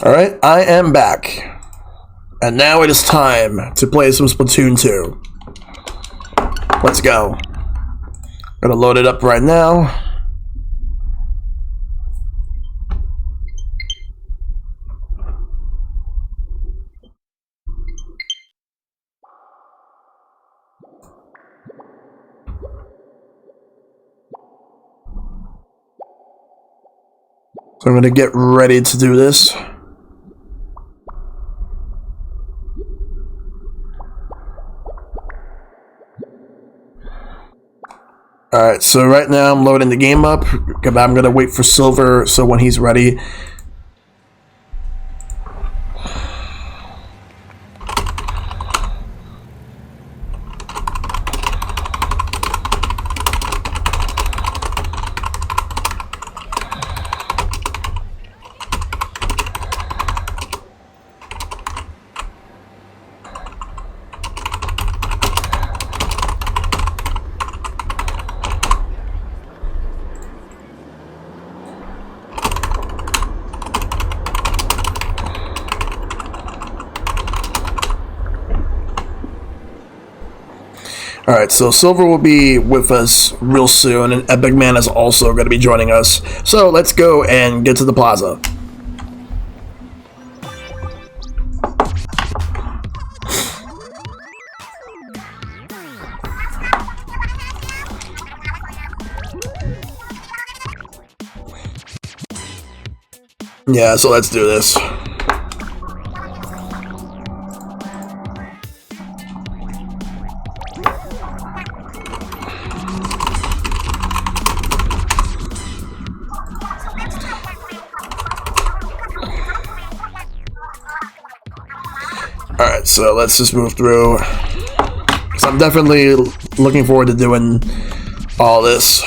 Alright, I am back. And now it is time to play some Splatoon 2. Let's go. Gonna load it up right now. So I'm gonna get ready to do this. Alright, so right now I'm loading the game up. I'm gonna wait for Silver so when he's ready. Alright, so Silver will be with us real soon, and Epic Man is also going to be joining us. So let's go and get to the plaza. Yeah, so let's do this. Alright, so let's just move through. So I'm definitely looking forward to doing all this.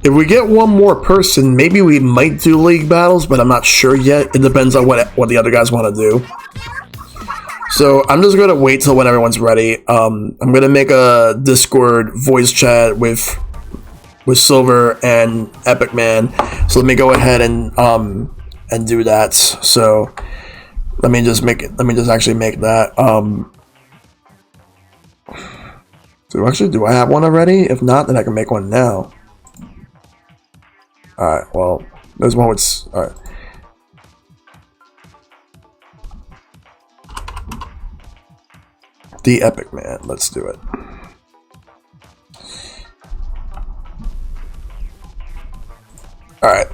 If we get one more person, maybe we might do league battles, but I'm not sure yet. It depends on what the other guys want to do. So I'm just going to wait till when everyone's ready. I'm going to make a Discord voice chat with Silver and Epic Man. So let me go ahead and do that. So let me just actually make that. Do I have one already? If not, then I can make one now. Alright, well, there's one with, alright. The Epic Man, let's do it. Alright.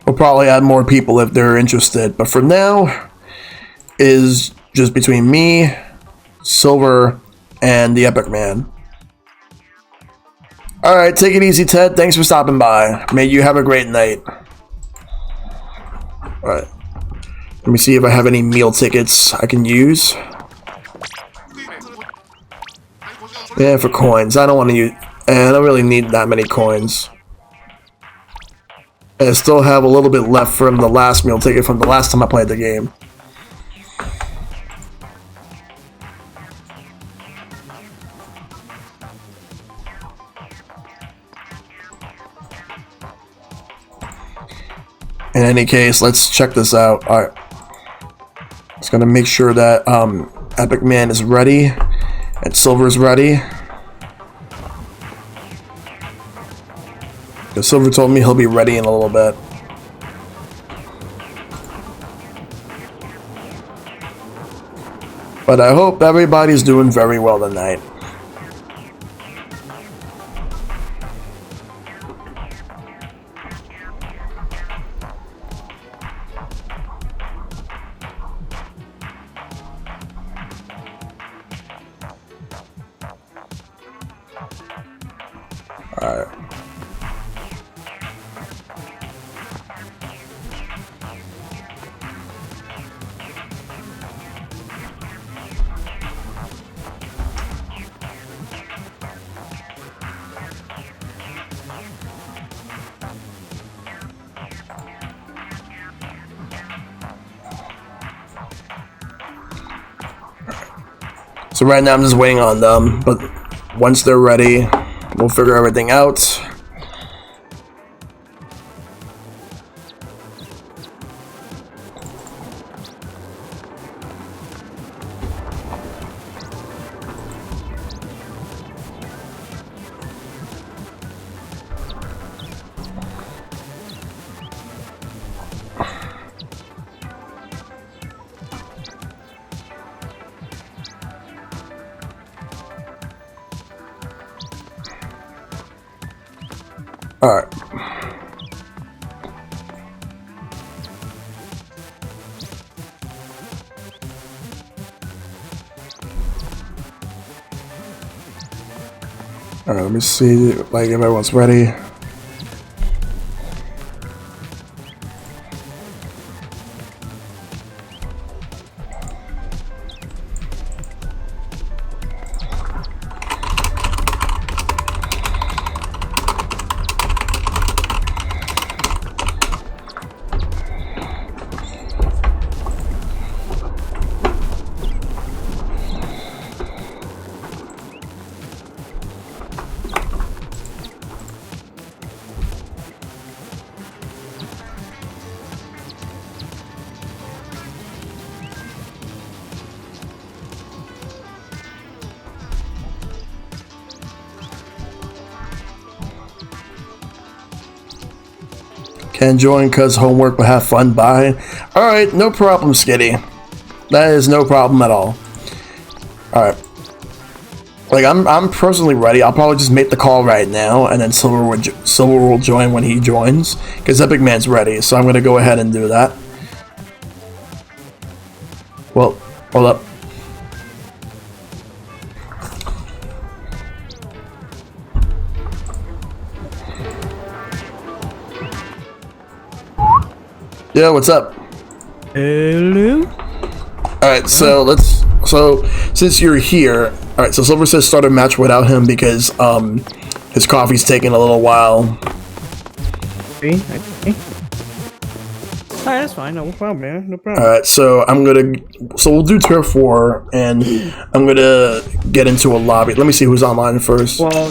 We'll probably add more people if they're interested, but for now, is just between me, Silver, and the Epic Man. Alright, take it easy, Ted. Thanks for stopping by. May you have a great night. Alright. Let me see if I have any meal tickets I can use. Yeah, for coins. I don't want to use... I don't really need that many coins. I still have a little bit left from the last meal ticket from the last time I played the game. In any case, let's check this out. Alright. Just gonna make sure that Epic Man is ready and Silver's ready. Because Silver told me he'll be ready in a little bit. But I hope everybody's doing very well tonight. Alright. So right now I'm just waiting on them, but once they're ready, we'll figure everything out. Alright. Alright, let me see, like, if everyone's ready. Can't join cause homework, but have fun. Bye. Alright, no problem, Skitty. That is no problem at all. Alright. Like, I'm personally ready. I'll probably just make the call right now, and then Silver will join when he joins, because Epic Man's ready, so I'm going to go ahead and do that. Well, hold up. Yeah, what's up? Hello? Alright, so since you're here, alright, so Silver says start a match without him because his coffee's taking a little while. Okay. Alright, that's fine, no problem, man. No problem. Alright, so we'll do tier 4 and I'm gonna get into a lobby. Let me see who's online first. Well,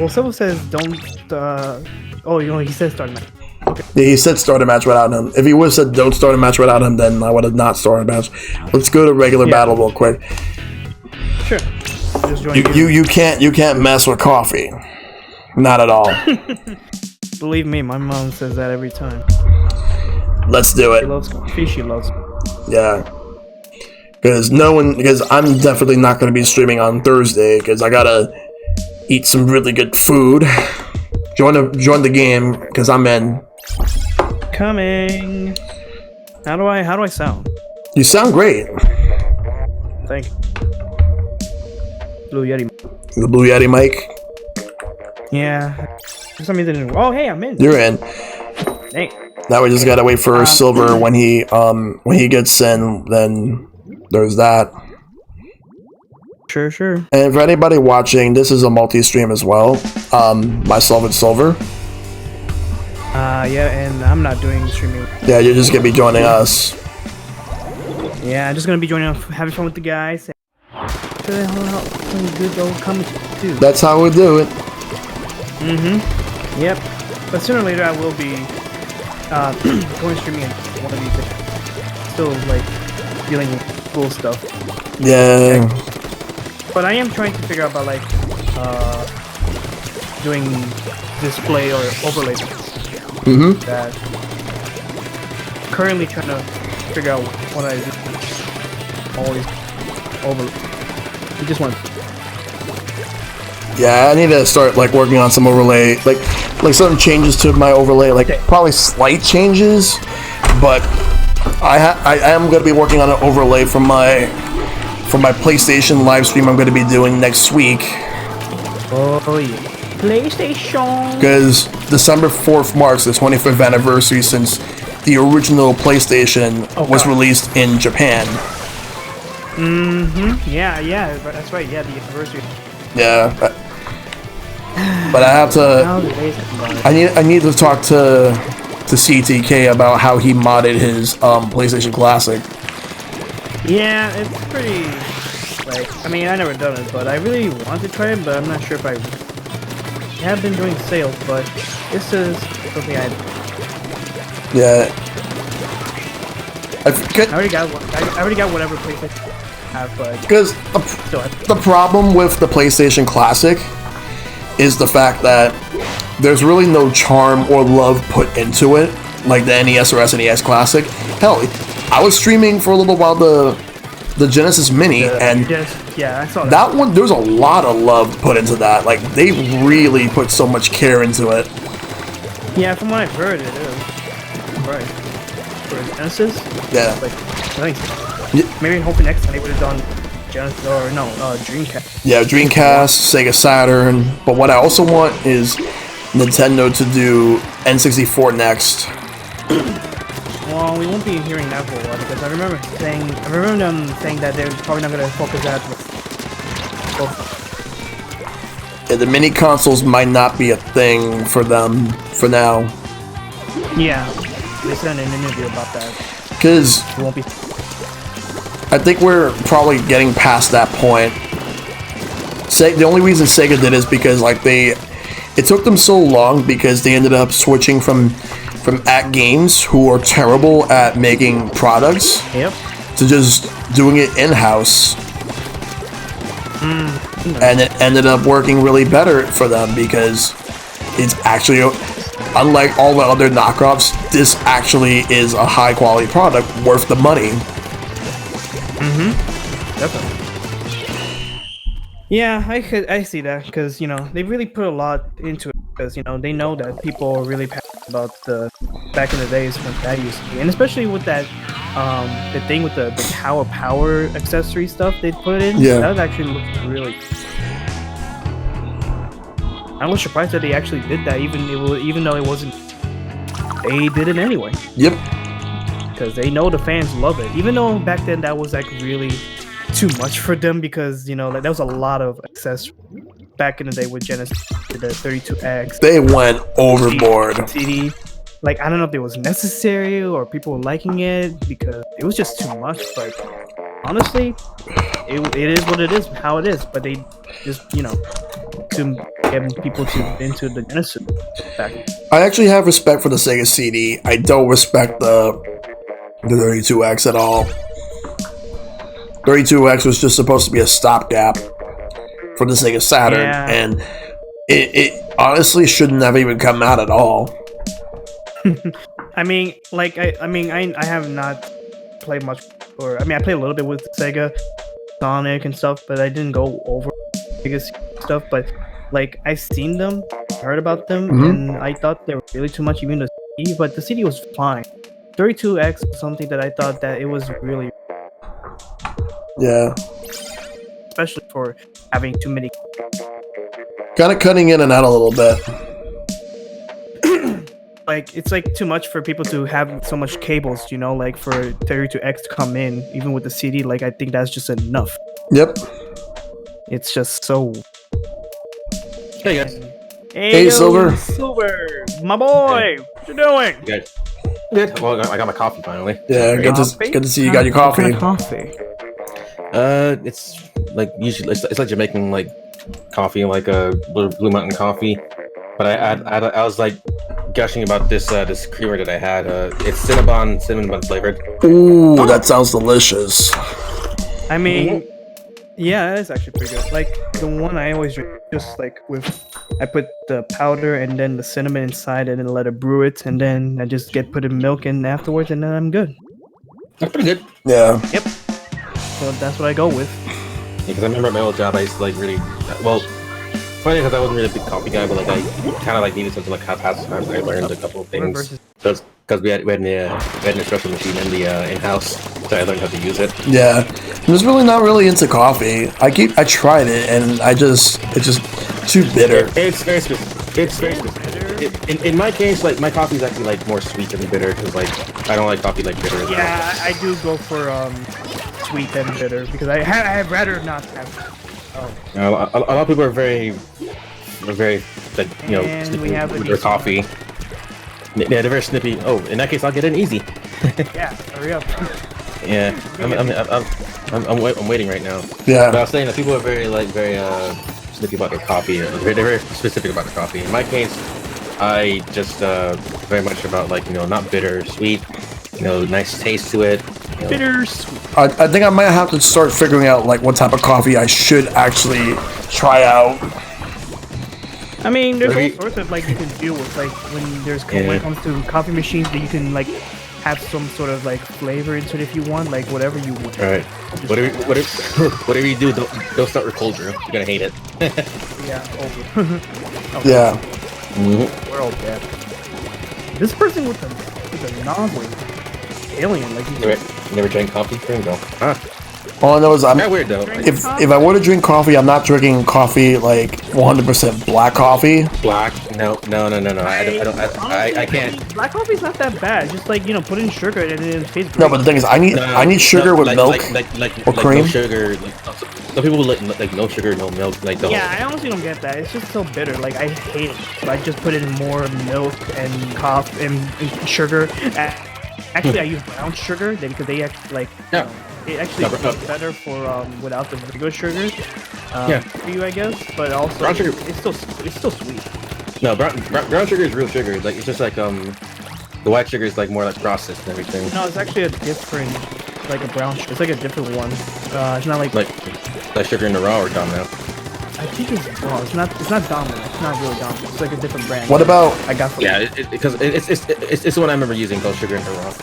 Silver says don't he says start a match. Okay. Yeah, he said start a match without him. If he would have said don't start a match without him, then I would have not started a match. Let's go to regular battle real quick. Sure. Just join You can't mess with coffee. Not at all. Believe me, my mom says that every time. Let's do it. She loves coffee, she loves. Yeah. Because I'm definitely not going to be streaming on Thursday because I gotta eat some really good food. Join the game because I'm in. Coming. How do I sound? You sound great. Thank you. Blue Yeti. The Blue Yeti mic. Yeah. For some reason. Oh, hey, I'm in. You're in. Hey. Now we just gotta wait for Silver when he gets in. Then there's that. Sure. And for anybody watching, this is a multi-stream as well. Myself and Silver. Yeah, and I'm not doing streaming. Yeah, you're just gonna be joining us. Yeah, I'm just gonna be joining, having fun with the guys. Good old comments too. That's how we do it. Yep. But sooner or later, I will be going streaming in one of these days. Still like dealing with cool stuff. Yeah. But I am trying to figure out about like doing display or overlay. That currently trying to figure out what I do. All these overlay. You just want. Yeah, I need to start like working on some overlay, like some changes to my overlay, like probably slight changes, but I am going to be working on an overlay for my PlayStation live stream I'm going to be doing next week. Oh yeah, PlayStation. Because December 4th marks the 25th anniversary since the original PlayStation was released in Japan. Yeah, that's right. Yeah, the anniversary. Yeah. But I have to. I need to talk to CTK about how he modded his PlayStation Classic. Yeah, it's Like, I mean, I never done it, but I really want to try it, but I'm not sure if I have been doing sales, but this is something I already got one. I already got whatever PlayStation I have, but because the problem with the PlayStation Classic is the fact that there's really no charm or love put into it, like the NES or SNES Classic. Hell, I was streaming for a little while the Genesis Mini, and yeah, I saw that. That one, there's a lot of love put into that. Like, they really put so much care into it. Yeah, from what I've heard, it is. Right. For Genesis? Yeah. Like, I think maybe hoping next time they would have done Genesis, or no, Dreamcast. Yeah, Dreamcast, Sega Saturn. But what I also want is Nintendo to do N64 next. Well, we won't be hearing that for a while because I remember them saying that they're probably not gonna focus that. Yeah, the mini consoles might not be a thing for them for now. Yeah, they said in an interview about that. Because it won't be. I think we're probably getting past that point. The only reason Sega did is because like it took them so long because they ended up switching from At Games, who are terrible at making products, to just doing it in-house. And it ended up working really better for them because it's actually, unlike all the other knockoffs, this actually is a high-quality product worth the money. Definitely. Yeah, I see that because they really put a lot into it because they know that people are really passionate about the back in the days when that used to be, and especially with that the thing with the power accessory stuff they put in. Yeah, that actually looked really. I was surprised that they actually did that, even though it wasn't. They did it anyway. Yep. Because they know the fans love it, even though back then that was like really too much for them because like, there was a lot of accessories back in the day with Genesis, the 32X. They went overboard. CD. Like, I don't know if it was necessary or people were liking it because it was just too much. But honestly, it is what it is, how it is. But they just to get people into the Genesis back. I actually have respect for the Sega CD. I don't respect the 32X at all. 32X was just supposed to be a stopgap for the Sega Saturn, and it honestly shouldn't have even come out at all. I mean, like I have not played much, or I played a little bit with Sega, Sonic and stuff, but I didn't go over Sega stuff. But like I've seen them, heard about them, and I thought they were really too much, even the CD. But the CD was fine. 32X was something that I thought that it was really. Yeah. Especially for having too many. Kind of cutting in and out a little bit. Like, it's like too much for people to have so much cables, like for 32X to come in, even with the CD. Like, I think that's just enough. Yep. It's just so. Hey guys. Hey Silver. Silver, my boy. What you doing? Good. Good. Well, I got my coffee finally. Yeah, good to see you got your coffee. What kind of coffee? It's like usually it's like Jamaican like coffee, like a Blue Mountain coffee. But I was like gushing about this creamer that I had. It's cinnamon bun flavored. Ooh, that sounds delicious. I mean, yeah, that is actually pretty good. Like the one I always drink, just like I put the powder and then the cinnamon inside and then let it brew it, and then I just put in milk in afterwards, and then I'm good. That's pretty good. Yeah. Yep. So that's what I go with. Yeah, because I remember at my old job I used to like really funny because I wasn't really a big coffee guy, but like I kind of like needed something like haphazard. I learned a couple of things because we had an espresso machine in the in-house, so I learned how to use it. Yeah, I was not really into coffee. I tried it and it's just too bitter. It's very specific. It's very specific. In my case, like my coffee is actually like more sweet than bitter because like I don't like coffee like bitter. Yeah, I do go for sweet and bitter because I'd rather not have. A lot of people are very like snippy with their coffee. Yeah, they're very snippy. Oh, in that case, I'll get in easy. Yeah, hurry up. Yeah, I'm waiting right now. Yeah. But I was saying that people are very snippy about their coffee. They're very specific about their coffee. In my case, I just very much about like not bitter, sweet, nice taste to it. Bitter sweet. I think I might have to start figuring out like what type of coffee I should actually try out. I mean, there's all sorts of like you can deal with like when it comes to coffee machines that you can like have some sort of like flavor into it if you want, like whatever you want. All right. Whatever you do, don't start with cold brew. You're gonna hate it. Yeah. Over. Okay. Yeah. We're all dead. This person with the nozzle, alien, like he's Never drank coffee? There you go. Ah. All I know is I'm Kinda weird though. if I were to drink coffee, I'm not drinking coffee like 100% black coffee. Black? No. I can't. Black coffee's not that bad. Just like put in sugar and it tastes great. No, but the thing is, I need sugar with milk or cream. No sugar. Some people like no sugar, no milk. Like the I honestly don't get that. It's just so bitter. Like I hate it. So I just put in more milk and coffee and sugar. Actually, I use brown sugar because they act like. It actually tastes better for without the regular sugar. For you, I guess. But also, brown sugar. It's still sweet. No, brown sugar is real sugar. Like it's just like the white sugar is like more like processed and everything. No, it's actually a different, like a brown sugar. It's like a different one. It's not like sugar in the raw or domino. I think it's not Domino. It's not really Domino. It's like a different brand. What about? I got from because it's the one I remember using called sugar in the raw.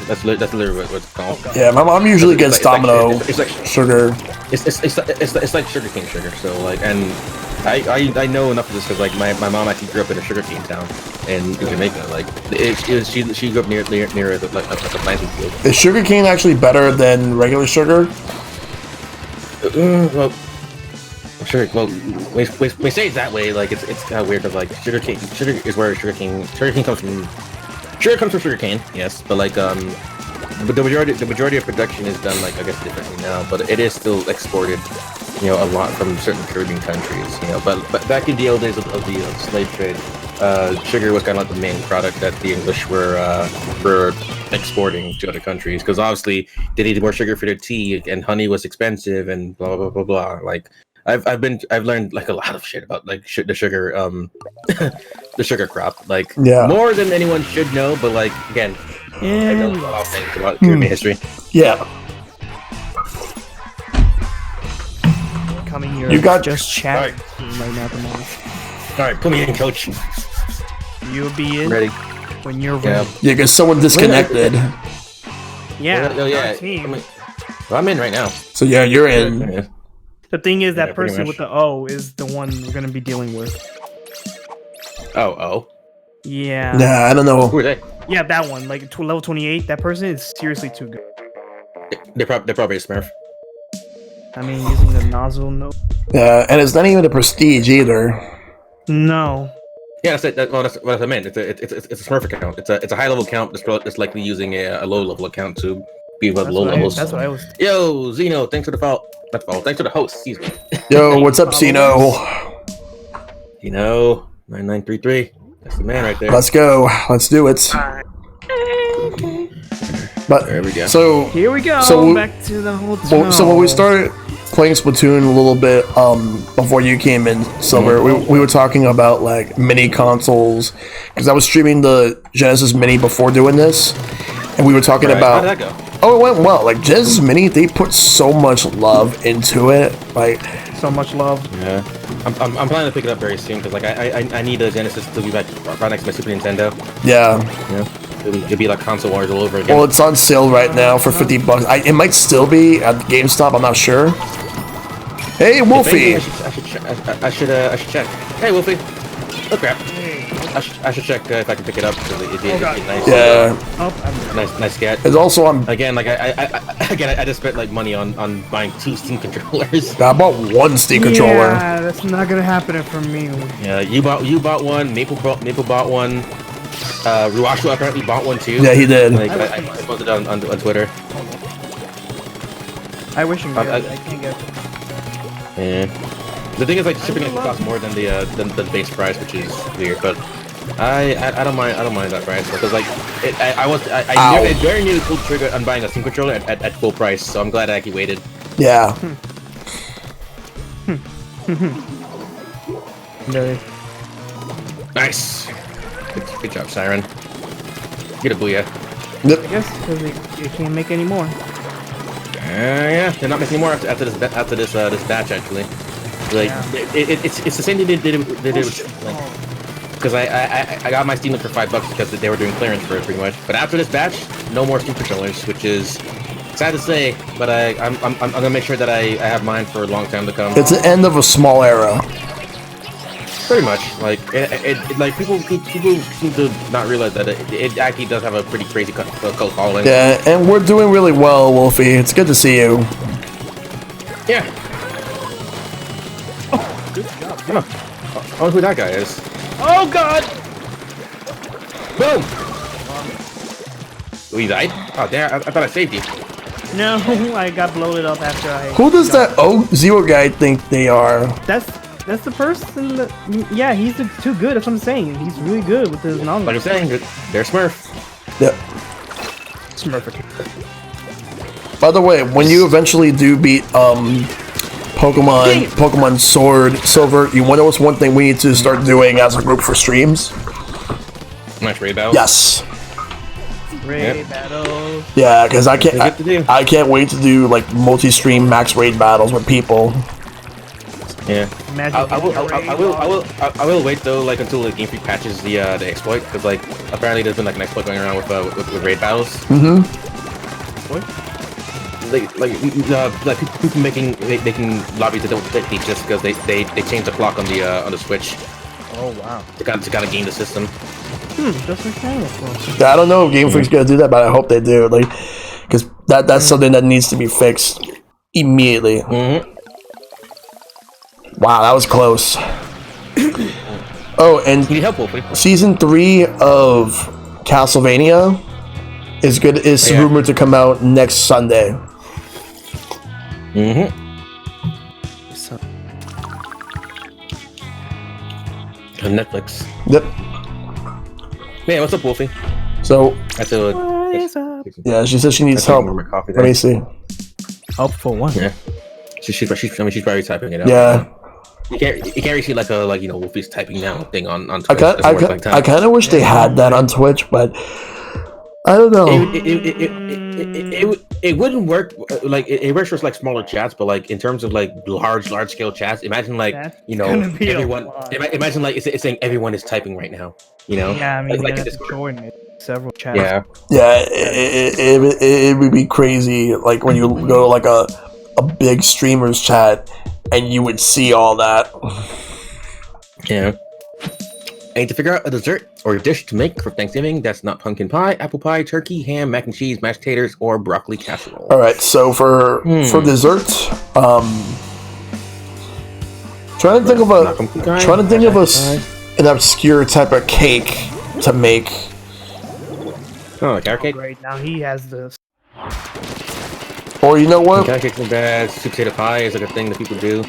That's literally what it's called. Yeah, my mom usually gets Domino sugar. It's like sugar cane sugar. So like, and I know enough of this because like my mom actually grew up in a sugar cane town in Jamaica. Like she grew up near a planting field. Is sugar cane actually better than regular sugar? Well, sure. Well, we say it that way. Like it's kind of weird because like sugar is where sugar cane comes from. Sugar comes from sugar cane, yes, but like but the majority of production is done like I guess differently now, but it is still exported, a lot from certain Caribbean countries, But back in the old days of the slave trade, sugar was kind of like the main product that the English were exporting to other countries because obviously they needed more sugar for their tea, and honey was expensive, and blah blah blah blah. Like I've learned like a lot of shit about like the sugar the sugar crop, like more than anyone should know, but like again, I know a lot of things about Caribbean history. Yeah. Coming here. You got just chat right now at the moment. All right, put me in, coach. You'll be in ready when you're ready. Yeah, because someone disconnected. Yeah. I'm in right now. So yeah, you're in. Yeah. The thing is, that person with the O is the one we're gonna be dealing with. Oh. Yeah. Nah, I don't know. Who are they? Yeah, that one. Like level 28. That person is seriously too good. They're probably a Smurf. I mean, using the nozzle, no. Yeah, and it's not even a prestige either. No. Yeah, that's what I meant. It's a Smurf account. It's a high level account. It's likely using a low level account to be above low levels. That's what I was. Yo, Zeno, thanks for the follow. Not follow. Thanks for the host. Excuse me. Yo, what's up, Zeno? 9933. That's the man right there. Let's go. Let's do it. But there we go. So here we go. So back to the hotel. So when we started playing Splatoon a little bit before you came in, Silver, we were talking about like mini consoles because I was streaming the Genesis Mini before doing this, and we were talking about. How'd that go? Oh, it went well. Like Genesis Mini, they put so much love into it. Like so much love. Yeah, I'm planning to pick it up very soon because like I need a Genesis to be back right next to my Super Nintendo. Yeah. It'd be like console wars all over again. Well, it's on sale right now for $50. It might still be at GameStop. I'm not sure. Hey, Wolfie. I should check. Hey, Wolfie. Oh crap. I should check if I can pick it up because it'd be nice. Yeah. Nice get. It's also on. Again, like I just spent like money on buying 2 Steam controllers. I bought 1 Steam controller. Yeah, that's not gonna happen for me. Yeah, you bought one. Maple bought one. Ruashu apparently bought one too. Yeah, he did. Like I posted it on Twitter. I wish I can't get it. Yeah. The thing is, like, shipping it costs more than the base price, which is weird. But I don't mind that price because like I very nearly pulled the trigger on buying a Steam controller at full price, so I'm glad I actually waited. Yeah. Nice. Good job, Siren. Get a booyah. Yep. I guess because they can't make any more. Yeah, they're not making more after this batch actually. Like it's the same thing they did because I got my Steam Link for $5 because they were doing clearance for it pretty much. But after this batch, no more Steam controllers, which is sad to say. But I'm gonna make sure that I have mine for a long time to come. It's the end of a small era. Pretty much, like like people seem to not realize that it actually does have a pretty crazy cult following. Yeah, and we're doing really well, Wolfie. It's good to see you. Yeah. Oh, good job. Yeah. I don't know who that guy is. Oh God! Boom! Oh, you died? Oh, damn! I thought I saved you. No, I got bloated up after I. Who does that O0 guy think they are? That's the person that. Yeah, he's too good. That's what I'm saying. He's really good with his knowledge. Like I'm saying, they're Smurf. Yep. Smurf. By the way, when you eventually do beat Pokemon Sword Silver, you want to know what's one thing we need to start doing as a group for streams? Nice raid battles. Yes. Raid battles. Yeah, because I can't wait to do like multi-stream max raid battles with people. Yeah. I will wait though, like until the Game Freak patches the exploit, because like apparently there's been like an exploit going around with raid battles. Mm-hmm. What? Like people making lobbies that don't fit just because they changed the clock on the Switch. Oh wow. To kind of game the system. Just like that. Yeah, I don't know if Game Freak's gonna do that, but I hope they do. Like, because that's something that needs to be fixed immediately. Mm-hmm. Wow, that was close. Oh, and need help, Wolfie? Season 3 of Castlevania is rumored to come out next Sunday. Mm-hmm. On Netflix. Yep. Man, what's up, Wolfie? So, Yeah, she says she needs help. Let me see. Help for one. Yeah. She's probably typing it out. Yeah. You can't really see like Wolfie's typing now thing on Twitch. I kind of wish they had that on Twitch, but I don't know. It wouldn't work. Like it works for like smaller chats, but like in terms of like large scale chats, imagine like everyone. Imagine like it's saying everyone is typing right now. Yeah, I mean, like join several chats. Yeah. Yeah, it would be crazy. Like when you go to like a big streamer's chat, and you would see all that. Yeah. I need to figure out a dessert or a dish to make for Thanksgiving that's not pumpkin pie, apple pie, turkey, ham, mac and cheese, mashed potatoes, or broccoli casserole. All right, so for desserts, trying to think of an obscure type of cake to make. Oh, like carrot cake. Right now he has this. Or you know what? Carrot cake's not bad. Sweet potato pie is like a thing that people do.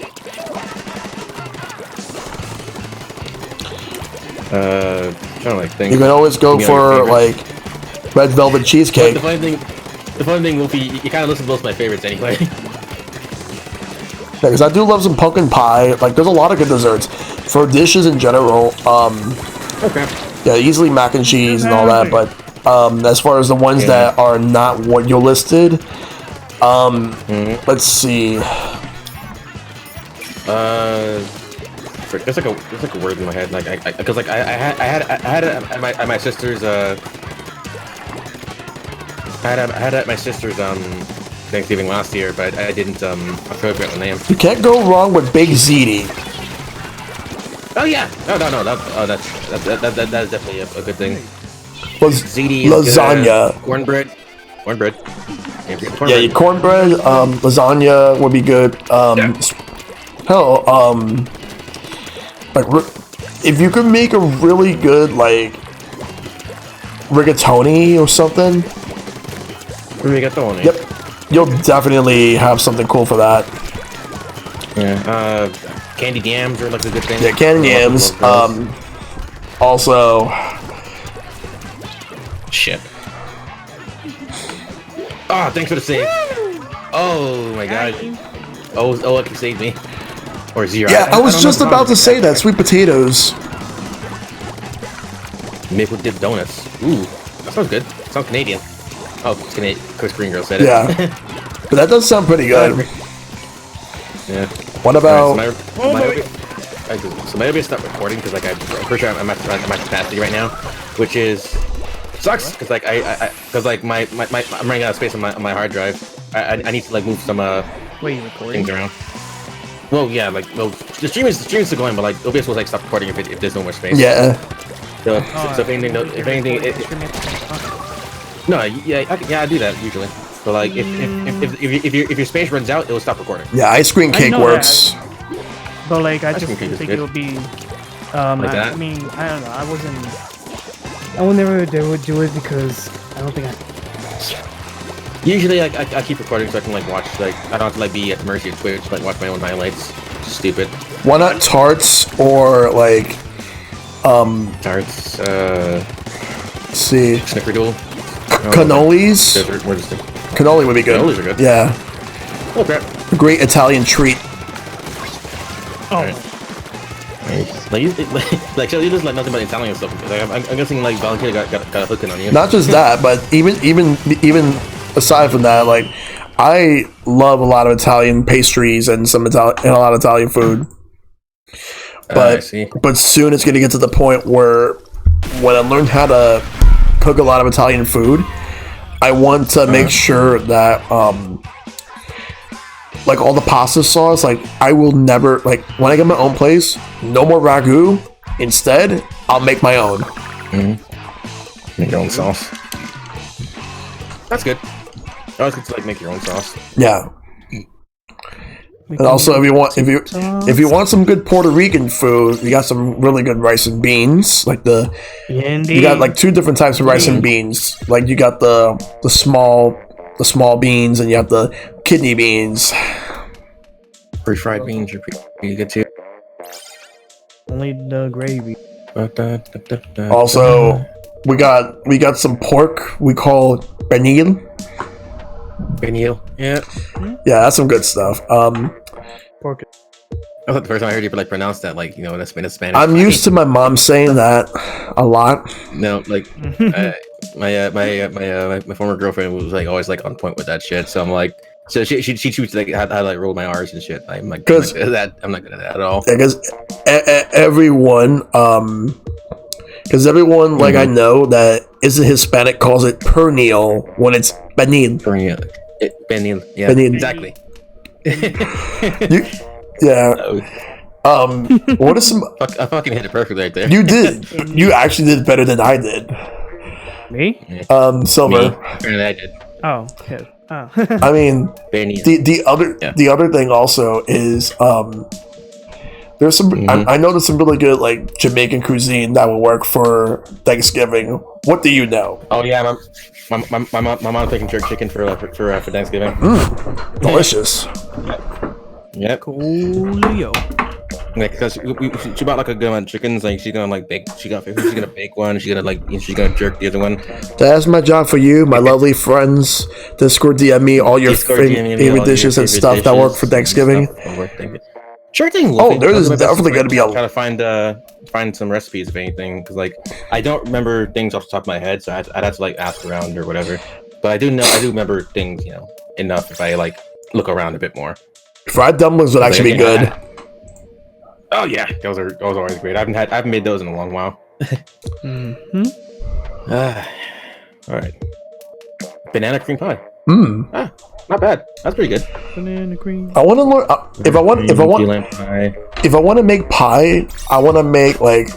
Trying to like think. You can always go for like red velvet cheesecake. The funny thing will be you kind of listen to most of my favorites anyway. Yeah, because I do love some pumpkin pie. Like, there's a lot of good desserts for dishes in general. Okay. Yeah, easily mac and cheese and all that. But as far as the ones that are not what you listed, let's see. There's like a word in my head, like I had it at my sister's I had it at my sister's Thanksgiving last year, but I didn't I forgot the name. You can't go wrong with Big Ziti. Oh yeah, no, that's definitely a good thing. Ziti lasagna, cornbread. Yeah, your cornbread, lasagna would be good. Hell, like if you could make a really good like rigatoni or something. Rigatoni. Yep, you'll definitely have something cool for that. Yeah. Candied yams are like a good thing. Yeah, candied yams. Also, shit. Oh, thanks for the save. Oh my god. Oh, it can save me. Or zero. yeah, I was just about to say that. Sweet potatoes. Maple dip donuts. Ooh, that sounds good. Sounds Canadian. Oh, it's Canadian. Chris Green Girl said it. Yeah, but that does sound pretty good. Yeah. What about? So maybe I start recording because like I'm pretty sure I'm at capacity right now, which is sucks because like because like my I'm running out of space on my hard drive. I need to like move some things around. Well, yeah, like the stream is still going, but like OBS will like stop recording if there's no more space. Yeah. So if anything, no, I do that usually. So like if your space runs out, it will stop recording. Yeah, ice cream cake works. But like I just think it would be like I mean, I don't know, I will never do it because I don't think I usually I keep recording so I can like watch, like I don't have to like be at the mercy of Twitch, like watch my own highlights. It's stupid. Why not tarts or like Tarts, let's see, Snickerdoodle, cannolis? Cannoli would be good. Cannolis are good. Yeah. Oh crap. A great Italian treat. Oh. Like you just like nothing but Italian stuff. Like, I'm guessing like Valentina got a hook in on you. Not just that, but even aside from that, like I love a lot of Italian pastries and a lot of Italian food. But soon it's gonna get to the point where when I learn how to cook a lot of Italian food, I want to make sure that like all the pasta sauce, like I will never, like when I get my own place, no more ragu. Instead, I'll make my own. Make your own sauce. That's good. I always get to like make your own sauce. Yeah. And also, if you want some good Puerto Rican food, you got some really good rice and beans. Like you got like two different types of rice and beans. Like you got the small beans, and you have the kidney beans. Pre-fried beans are pretty good too. Only the gravy. Also, we got some pork we call pernil. Pernil, yeah. Yeah, that's some good stuff. Pork. I thought the first time I heard you like pronounce that, like, you know, in a Spanish. I'm used to my mom saying that a lot. No, like my former girlfriend was like always like on point with that shit. So I'm like, so she chooses like how to like roll my R's and shit. I'm not good at that. I'm not good at that at all. Because everyone, like I know that isn't Hispanic calls it pernil when it's pernil. Pernil, yeah, pernil. Exactly. What is some? I fucking hit it perfectly right there. You did. You actually did better than I did. Me? Silver. Apparently I did. Oh, yeah. Oh. I mean, the other thing also is there's some. I know there's some really good like Jamaican cuisine that will work for Thanksgiving. What do you know? Oh yeah, my mom's making jerk chicken for Thanksgiving. Delicious. Yep. Coolio. Like, cause she bought like a good amount of chickens. Like she's gonna like bake. She's gonna bake one. She's gonna jerk the other one. That's my job for you, my lovely friends. Discord DM me all your favorite dishes and stuff that work for Thanksgiving. Sure thing. Oh, there's definitely gonna be a. Gotta find some recipes if anything, because like I don't remember things off the top of my head, so I'd have to like ask around or whatever. But I do remember things, you know, enough if I like look around a bit more. Fried dumplings would actually be good. Oh yeah, those are always great. I haven't made those in a long while. All right. Banana cream pie. Not bad. That's pretty good. Banana cream. I want to learn if I want to make pie. I want to make like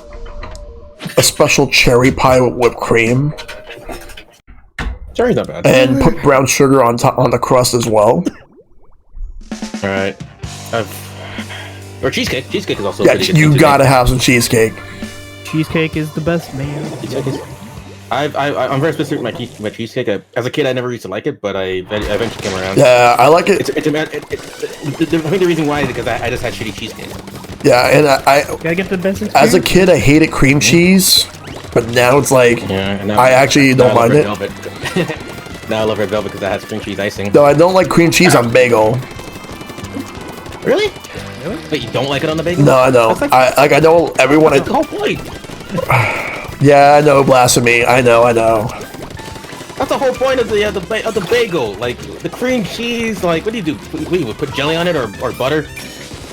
a special cherry pie with whipped cream. Cherry's not bad. And put brown sugar on top on the crust as well. All right. Or cheesecake. Cheesecake is also pretty good. You gotta have some cheesecake. Cheesecake is the best, man. I'm very specific with my cheesecake. As a kid, I never used to like it, but I eventually came around. Yeah, I like it. I think the reason why is because I just had shitty cheesecake. Yeah, and I Gotta get the best experience. as a kid, I hated cream cheese, but now it's like Yeah, I actually don't mind it. Now I love red velvet because it has cream cheese icing. No, I don't like cream cheese on bagel. Really? But you don't like it on the bagel? No, I don't. I know everyone. That's the whole point. Yeah, I know, blasphemy. I know. That's the whole point of the bagel. Like the cream cheese. Like, what do you do? We would put jelly on it or butter.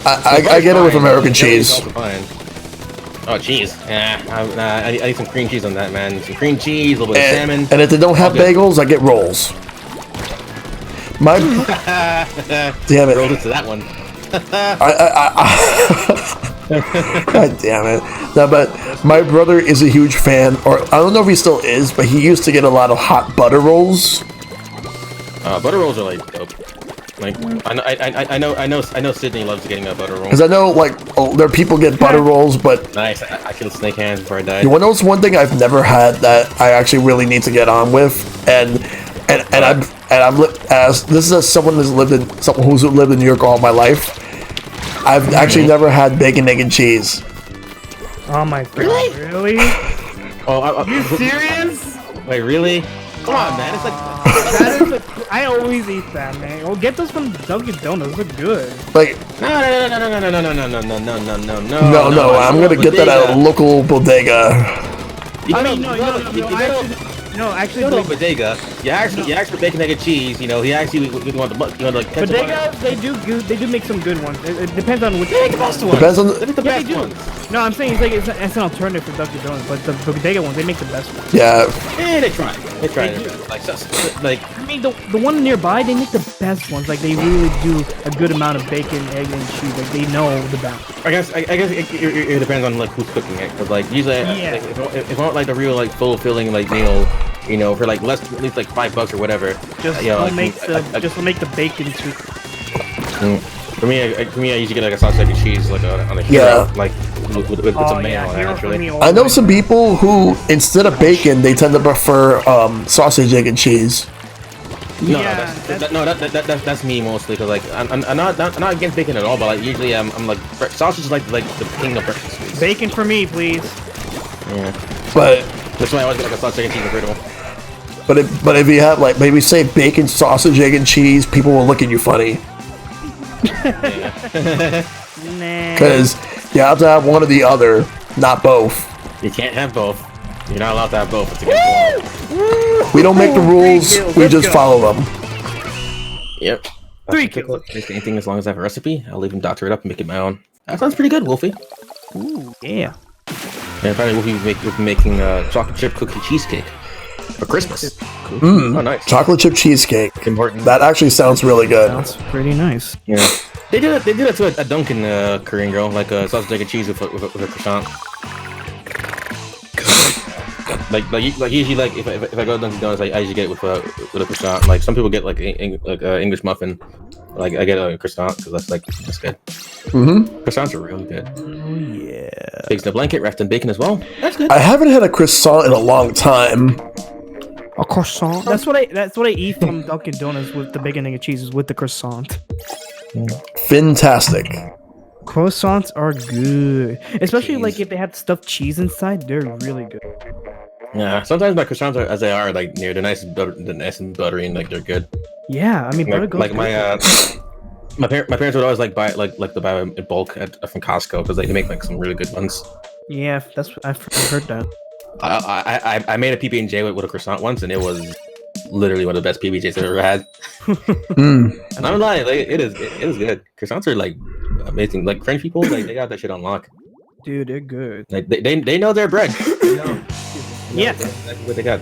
I get it with American cheese. Oh, cheese. Yeah, I need some cream cheese on that, man. Some cream cheese, a little bit of salmon. And if they don't have bagels, I get rolls. Damn it. Rolled into that one. God damn it. No, but my brother is a huge fan, or I don't know if he still is, but he used to get a lot of hot butter rolls. Butter rolls are like dope. Like I know Sydney loves getting a butter roll. Because I know like there are people get butter rolls, but nice. I killed snake hands before I died. You want to know one thing I've never had that I actually really need to get on with, and this is as someone who's lived in New York all my life. I've actually never had bacon, egg, and cheese. Oh my god! Really? Oh, you serious? Wait, really? Come on, man. It's like that is I always eat that, man. Well, get those from Dunkin' Donuts. They're good. Like no. No, I'm gonna get that at a local bodega. Actually, no, bodega. You ask for bacon, egg, and cheese. You know, he actually would want like. Bodega, they do make some good ones. It depends on which. They make the best ones. Depends on they make the best ones. No, I'm saying it's an alternative for Dunkin' Donuts, but the bodega ones they make the best ones. Yeah. Yeah, they try. Like I mean, the one nearby they make the best ones. Like they really do a good amount of bacon, egg, and cheese. Like they know the balance. I guess it depends on like who's cooking it. Cause like usually, if I want like a real like fulfilling like meal, you know, for like at least like $5 or whatever. Just make the bacon too. For me, I usually get like a sausage and cheese like on a hero, like with some mayo on it. Actually, I know some people who instead of bacon they tend to prefer sausage, egg, and cheese. No, that's me mostly because like I'm not against bacon at all, but like usually I'm like sausage is like the king of breakfast. Bacon for me, please. Yeah, but that's why I always get like a sausage and cheese convertible. But if you have like maybe say bacon, sausage, egg, and cheese, people will look at you funny. Because you have to have one or the other, not both. You can't have both. You're not allowed to have both. It's against the law. We don't make the rules, we just follow them. Yep. 3 kills. Anything as long as I have a recipe, I'll leave him doctor it up and make it my own. That sounds pretty good, Wolfie. Ooh, yeah. And finally, Wolfie will be making chocolate chip cookie cheesecake for Christmas. Oh, nice. Chocolate chip cheesecake. Important. That actually sounds really good. Sounds pretty nice. Yeah. They did it to a Dunkin' Korean girl, like a sausage, egg, and cheese with a croissant. Like usually like if I go to Dunkin' Donuts, I usually get it with a croissant. Like some people get like English muffin. Like I get a croissant because that's good. Croissants are really good. Oh yeah. Eggs in a blanket wrapped in bacon as well. That's good. I haven't had a croissant in a long time. A croissant. That's what I eat from Dunkin' Donuts with the bacon and cheese is with the croissant. Fantastic. Croissants are good, especially like if they have stuffed cheese inside. They're really good. Yeah, sometimes my croissants are as they are like they're nice and buttery and like they're good. Yeah, I mean butter goes like my parents would always like buy to buy in bulk from Costco because they make like some really good ones. Yeah, I've heard that. I made a PB&J with a croissant once and it was literally one of the best PB&Js I've ever had. And I'm lying, like, it is good. Croissants are like amazing. Like French people, like they got that shit on lock. Dude, they're good. Like they know their bread. They know. Yeah. That's what they got.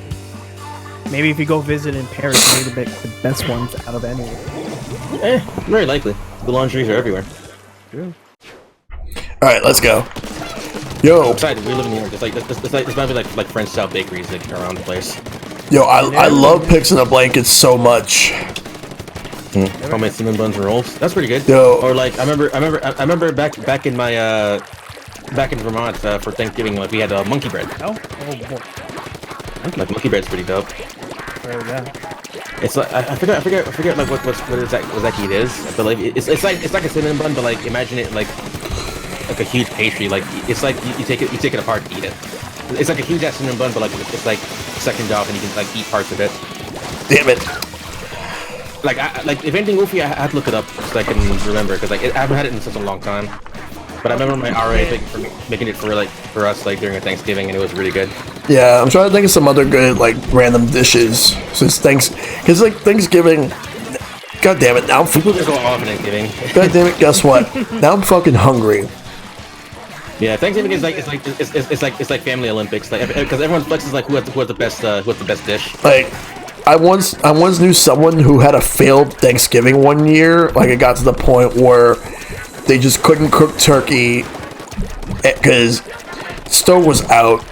Maybe if you go visit in Paris, maybe the best ones out of anywhere. Very likely. Boulangeries are everywhere. True. Alright, let's go. Yo. I'm excited. We live in New York. This might be like French style bakeries like around the place. Yo, I love Picks in a Blanket so much. Homemade cinnamon buns and rolls. That's pretty good. Yo. Or like I remember back in my back in Vermont for Thanksgiving, like we had monkey bread. Oh boy. Like monkey bread's pretty dope. Oh yeah. It's like I forget like what exactly it is. But like it's like a cinnamon bun, but like imagine it like like a huge pastry. Like it's like you take it apart to eat it. It's like a huge ass cinnamon bun, but like it's like second off, and you can like eat parts of it. Damn it! Like if anything goofy, I had to look it up so I can remember because like I haven't had it in such a long time. But I remember my RA making it for us like during a Thanksgiving, and it was really good. Yeah, I'm trying to think of some other good like random dishes since because like Thanksgiving. God damn it! Now I'm People just go off on Thanksgiving. God damn it! Guess what? Now I'm fucking hungry. Yeah, Thanksgiving is it's like family Olympics, like because everyone flexes like who has the best dish. Like, I once knew someone who had a failed Thanksgiving one year. Like, it got to the point where they just couldn't cook turkey because stove was out,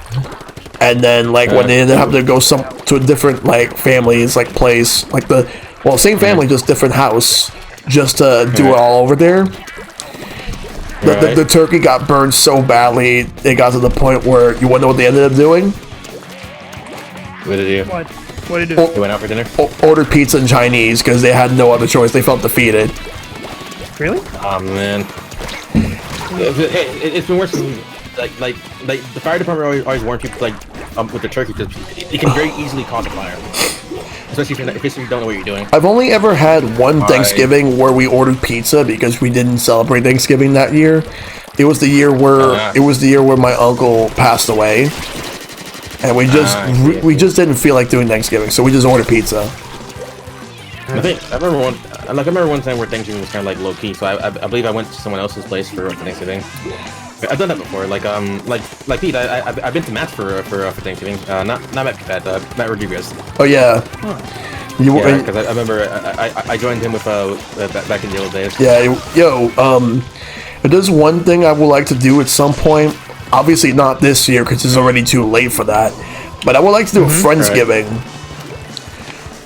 and then like when they ended up having to go to a different like family's like place, like same family, just different house, just to do it all over there. The turkey got burned so badly, it got to the point where you want to know what they ended up doing? What did you do? What did you do? They went out for dinner? Ordered pizza and Chinese because they had no other choice. They felt defeated. Really? Oh man. It's been worse than like the fire department always warns people with the turkey because it can very easily cause a fire. Especially if you don't know what you're doing. I've only ever had one Thanksgiving where we ordered pizza because we didn't celebrate Thanksgiving that year. It was the year where my uncle passed away, and we just didn't feel like doing Thanksgiving, so we just ordered pizza. I remember one time where Thanksgiving was kind of like low key. So I believe I went to someone else's place for Thanksgiving. I've done that before. Like Pete, I've been to Matt for Thanksgiving. Not Matt Matt Rodriguez. Oh yeah. Yeah, because I remember I joined him with back in the old days. Yeah, there's one thing I would like to do at some point. Obviously not this year because it's already too late for that. But I would like to do a Friendsgiving. Right.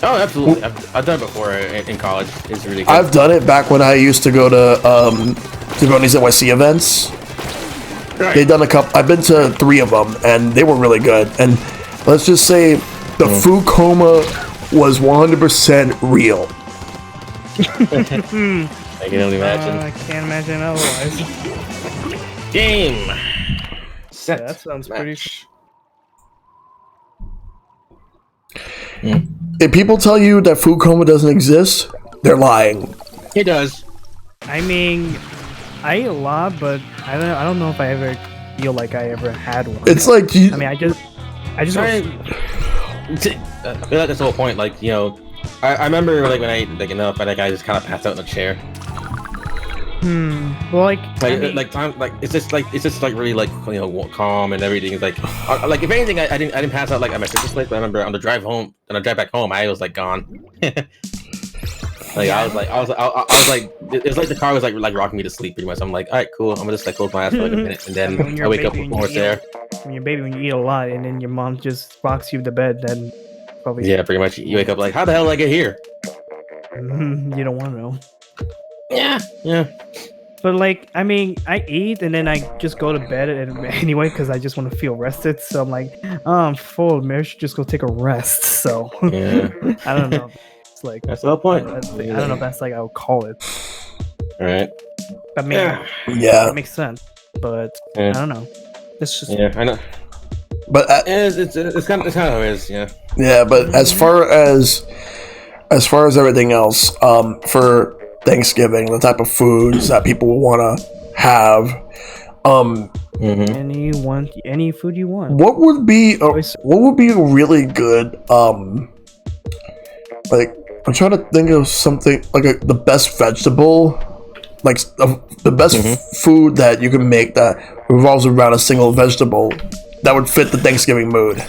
Oh, absolutely. I've done it before in college. It's really good. I've done it back when I used to go to these NYC events. Right. They've done a couple. I've been to 3 of them, and they were really good. And let's just say the food coma was 100% real. I can only imagine. I can't imagine otherwise. Game. Set. Yeah, that sounds pretty. If people tell you that food coma doesn't exist, they're lying. It does. I mean, I eat a lot, but I don't know if I ever feel like I ever had one. It's like I just. I feel like that's the whole point. Like, you know, I remember like when I ate like enough, and like I just kind of passed out in a chair. Well, it's just like really like, you know, calm and everything. It's like if anything, I didn't pass out like at my sister's place, but I remember on the drive back home, I was like gone. I was like, it was like the car was like rocking me to sleep pretty much. I'm like, all right, cool. I'm gonna just like close my eyes for like a minute, and then I wake up with more there. When you're a baby, when you eat a lot, and then your mom just rocks you to bed, then probably. Yeah, pretty much. You wake up like, how the hell did I get here? You don't want to know. Yeah. But like, I mean, I eat and then I just go to bed anyway because I just want to feel rested. So I'm like, oh, I'm full. Maybe I should just go take a rest. So yeah. I don't know. It's like that's the whole point. I don't know if that's like I would call it. All right. But maybe it makes sense. But I don't know. It's just I know. But it's kind of how it is. Yeah. Yeah, but as far as everything else, for Thanksgiving, the type of foods that people want to have, any food you want. What would be a really good like, I'm trying to think of something like the best vegetable, like the best food that you can make that revolves around a single vegetable that would fit the Thanksgiving mood.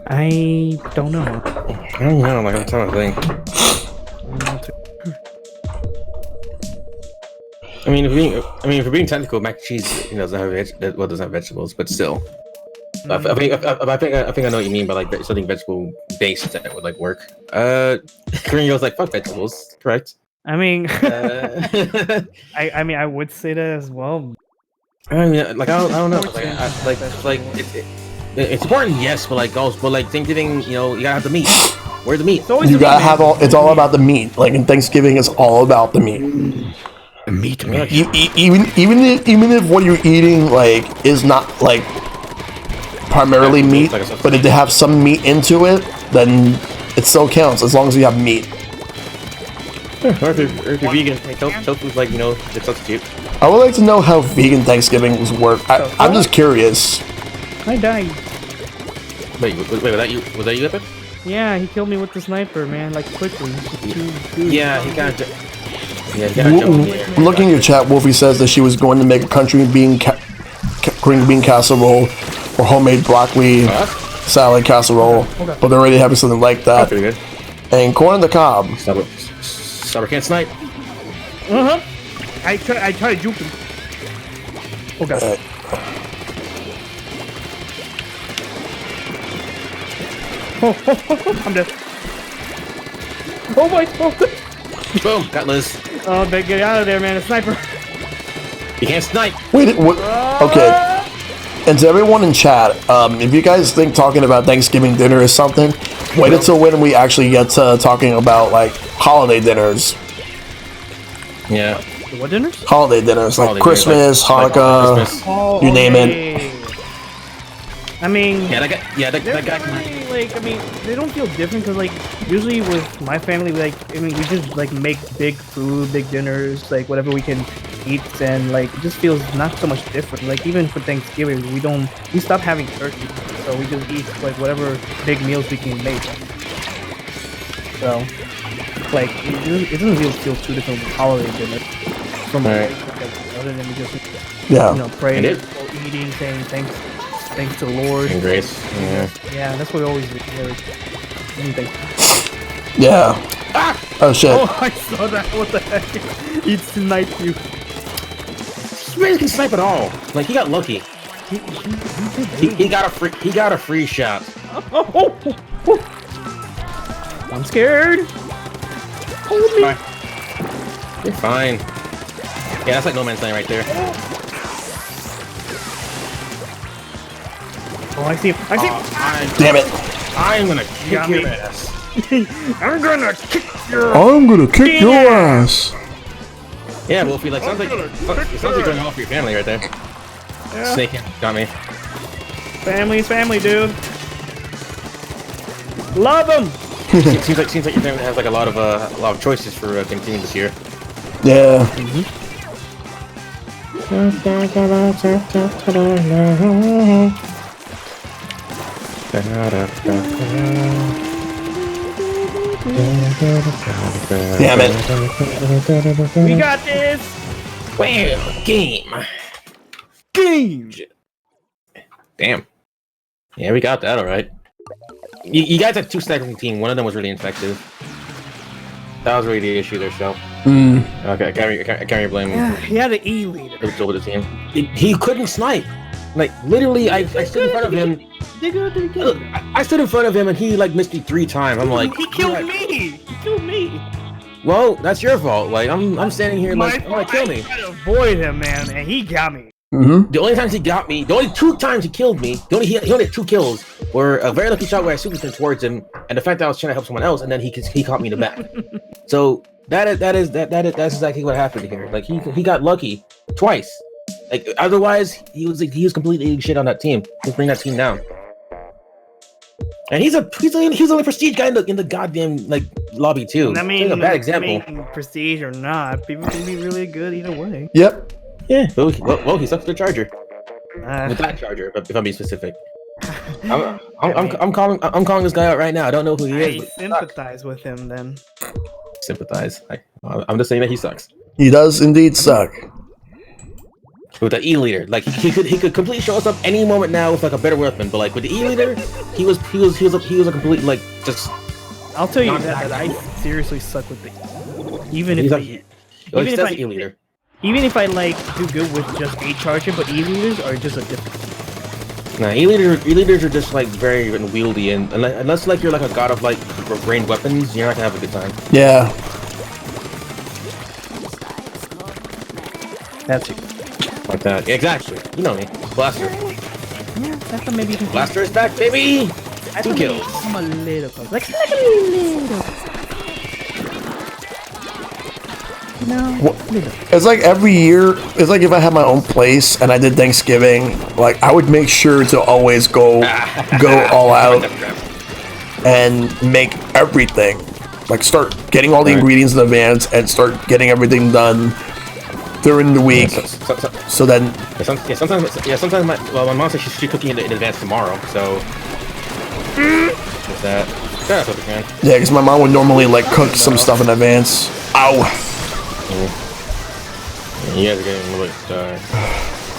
I don't know. I don't know. Like, I'm trying to think. I mean, if we're being technical, mac and cheese, you know, doesn't have vegetables, but still. I think I know what you mean by like something vegetable based that would like work. Korean girls like fuck vegetables, correct? I mean, I would say that as well. I mean, like I don't know, it's important, yes, but like Thanksgiving, you know, you gotta have the meat. Where's the meat? You gotta have it's all about the meat. Like in Thanksgiving, it's all about the meat. Meat me. Even if what you're eating like is not like primarily meat, but if they have some meat into it, then it still counts as long as you have meat. Or if you're vegan, tofu's like, you know, it's substitute. I would like to know how vegan Thanksgivings work. I'm just curious. I died. Wait, was that you? Was that you, Epic? Yeah, he killed me with the sniper, man. Like quickly. Yeah, he kind of. Yeah, he kind of jumped. Looking at your chat, Wolfie says that she was going to make a green bean casserole or homemade broccoli salad casserole, but they already having something like that. Pretty good. And corn on the cob. Stubber can't snipe. I try to juke him. Oh god. I'm dead. Oh my! Oh. Boom! Got Liz. Oh, they get out of there, man! A sniper. You can't snipe. Wait, what? Okay. And to everyone in chat, if you guys think talking about Thanksgiving dinner is something, wait until when we actually get to talking about like holiday dinners. Yeah. What dinners? Holiday dinners, like Christmas, Hanukkah, Christmas. You name it. I mean, that guy. Like, I mean, they don't feel different because, like, usually with my family, like, I mean, we just like make big food, big dinners, like whatever we can eat, and like it just feels not so much different. Like even for Thanksgiving, we stop having turkey, so we just eat like whatever big meals we can make. So, like, it doesn't feel too different with holiday dinner. From other than we just pray before eating, saying thanks to the Lord. And grace. Yeah, that's what we always do. Yeah. Ah! Oh shit. Oh, I saw that. What the heck? He sniped you. He really can snipe at all. Like he got lucky. He got a free shot. I'm scared. Hold me. You're fine. Yeah, that's like No Man's Land right there. Oh, I see him. I see him. Damn it. I'm gonna kick your ass. I'm gonna kick your ass. Yeah, Wolfie, like sounds like you're going off for your family right there. Yeah. Snake got me. Family's family, dude. Love them. seems like your family has like a lot of choices for continuing this year. Yeah. Damn it. We got this. Well, game. Damn. Yeah, we got that all right. You guys had two stacks on the team. One of them was really infective. That was really the issue there, Shell. Okay, I can't really blame him. Yeah, he had an E leader. It was over the team. He couldn't snipe. Like literally, I stood in front of him. I stood in front of him and he like missed me 3 times. I'm like, he killed me. He killed me. Well, that's your fault. Like I'm standing here like, oh, kill me. I tried to avoid him, man, and he got me. The only times he got me, the only 2 times he killed me, he only had 2 kills, were a very lucky shot where I super spin towards him, and the fact that I was trying to help someone else, and then he caught me in the back. So that's exactly what happened here. Like he got lucky twice. Like otherwise he was completely eating shit on that team. He's bringing that team down. And he's the only prestige guy in the goddamn like lobby too. I mean, a bad example. Prestige or not, people can be really good either way. Yep. Yeah. Well, he sucks with the charger. With that charger, if I'm being specific. I'm calling this guy out right now. I don't know who he is. I sympathize with him then. Sympathize. I'm just saying that he sucks. He does indeed suck. With the E leader, like he could completely show us up any moment now with like a better weapon, but like with the E leader, he was a complete like just. I'll tell you that I seriously suck with the even if E leader. Even if I like do good with just a charger, but E leaders are just a different. Nah, E leaders are just like very unwieldy, and unless like you're like a god of like ranged weapons, you're not gonna have a good time. Yeah. That's it. Like that. Yeah, exactly. You know me. Blaster. Yeah, that's what maybe. Blaster is back, baby. 2 kills. I'm a little close. Like a little. No. It's like every year. It's like if I had my own place and I did Thanksgiving, like I would make sure to always go all out and make everything. Like start getting all the ingredients in advance and start getting everything done during the week. So then, sometimes my mom says she's cooking in advance tomorrow. So with that, that's what we can. Yeah, because my mom would normally like cook some stuff in advance. Ow. Yeah, you guys are getting a little bit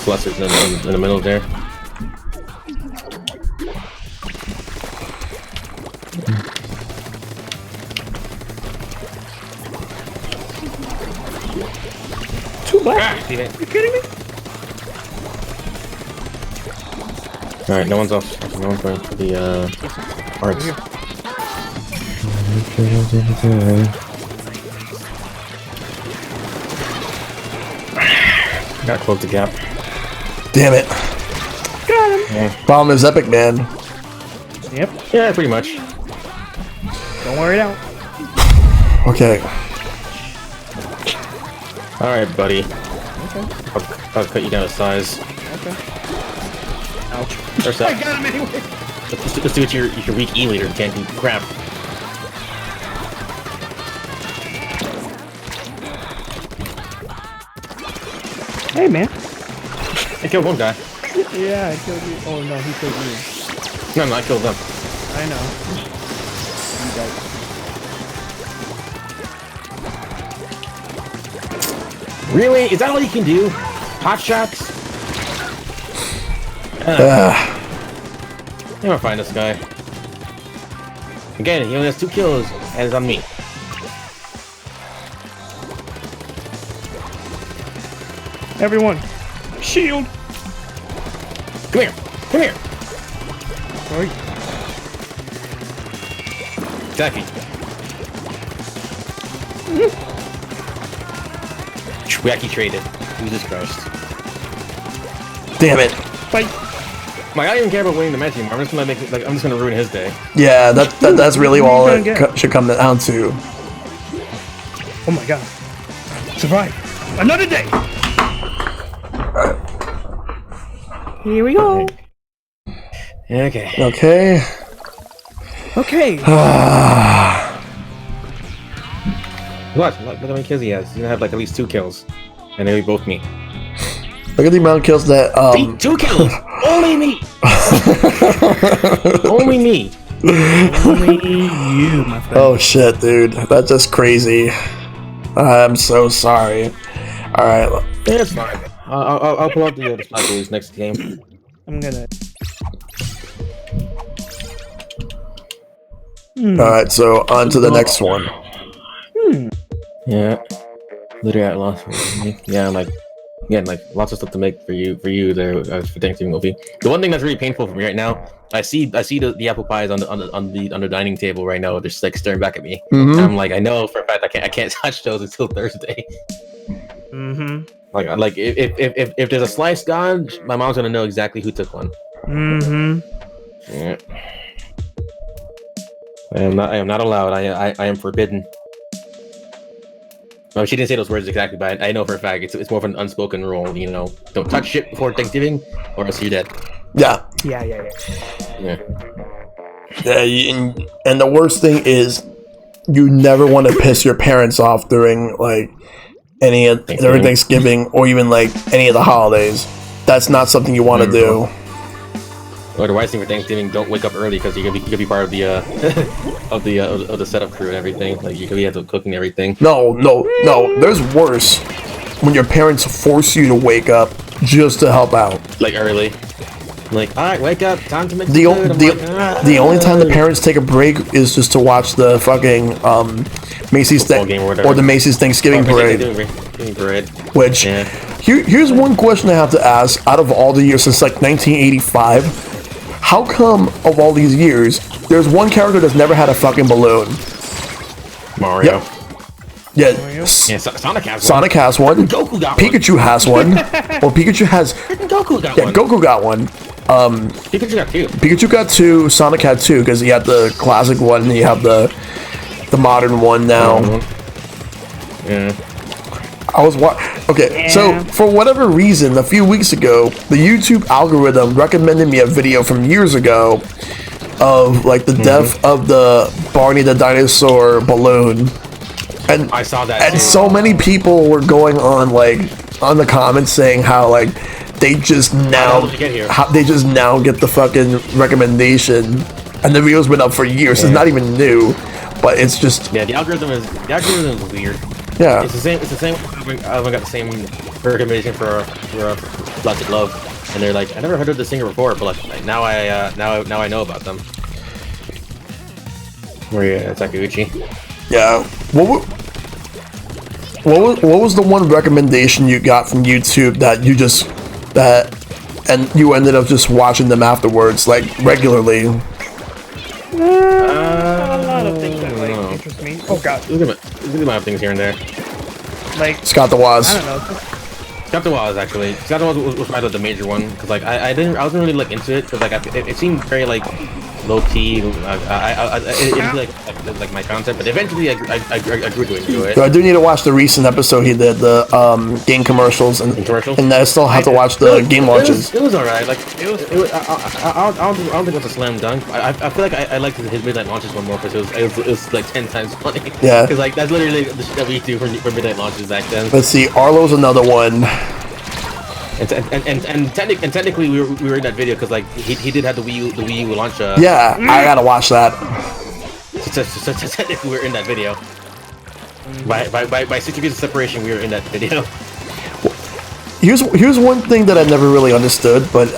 flustered in the middle there. Too black? You kidding me? Alright, no one's off. No one's going for the arts. Gotta close the gap. Damn it. Got him. Yeah. Problem is epic, man. Yep. Yeah, pretty much. Don't worry it out. Okay. Alright, buddy. Okay. I'll cut you down to size. Okay. Ouch. First I up. got him anyway. Let's do it to your weak E leader. Can't do crap. Hey, man. I killed one guy. Yeah, I killed you. Oh, no, he killed you. No, I killed them. I know. You died. Really? Is that all you can do? Hot shots? I'm gonna find this guy. Again, he only has 2 kills, and it's on me. Everyone, shield. Come here. Come here. Sorry. Exactly. We actually traded. Jesus Christ. Damn it. Fight. Like, I don't even care about winning the match anymore. I'm just gonna make it, like, I'm just gonna ruin his day. Yeah, that's really all What are you gonna it should come down to. Oh my god. Survive. Another day. Here we go. Okay. Okay. Okay. Look how many kills he has. He's gonna have like at least 2 kills. And they'll be both me. Look at the amount of kills that 2 kills! Only me! Only me! Only you, my friend. Oh shit, dude. That's just crazy. I'm so sorry. Alright. Yeah, it's fine. I'll pull out the spot boys next game. I'm gonna. Alright, so on to the next one. Yeah. Literally at loss for me. Yeah, like again, like lots of stuff to make for you there for Thanksgiving movie. The one thing that's really painful for me right now, I see the apple pies on the dining table right now. They're just like staring back at me. Mhm. I'm like, I know for a fact I can't touch those until Thursday. Mm-hmm. Like if there's a slice gone, my mom's gonna know exactly who took one. Mm-hmm. Yeah. I am not allowed. I am forbidden. No, she didn't say those words exactly, but I know for a fact it's more of an unspoken rule. You know, don't touch shit before Thanksgiving, or else you're dead. Yeah. Yeah. Yeah. And the worst thing is, you never want to piss your parents off during like during Thanksgiving or even like any of the holidays. That's not something you want to do. Or the wise thing for Thanksgiving, don't wake up early because you could be part of the of the setup crew and everything. Like you could be at the cooking and everything. No. There's worse. When your parents force you to wake up just to help out. Like early. Like, all right, wake up, time to make The only time the parents take a break is just to watch the fucking Macy's or the Macy's Thanksgiving parade. Which here's one question I have to ask. Out of all the years since like 1985. How come, of all these years, there's one character that's never had a fucking balloon? Mario. Yep. Yeah. Yeah, Sonic has one. Sonic has one. Goku got Pikachu has one. Or Pikachu has... Goku got one. Goku got one. Pikachu got 2. Pikachu got 2. Sonic had 2, because he had the classic one, and you have the modern one now. Yeah. I was okay. So for whatever reason, a few weeks ago, the YouTube algorithm recommended me a video from years ago of like the death of the Barney the dinosaur balloon, and I saw that. And too. so many people were going on like on the comments saying how like they just now get the fucking recommendation, and the video's been up for years. Yeah. It's not even new, but it's just the algorithm is weird. Yeah, it's the same. I haven't got the same recommendation for Plastic Love, and they're like, I never heard of this singer before, but like now I know about them. Maria Takeuchi. Yeah. What was the one recommendation you got from YouTube that and you ended up just watching them afterwards, like regularly? A lot of things that like interest me. Oh god. Look at my things here and there. Like Scott the Woz. I don't know. Scott the Woz actually. Scott the Woz was probably the major one because like I wasn't really like into it because like it seemed very like low key. It like my concept, but eventually I grew to enjoy it. So I do need to watch the recent episode he did, the game commercials, and I still have to watch the game launches. It was alright. Like it was. I don't think it was a slam dunk. I feel like I liked his midnight launches one more because it was like 10 times funny. Yeah. Because like that's literally the shit that we do for midnight launches back then. Let's see, Arlo's another one. And technically we were in that video because like he did have the Wii U launch. Yeah, I gotta watch that. So technically we were in that video. By 6 degrees of separation, we were in that video. Here's one thing that I never really understood, but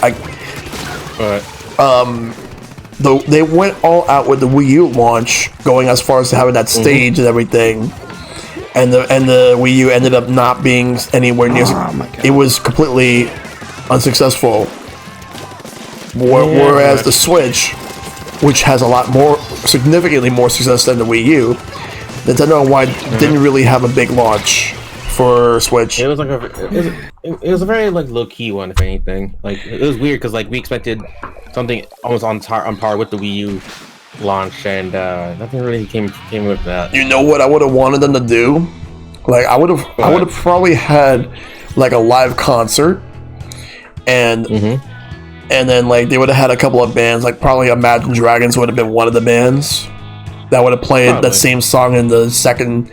they went all out with the Wii U launch, going as far as having that stage and everything. And the Wii U ended up not being anywhere near. It was completely unsuccessful. Whereas the Switch, which has significantly more success than the Wii U, Nintendo didn't really have a big launch for Switch. It was like it was a very like low key one, if anything. Like it was weird because like we expected something almost on par with the Wii U launch, and nothing really came with that. You know what I would have wanted them to do? Like I would have probably had like a live concert, and then like they would have had a couple of bands, like probably Imagine Dragons would have been one of the bands that would have played that same song in the second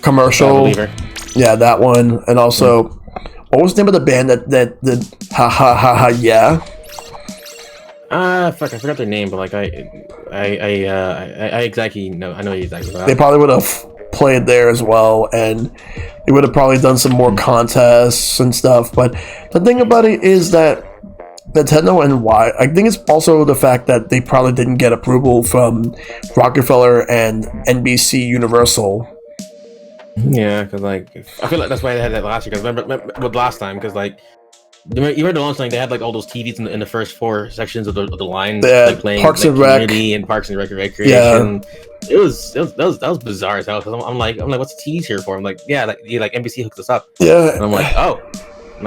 commercial. Yeah, that one, and also what was the name of the band that did Ha Ha Ha Ha Yeah? Fuck, I forgot their name, but like I exactly know. I know exactly what. They probably would have played there as well, and they would have probably done some more contests and stuff. But the thing about it is that Nintendo and I think it's also the fact that they probably didn't get approval from Rockefeller and NBC Universal. Yeah, because like I feel like that's why they had that last year. Because remember with last time, because like. You remember the launch thing? They had like all those TVs in the first 4 sections of the line, like playing Parks like, and Rec and Parks and Recreation. Yeah. That was bizarre as hell. Because I'm like, what's the TVs here for? I'm like, yeah, like NBC hooked us up. Yeah. And I'm like,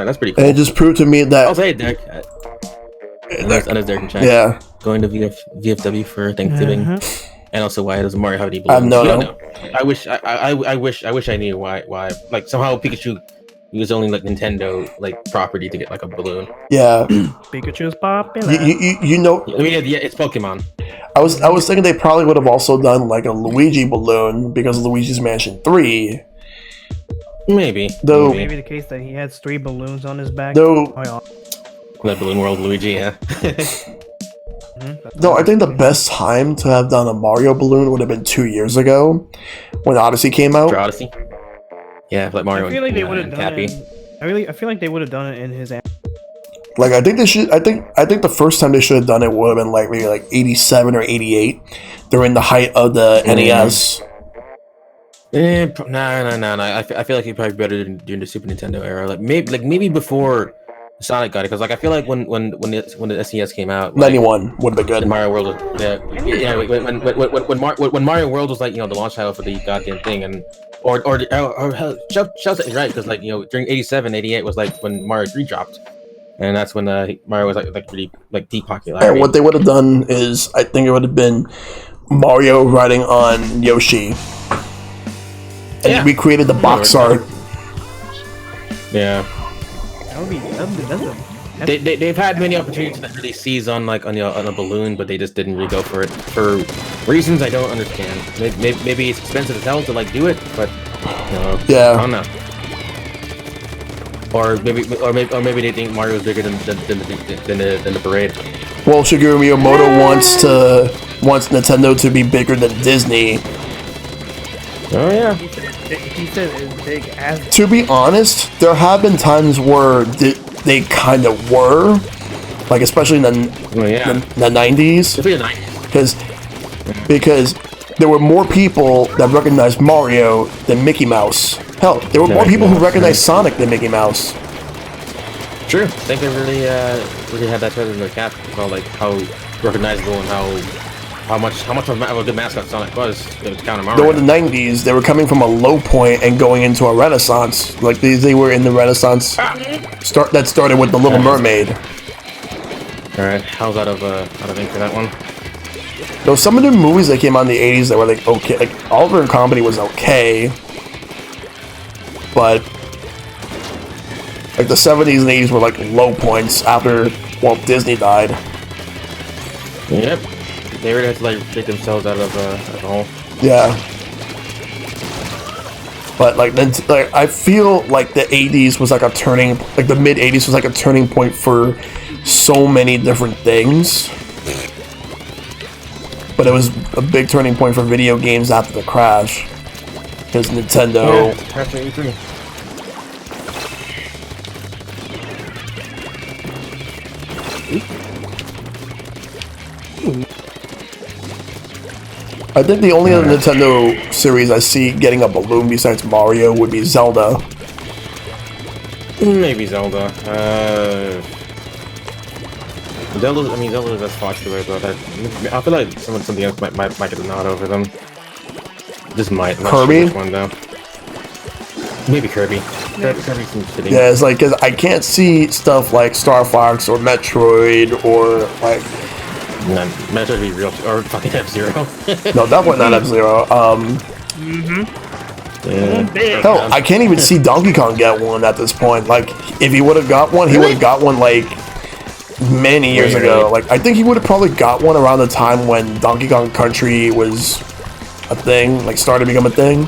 that's pretty cool. And it just proved to me that. I'll say it, Derek. And there's Derek in chat. Yeah. Going to VFW for Thanksgiving, and also why doesn't Mario have any balloons? I know. I wish I knew why. Like somehow Pikachu. He was only like Nintendo like property to get like a balloon. Yeah, Pikachu's popular. You know. I mean, yeah, it's Pokemon. I was thinking they probably would have also done like a Luigi balloon because of Luigi's Mansion 3. Maybe. Though maybe the case that he has 3 balloons on his back. Though that Balloon World Luigi, yeah. Though I think the best time to have done a Mario balloon would have been 2 years ago when Odyssey came out. For Odyssey. Yeah, like Mario. I feel like they would have done it. I feel like they would have done it in his. Like I think they should. I think the first time they should have done it would have been like maybe like 87 or 88, during the height of the NES. No. I feel like it'd probably be better during the Super Nintendo era. Like maybe before Sonic got it, because like I feel like when the SNES came out, like, 91 would have been good. Mario World was, when Mario World was like the launch title for the goddamn thing, and or Shell's right, because like during 87, 88 was like when Mario 3 dropped, and that's when Mario was like really like deep popularity. And what they would have done is I think it would have been Mario riding on Yoshi, and we created the box art Yeah. That would be that's a They've had many opportunities to really seize on like on a balloon, but they just didn't really go for it for reasons I don't understand. Maybe it's expensive as hell to like do it, but Yeah. I don't know. Or maybe they think Mario's bigger than the parade. Well, Shigeru Miyamoto wants Nintendo to be bigger than Disney. Oh yeah. He said as big as. To be honest, there have been times where they kind of were, like especially in the 90s, because there were more people that recognized Mario than Mickey Mouse. Hell, there were more people who recognized Sonic than Mickey Mouse. True. I think they really had that feather in their cap about like how recognizable and how much of a good mascot Sonic was to counter Mario. Though in the 90s, they were coming from a low point and going into a renaissance. Like they were in the renaissance that started with The Little Mermaid. All right, how's out of ink for that one? Though some of the movies that came out in the 80s that were like okay, like Oliver and Company was okay, but like the 70s and 80s were like low points after Walt Disney died. Yep. They really had to like dig themselves out of a hole. Yeah. But like I feel like the 80s was like a turning, like the mid 80s was like a turning point for so many different things. But it was a big turning point for video games after the crash. Because Nintendo. Yeah, I think the only other Nintendo series I see getting a balloon besides Mario would be Zelda. Maybe Zelda. Zelda's that's popular, but I feel like something else might get a nod over them. This might. I'm not Kirby? sure which one though. Maybe Kirby. Kirby seems fitting. Yeah, it's like, cause I can't see stuff like Star Fox or Metroid or like. No, Metroid be real, or fucking F-Zero. No, definitely not F-Zero. Yeah. Hell, I can't even see Donkey Kong get one at this point. Like, if he would have got one, he would have got one like many years ago. Like, I think he would have probably got one around the time when Donkey Kong Country was a thing, like started to become a thing.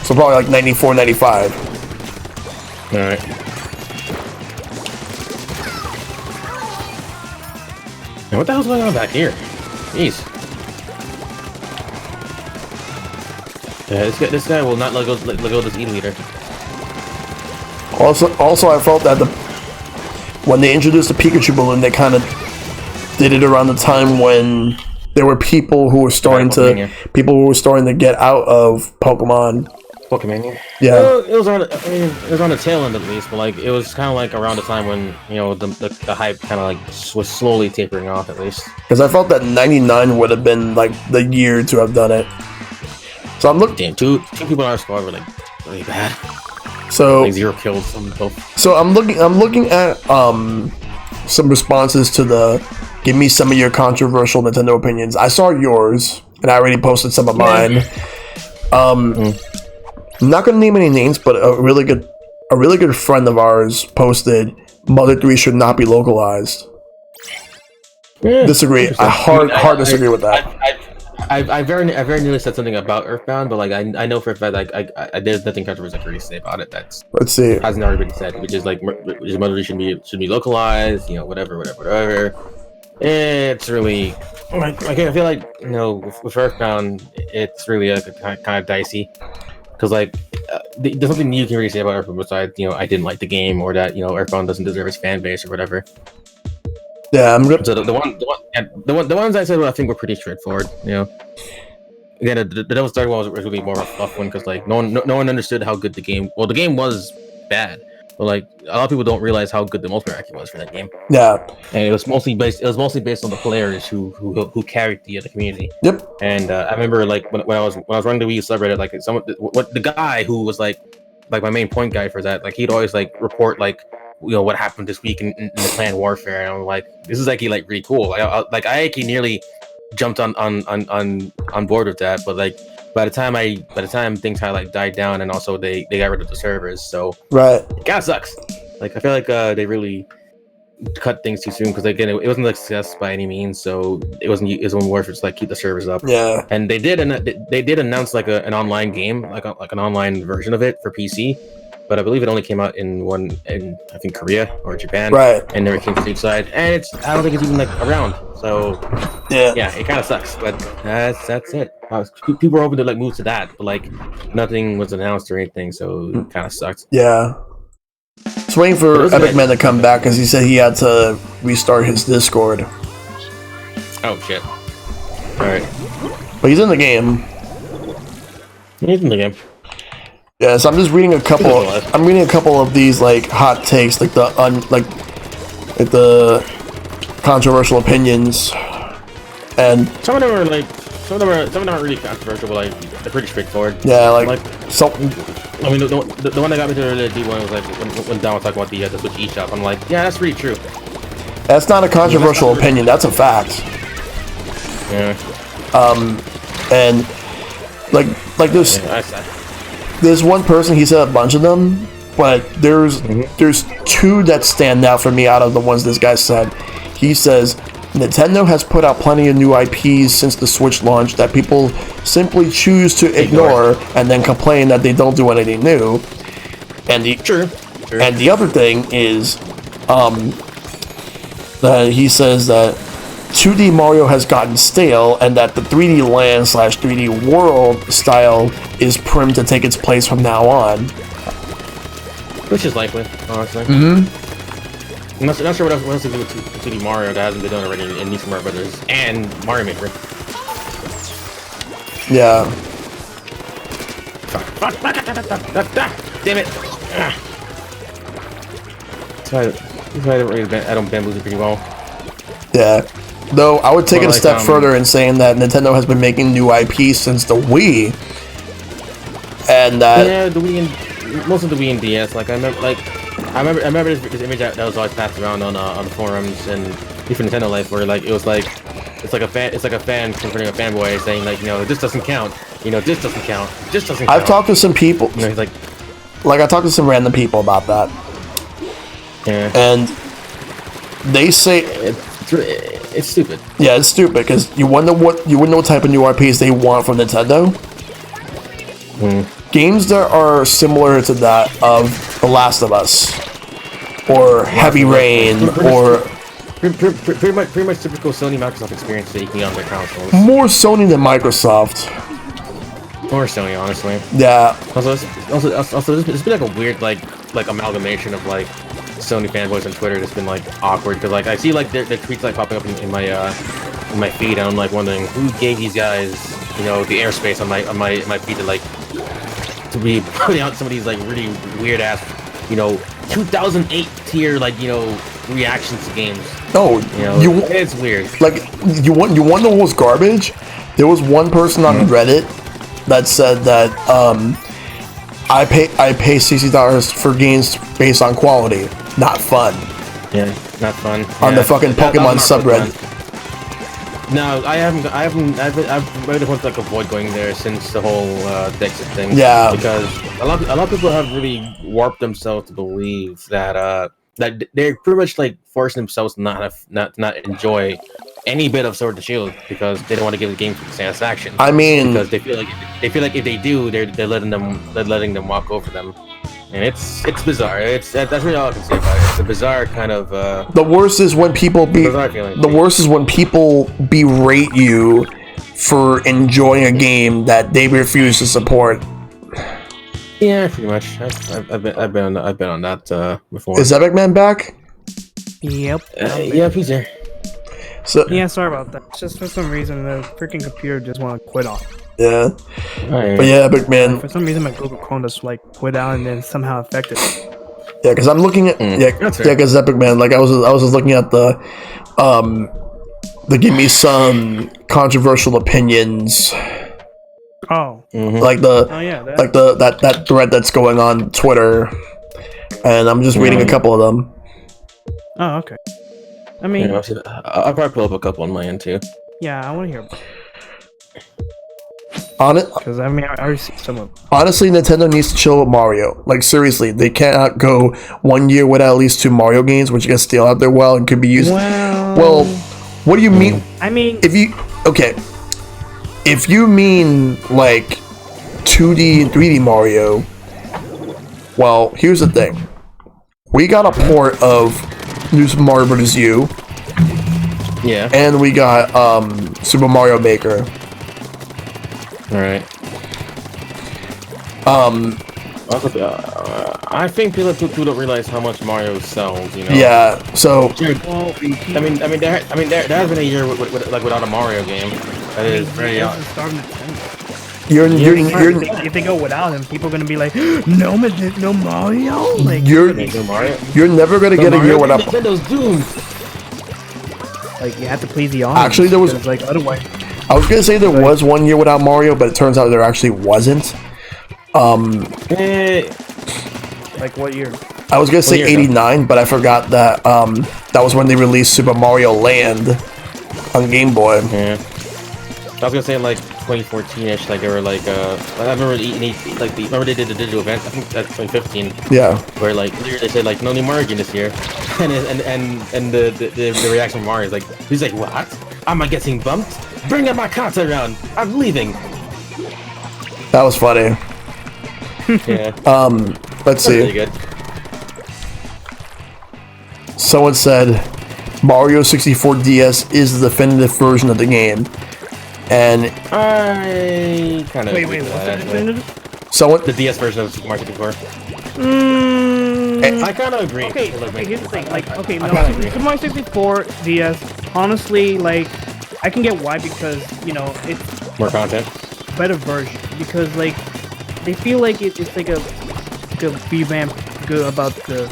So probably like 94, 95. All right. Now, what the hell's going on back here? Jeez. Yeah, this guy will not let go of this E-liter. Also, I felt that when they introduced the Pikachu balloon, they kind of did it around the time when there were people who were starting to get out of Pokemon. Yeah. Well, it was on the tail end at least, but like it was kind of like around the time when the hype kind of like was slowly tapering off at least. Because I felt that 99 would have been like the year to have done it. So I'm looking. Damn, two people in our squad were like really bad. So like 0 kills on both. So I'm looking at some responses to the give me some of your controversial Nintendo opinions. I saw yours, and I already posted some of mine. I'm not gonna name any names, but a really good friend of ours posted Mother 3 should not be localized. Yeah, disagree. I hard disagree with that. I very nearly said something about Earthbound, but like I know for a fact like I there's nothing controversial I can really say about it. Let's see. Hasn't already been said, which is like Mother 3 should be localized. Whatever. It's really like I feel like with Earthbound, it's really kind of dicey. Because there's nothing you can really say about Earthbound besides I didn't like the game or that Earthbound doesn't deserve its fan base or whatever. Yeah, I'm good. So the ones I said I think were pretty straightforward. Again, the Devil's Dark one was really more of a fluff one because like no one understood how good the game. Well, the game was bad, but like a lot of people don't realize how good the multiplayer actually was for that game. Yeah, and it was mostly based on the players who carried the community. Yep. And I remember like when I was running the Wii U subreddit, like the guy who was like my main point guy for that, like he'd always like report like what happened this week in the clan warfare, and I'm like, this is actually like really cool. I actually nearly jumped on board with that, but like by the time things kind of like died down, and also they got rid of the servers, so Right. it kind of sucks. Like I feel like they really cut things too soon, because again it wasn't like success by any means, so it wasn't worth it to like keep the servers up. Yeah. And they did announce like an online game, like an online version of it for PC, but I believe it only came out in I think Korea or Japan, Right. and never came to stateside, and I don't think it's even like around. So yeah, it kind of sucks, but that's it. People were hoping to like move to that, but like nothing was announced or anything, so it kind of sucked. Yeah. Just waiting for Epic Man to come back, because he said he had to restart his Discord. Oh shit! All right, But he's in the game. he's in the game. Yeah, so I'm just reading a couple. I'm reading a couple of these like hot takes, like the controversial opinions, and some of them aren't really controversial, but like they're pretty straightforward. yeah, like so. I mean, the one that got me to really do one was like when Don was talking about the Switch eShop. I'm like, yeah, that's really true. That's not a controversial opinion. That's a fact. Yeah. And like this. Yeah, There's one person, he said a bunch of them, but there's two that stand out for me out of the ones this guy said. He says, Nintendo has put out plenty of new IPs since the Switch launch that people simply choose to ignore and then complain that they don't do anything new. And the other thing is that he says that 2D Mario has gotten stale, and that the 3D Land / 3D World style is primed to take its place from now on. Which is likely, honestly. I'm not sure what else to do with 2D Mario that hasn't been done already in New Super Mario Brothers and Mario Maker. Yeah. Damn it! I don't bamboozle pretty well. Yeah. Though I would take it a step further in saying that Nintendo has been making new IPs since the Wii, and that the Wii and most of the Wii and DS. Like I remember this image that was always passed around on the forums and different Nintendo life, where like it's like a fan confronting a fanboy saying like, you know, this doesn't count, you know, this doesn't count, this doesn't count. I've talked to some people. You know, he's like I talked to some random people about that. Yeah. And they say it's stupid. Yeah, it's stupid because you wonder what type of new IPs they want from Nintendo. Games that are similar to that of The Last of Us, or Heavy Rain, or pretty much typical Sony Microsoft experience that you can get on their consoles. More Sony than Microsoft. Or Sony, honestly. Yeah. Also, it's been like a weird like amalgamation of like Sony fanboys on Twitter that's been like awkward, because like I see like their tweets like popping up in my feed, and I'm like wondering who gave these guys, you know, the airspace on my feed to like to be putting out some of these like really weird ass, you know, 2008 tier like, you know, reactions to games. Oh, you know, it's weird. Like you want the was garbage. There was one person on Reddit that said that I pay $60 for games based on quality, not fun. Yeah, not fun. On the fucking Pokemon subreddit. No, I've really wanted to like avoid going there since the whole Dexit thing. Yeah. Because a lot of people have really warped themselves to believe that that they're pretty much like forcing themselves to not enjoy any bit of Sword and Shield because they don't want to give the game satisfaction. I mean, because they feel like if they do, they're letting them walk over them. And it's bizarre. That's really all I can say about it. It's a bizarre kind of. The worst is when people berate you for enjoying a game that they refuse to support. Yeah, pretty much. I've been on that before. Is Epic Man back? Yep. Yeah, he's there. So yeah, sorry about that. It's just for some reason the freaking computer just want to quit off. Yeah. Right. But yeah, Epic Man. For some reason, my Google Chrome just like quit out and then somehow affected. Yeah, because I'm looking at because Epic Man. Like I was just looking at the give me some controversial opinions. Oh. Like that thread that's going on Twitter, and I'm just reading a couple of them. Oh, okay. I mean, yeah, I'll probably pull up a couple on my end too. Yeah, I want to hear about it. On it, Because I mean, I already see some of. honestly, Nintendo needs to chill with Mario. Like seriously, they cannot go 1 year without at least 2 Mario games, which can still out there well and could be used. Well, what do you mean? I mean, If you mean like 2D and 3D Mario, well, here's the thing. We got a port of New Super Mario Bros. U, Yeah. and we got Super Mario Maker. All right. I think people don't realize how much Mario sells. You know. Yeah. So well, there has been a year like without a Mario game. That is very odd. you're If they go without him, people are gonna be like, no Mario. Like you're No Mario. you're never gonna get a year without. Nintendo's doomed. Like you have to please the audience. Actually, there was- because, like otherwise. I was gonna say there was 1 year without Mario, but it turns out there actually wasn't. Like what year? I was gonna say year, 89, but I forgot that that was when they released Super Mario Land on Game Boy. Yeah. I was gonna say like 2014ish. Like they were like I remember remember they did the digital event. I think that's 2015. Yeah. Where like they said like no new Mario game this year, and the reaction from Mario is like he's like what? Am I getting bumped? Bring up my content around. I'm leaving. That was funny. Yeah. Let's That's really see. good. Someone said Mario 64 DS is the definitive version of the game, and I kind of Wait, what's that definitive? someone the DS version of Super Mario 64. I kind of agree. Okay, here's the thing. Like, okay, no, I kinda agree. Super Mario 64 DS. Honestly, like, I can get why because it's More content. a better version because like they feel like it's like a revamp good about the.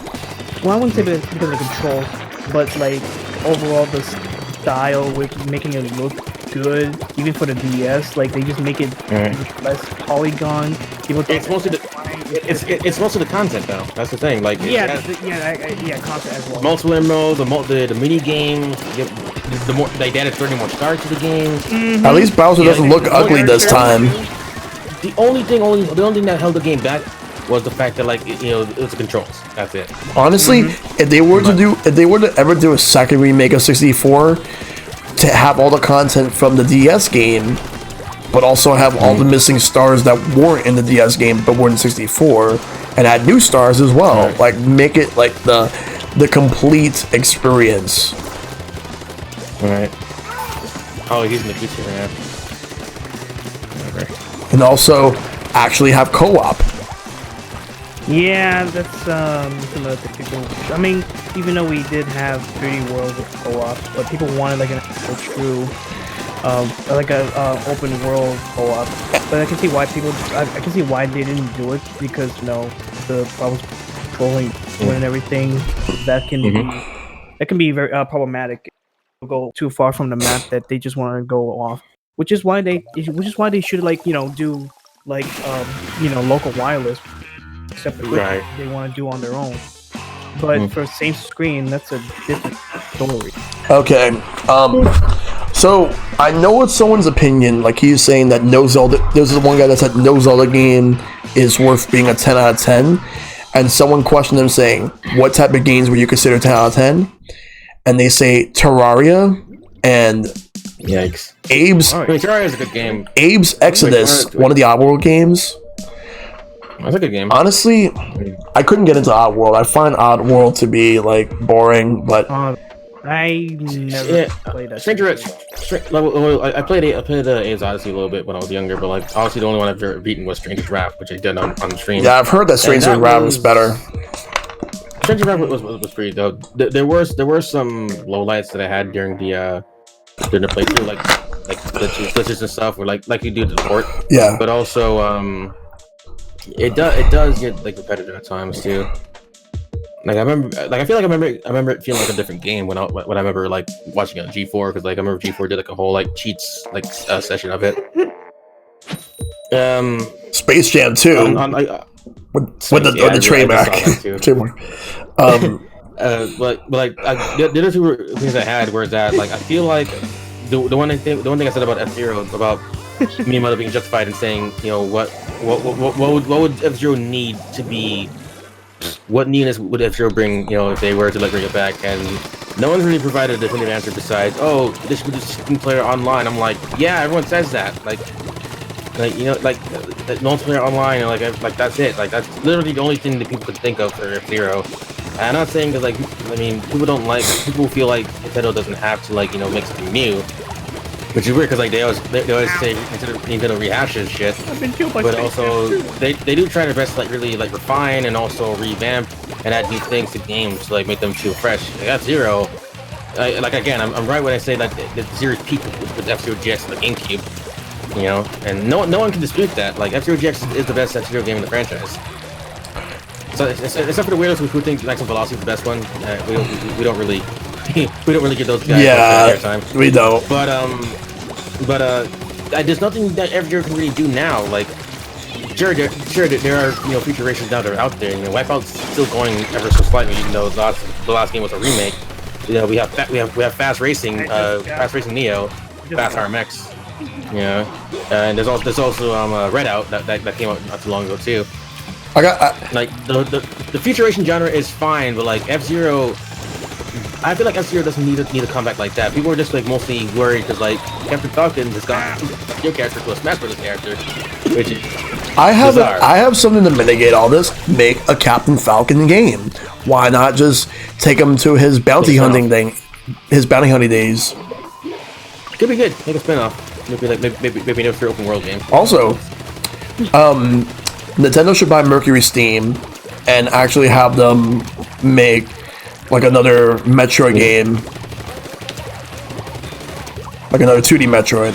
Well, I wouldn't say that it's because of the controls, but like overall the style with making it look good, even for the DS. Like they just make it less polygon. People It's mostly the it's mostly the content though. That's the thing. Like yeah, content as well. multiple modes, the mini games. The more they added 30 more stars to the game. at least Bowser doesn't look ugly this time. The only thing that held the game back was the fact that like it was the controls. That's it. Honestly, if they were to ever do a second remake of 64, to have all the content from the DS game, but also have all the missing stars that weren't in the DS game but were in 64, and add new stars as well, like make it like the complete experience. All right. Oh, he's in the future, yeah. Whatever. And also actually have co-op. Yeah, that's another thing people. I mean, even though we did have 3D World with co-op, but people wanted like a true, like a open world co-op. But I can see why I can see why they didn't do it because the problems controlling and everything that can be very problematic. Go too far from the map that they just want to go off, which is why they should like do like local wireless. Except for they want to do on their own, but for same screen, that's a different story. Okay, so I know it's someone's opinion. Like he's saying that no Zelda. There's one guy that said no Zelda game is worth being a 10 out of 10, and someone questioned them saying, "What type of games would you consider 10 out of 10?" And they say Terraria and Yikes. Abe's. I mean, Terraria is a good game. Abe's Exodus, one of the Oddworld games. That's a good game. Honestly, I couldn't get into Oddworld. I find Oddworld to be like boring, but I never played that. I played Abe's Odyssey a little bit when I was younger, but like obviously the only one I've ever beaten was Stranger's Wrath, which I did on stream. yeah, I've heard that Stranger's Wrath was better. Stranger's Wrath was pretty dope. There were some lowlights that I had during the playthrough, like glitches and stuff, or like you do the port. Yeah. But also it does get like repetitive at times too. Like I feel like I remember it feeling like a different game when I remember like watching it on G4 because like I remember G4 did like a whole like cheats like session of it. Space Jam 2 with the trademark. But like the other two things I had was that like I feel like the one thing I said about F-Zero about me and Mother being justified in saying, you know, what would F-Zero need to be? What newness would F-Zero bring, you know, if they were to bring it back? And no one's really provided a definitive answer besides, oh, this would be single player online. I'm like, yeah, everyone says that. Like you know, like multiplayer online, and like that's it. Like that's literally the only thing that people could think of for F-Zero. And I'm not saying that, like, I mean, people feel like Nintendo doesn't have to, like, you know, make something new, which is weird because like they always say Nintendo rehashes shit, but also they do try their best to, like, really, like, refine and also revamp and add new things to games to, like, make them feel fresh. Like F-Zero, like, again, I'm right when I say that the series peaked with F-Zero GX and the GameCube, you know, and no one can dispute that. Like, F-Zero GX is the best F-Zero game in the franchise. So except for the weirdos who think Maximum Velocity is the best one, we don't really give those guys their time. We don't. But there's nothing that F-Zero can really do now. Like, sure there are, you know, future races that are out there. You know, Wipeout's still going ever so slightly, even though the last game was a remake. You know, we have Fast Racing Neo, Fast RMX. You know, and there's also Redout that came out not too long ago too. Like the future racing genre is fine, but like F-Zero, I feel like F-Zero doesn't need a comeback like that. People are just like mostly worried because like Captain Falcon has got your character to a Smash Bros. Character, which is I have something to mitigate all this. Make a Captain Falcon game. Why not just take him to his bounty hunting days? Could be good. Make a spinoff. Maybe an F-Zero open world game. Also, Nintendo should buy Mercury Steam and actually have them make like another Metroid game, like another 2D Metroid.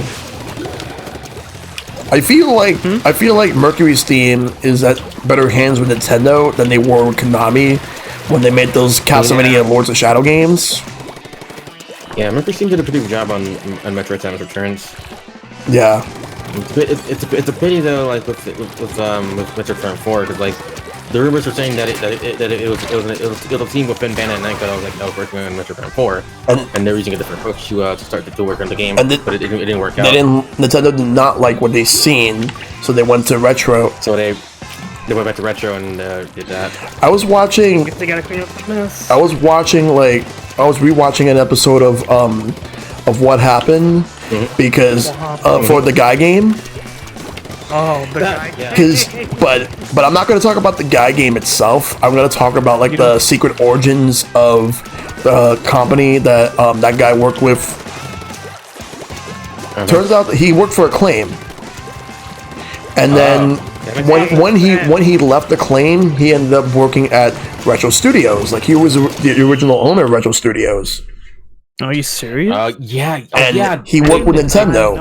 I feel like Mercury Steam is at better hands with Nintendo than they were with Konami when they made those Castlevania and Lords of Shadow games. Yeah, Mercury Steam did a pretty good job on Metroid Samus Returns. Yeah. It's a pity though, like with Metroid Prime 4, because like the rumors were saying that it was a team with Ben Bandai and Namco that was working on Metroid Prime 4, and they're using a different approach to start to work on the game, but it didn't work out. Nintendo did not like what they seen, so they went to retro. So they went back to retro and did that. I was watching. They gotta clean up the mess. I was rewatching an episode of What Happened. Because for the Guy game. Oh, the Guy game. But I'm not going to talk about the Guy game itself. I'm going to talk about like the secret origins of the company that that guy worked with. Turns out that he worked for Acclaim, and then when he left Acclaim, he ended up working at Retro Studios. Like he was the original owner of Retro Studios. Are you serious? Yeah. He worked with Nintendo.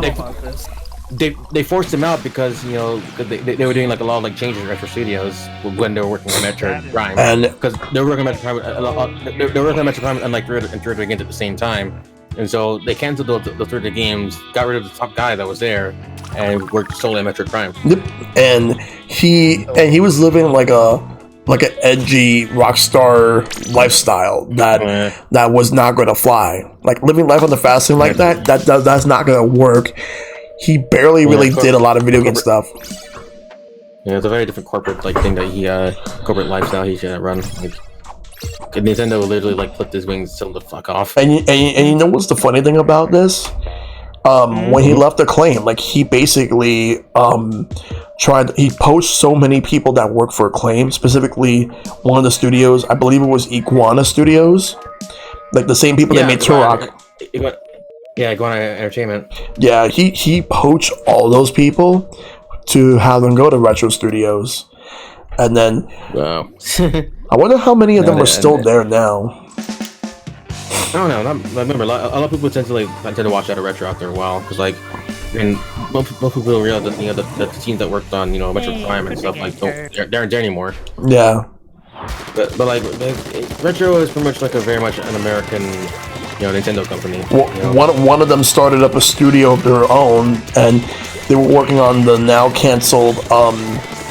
They forced him out because, you know, they were doing like a lot of like changes in Retro Studios when they were working on Metroid Prime. And because they were working on Metroid Prime, they were working on Metroid Prime and like Third again at the same time, and so they canceled the Third game, got rid of the top guy that was there, and worked solely on Metroid Prime. Yep. And he was living like an edgy rock star lifestyle that was not going to fly. Like living life on the fast lane like that's not going to work. He barely really did a lot of video game stuff. Yeah, it's a very different corporate like thing that he corporate lifestyle he's gonna run. Like Nintendo literally like flipped his wings, tell him to fuck off. And you know what's the funny thing about this? When he left Acclaim, like he basically he poached so many people that work for Acclaim, specifically one of the studios, I believe it was Iguana Studios, like the same people that made Turok. Yeah, Iguana Entertainment. Yeah, he poached all those people to have them go to Retro Studios, and then wow. I wonder how many of them are still there now. I don't know. I remember a lot of people tend to watch out of Retro after a while because like, and most people don't realize that, you know, the teams that worked on, you know, Metroid Prime and stuff like they aren't there anymore. Yeah. But like Retro is pretty much like a very much an American, you know, Nintendo company. Well, you know? one of them started up a studio of their own, and they were working on the now canceled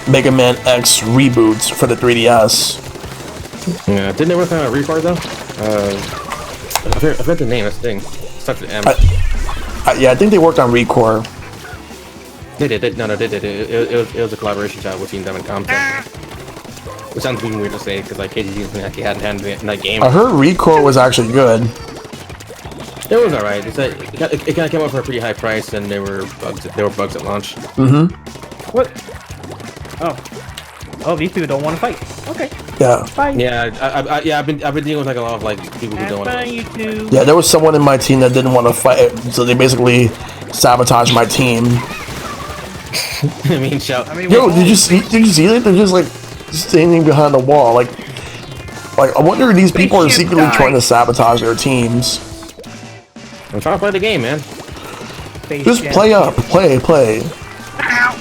Mega Man X reboots for the 3DS. Yeah, didn't they work on a Recore though? I forgot the name. That's the thing. It starts with M. Yeah, I think they worked on Recore. They did. No, they did. It was a collaboration job between them and Comcast. Which sounds even weird to say because like KGG actually had hand in that game. I heard Recore was actually good. It was alright. It kind of came out for a pretty high price, and there were bugs at launch. Mm-hmm. What? Oh, these people don't want to fight. Okay. Yeah. Bye. Yeah, I've been dealing with like a lot of like people who don't want to. YouTube. Yeah, there was someone in my team that didn't want to fight, so they basically sabotaged my team. I mean, Yo, did you see it? They're just like standing behind the wall, like I wonder if these people are secretly trying to sabotage their teams. I'm trying to play the game, man. Just play up, play. Ow!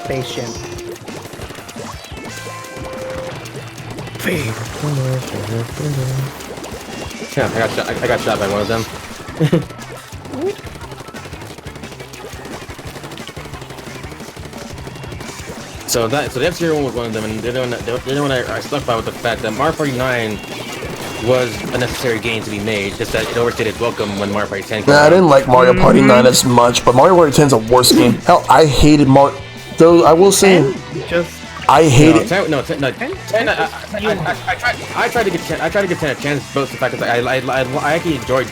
Patient. Yeah, I got shot by one of them. So the F-Zero one was one of them, and the other one I stuck by with the fact that Mario Party 9 was a necessary game to be made, just that it overstayed its welcome when Mario Party 10 came out. I didn't like Mario Party 9 as much, but Mario Party 10 is a worse game. Hell, I hated Mario. Though I will say, I hate it. I tried to give 10 a chance, both the fact that I actually enjoyed.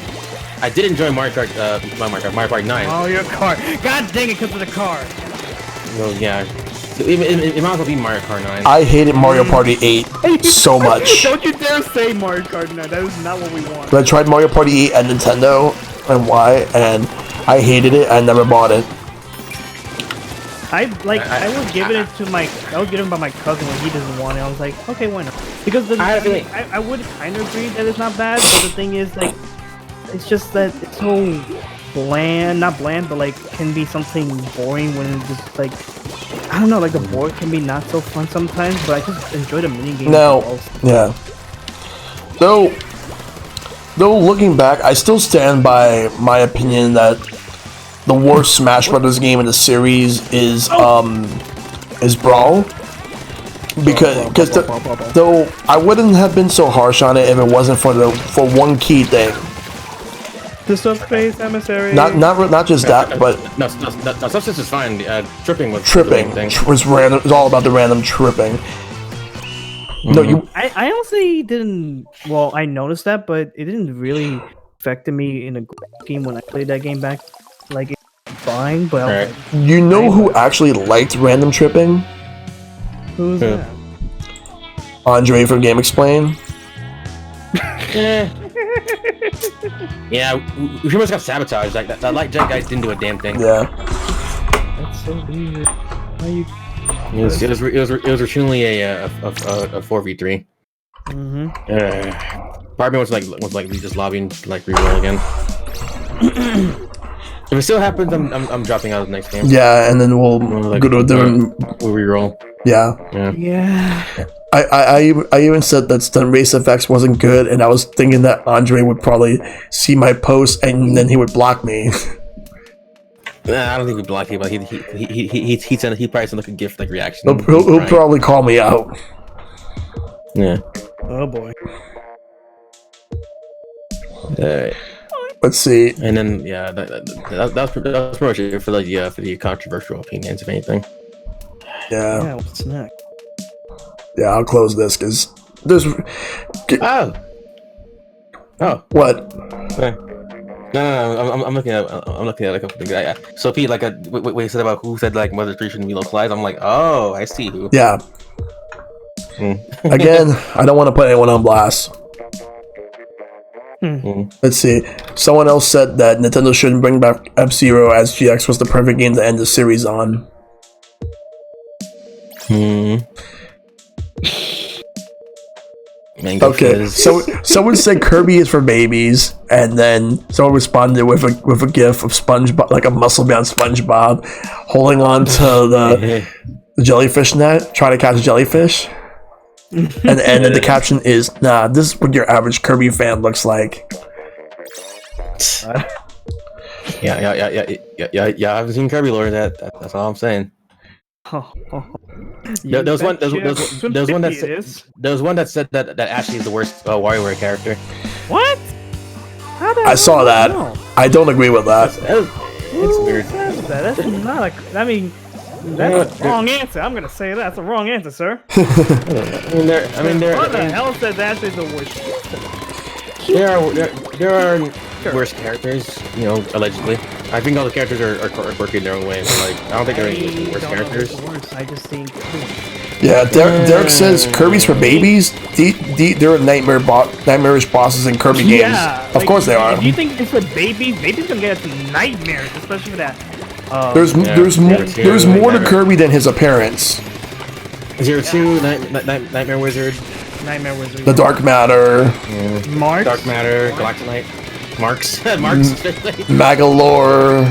I did enjoy Mario Party 9. Mario Kart. God dang it, because of the car. Well, yeah. It might as well be Mario Kart 9. I hated Mario Party 8 so much. Don't you dare say Mario Kart 9. That is not what we want. But I tried Mario Party 8 at Nintendo and Y, and I hated it. I never bought it. I was giving it by my cousin when he doesn't want it. I was like, okay, why not? Because I would kind of agree that it's not bad, but the thing is, like, it's just that it's so bland, not bland, but like can be something boring when it's just like, I don't know, like the board can be not so fun sometimes, but I just enjoy the mini games. No, yeah. Though looking back, I still stand by my opinion that the worst Smash Brothers game in the series is Brawl. Because though I wouldn't have been so harsh on it if it wasn't for one key thing. The subspace emissary. Not just that, but no, substance is fine. Tripping was random. It was all about the random tripping. No, I honestly didn't. Well, I noticed that, but it didn't really affect me in a game when I played that game back. Like, it's fine, but I was like, you know who actually liked random tripping? Who's that? Andre from Game Explain. Yeah, we pretty much got sabotaged. Like that light jet guys didn't do a damn thing. Yeah. That's so weird. Why you? It was routinely a 4v3. Part of me was like just lobbying to like reroll again. If it still happens, I'm dropping out of the next game. Yeah, and then we'll go to we'll reroll. Yeah. I even said that Stun Race FX wasn't good, and I was thinking that Andre would probably see my post and then he would block me. Nah, I don't think he'd block you, but he probably sent like a gift like reaction. He'll probably call me out. Yeah. Oh boy. Alright. Let's see. And then yeah, that was pretty much it for the controversial opinions, if anything. Yeah. What's next? Yeah, I'll close this because there's. Oh. What? No, I'm looking at a couple things. So Pete, like what you said about who said like Mother 3 shouldn't be localized, I'm like, oh, I see who. Yeah. Again, I don't want to put anyone on blast. Let's see. Someone else said that Nintendo shouldn't bring back F-Zero as GX was the perfect game to end the series on. Okay, so someone said Kirby is for babies, and then someone responded with a gif of SpongeBob, like a muscle-bound SpongeBob, holding on to the jellyfish net, trying to catch a jellyfish. And then the caption is, "Nah, this is what your average Kirby fan looks like." Yeah. I haven't seen Kirby lore. That's all I'm saying. There was one that said that Ashley is the worst WarioWare character. What? I saw that. I don't agree with that. It's weird. That's not a. I mean, that's a wrong answer. I'm gonna say that's a wrong answer, sir. I mean, What the hell said that is the worst? there are worse characters, you know, allegedly. I think all the characters are quirky in their own way, but like, I don't think there are any worse characters. I just think. Yeah, Derek says Kirby's for babies. There are nightmarish bosses in Kirby games. Of course they are. If you think it's for babies, babies gonna get nightmares, especially for that. There's more to Kirby than his appearance. 02, Nightmare Wizard. Nightmare Wizard. The Dark Matter. Marks. Dark Matter, Galactonite. Marks. Marks. Magalore.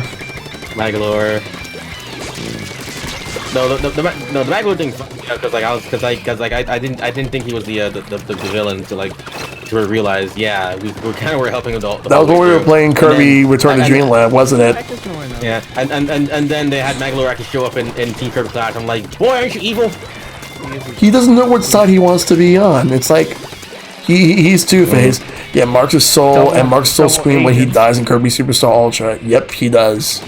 No, the Magalore thing, because I didn't think he was the villain to realize, yeah, we're kind of helping him. That was when we were playing Kirby Return to Dreamland, wasn't it? Yeah, and then they had Magalore actually show up in Team Kirby Clash. I'm like, boy, aren't you evil? He doesn't know what side he wants to be on. It's like he's Two-Faced. Yeah, Marks' soul and Marks' soul scream when he dies in Kirby Superstar Ultra. Yep, he does.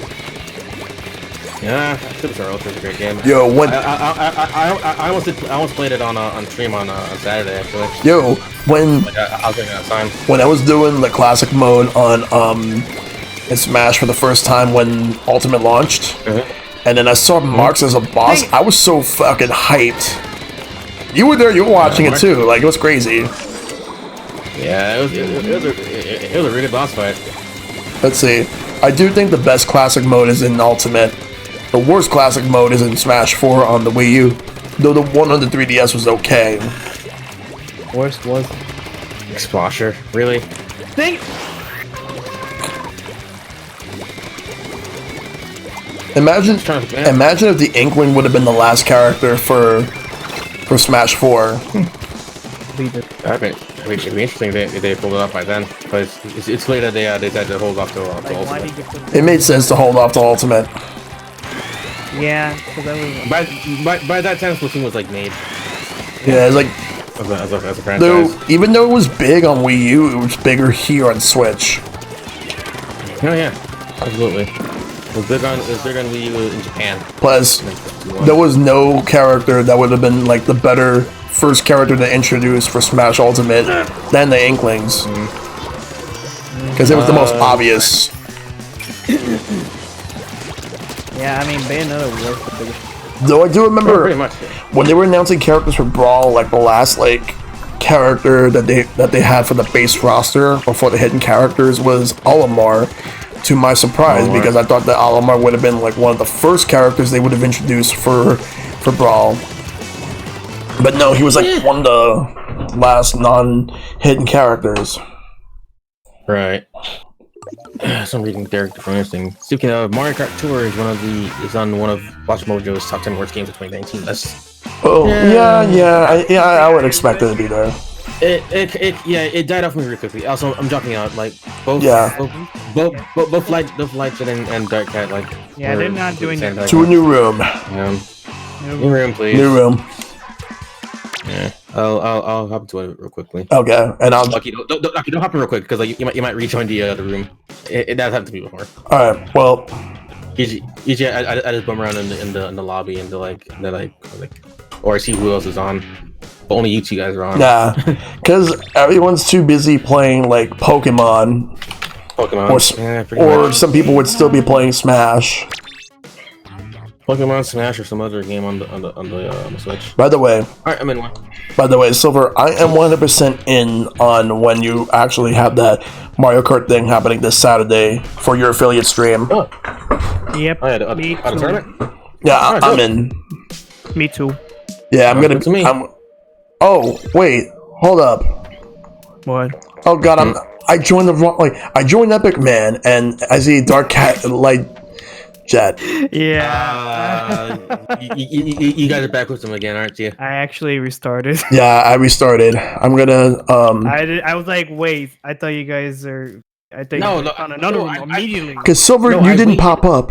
Yeah, Superstar Ultra is a great game. Yo, when I almost played it on stream on Saturday actually. Yo, when I was having that time. When I was doing the classic mode on in Smash for the first time when Ultimate launched, and then I saw Marks as a boss, I was so fucking hyped. You were there, you were watching it too. Like, it was crazy. Yeah, it was a really good boss fight. Let's see. I do think the best classic mode is in Ultimate. The worst classic mode is in Smash 4 on the Wii U. Though the one on the 3DS was okay. Worst was Explosher, really? Imagine if the Inkling would have been the last character for Smash 4. It'd be interesting if they pulled it up by then, but it's clear that they decided to hold off to Ultimate. It made sense to hold off to Ultimate. Yeah, because that was. By that time, Splatoon was like made. Yeah, it's like. As a franchise. Even though it was big on Wii U, it was bigger here on Switch. Oh yeah, absolutely. It was big on Wii U in Japan. Plus, there was no character that would have been like the better first character to introduce for Smash Ultimate than the Inklings. Because it was the most obvious. Yeah, I mean, Bayonetta was the biggest. Though I do remember pretty much, when they were announcing characters for Brawl, like the last character that they had for the base roster before the hidden characters was Olimar. To my surprise, because I thought that Olimar would have been like one of the first characters they would have introduced for Brawl. But no, he was like one of the last non-hidden characters. Right. So I'm reading Derek Defrone's thing. Speaking of, Mario Kart Tour is on one of Watch Mojo's top 10 worst games of 2019 list. Oh yeah, I would expect it to be there. It died off me really quickly. Also, I'm dropping out both Light and Dark Cat they're not doing that. To a new room. New room, please. New room. Yeah, I'll hop into it real quickly. Okay, and I'll. Lucky, don't hop in real quick because you might rejoin the other room. It does have to be before. All right. Well. Usually I just bum around in the lobby and or I see who else is on. But only you two guys are on. Nah, because everyone's too busy playing Pokemon. Or some people would still be playing Smash. Pokemon Smash or some other game on the Switch. By the way, alright, I'm in one. By the way, Silver, I am 100% in on when you actually have that Mario Kart thing happening this Saturday for your affiliate stream. Oh. Yep. Oh, yeah, the tournament? Yeah, I'm in. Me too. Yeah, I'm gonna. To me. Oh wait, hold up. What? Oh god, I joined the wrong. I joined Epic Man, and I see Dark Cat Jet. Yeah. You guys are back with them again, aren't you? I actually restarted. Yeah, I restarted. I'm gonna. I was like, wait. I thought you guys are. I think on another one immediately. Because Silver, you didn't pop up.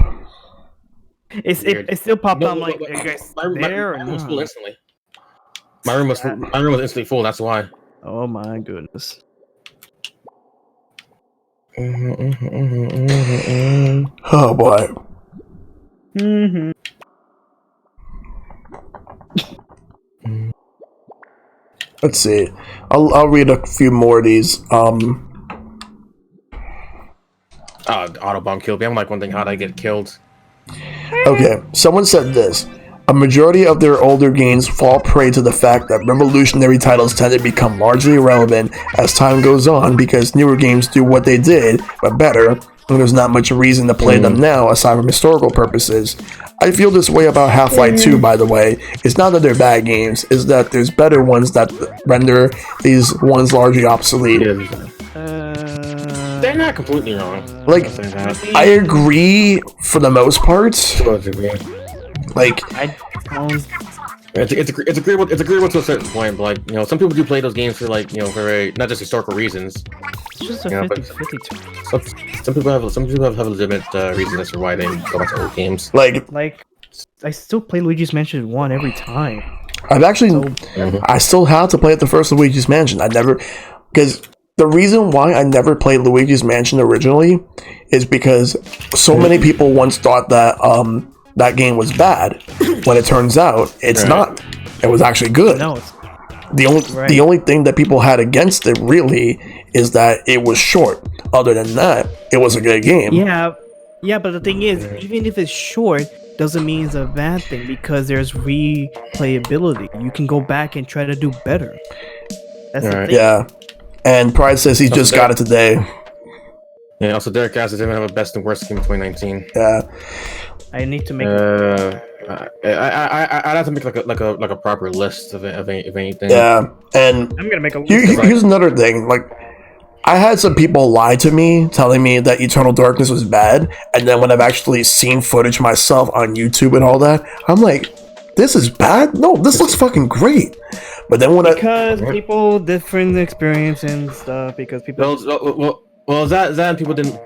It still popped on like, are you guys there or was no? full instantly. My room was instantly full. That's why. Oh my goodness. Oh boy. Mm-hmm. Let's see. I'll read a few more of these. Autobomb killed me. I'm like wondering how did I get killed. Okay, someone said this. A majority of their older games fall prey to the fact that revolutionary titles tend to become largely irrelevant as time goes on because newer games do what they did, but better, and there's not much reason to play them now aside from historical purposes. I feel this way about Half-Life 2, by the way. It's not that they're bad games, it's that there's better ones that render these ones largely obsolete. They're not completely wrong. Like, I agree for the most part. Like, it's agreeable to a certain point, but like, you know, some people do play those games for like, you know, for not just historical reasons. It's just a 50-50. Some people have legitimate reasons as to why they go back to old games. Like I still play Luigi's Mansion 1 every time. I've actually, I still have to play it the first Luigi's Mansion. I never, because the reason why I never played Luigi's Mansion originally is because so many people once thought that that game was bad, when it turns out it's not. It was actually good. No, it's the only thing that people had against it really is that it was short. Other than that, it was a good game. Yeah, but the thing is, even if it's short, doesn't mean it's a bad thing because there's replayability. You can go back and try to do better. That's the thing. Yeah, and Pride says he just got it today. Yeah. Also, Derek asked if they have a best and worst game of 2019. Yeah. I need to make. I'd have to make like a proper list of anything. Yeah, and I'm gonna make a list. Here's another thing. Like, I had some people lie to me, telling me that Eternal Darkness was bad, and then when I've actually seen footage myself on YouTube and all that, I'm like, this is bad? No, this looks fucking great. But then because people different experience and stuff. Because people. Well, that people didn't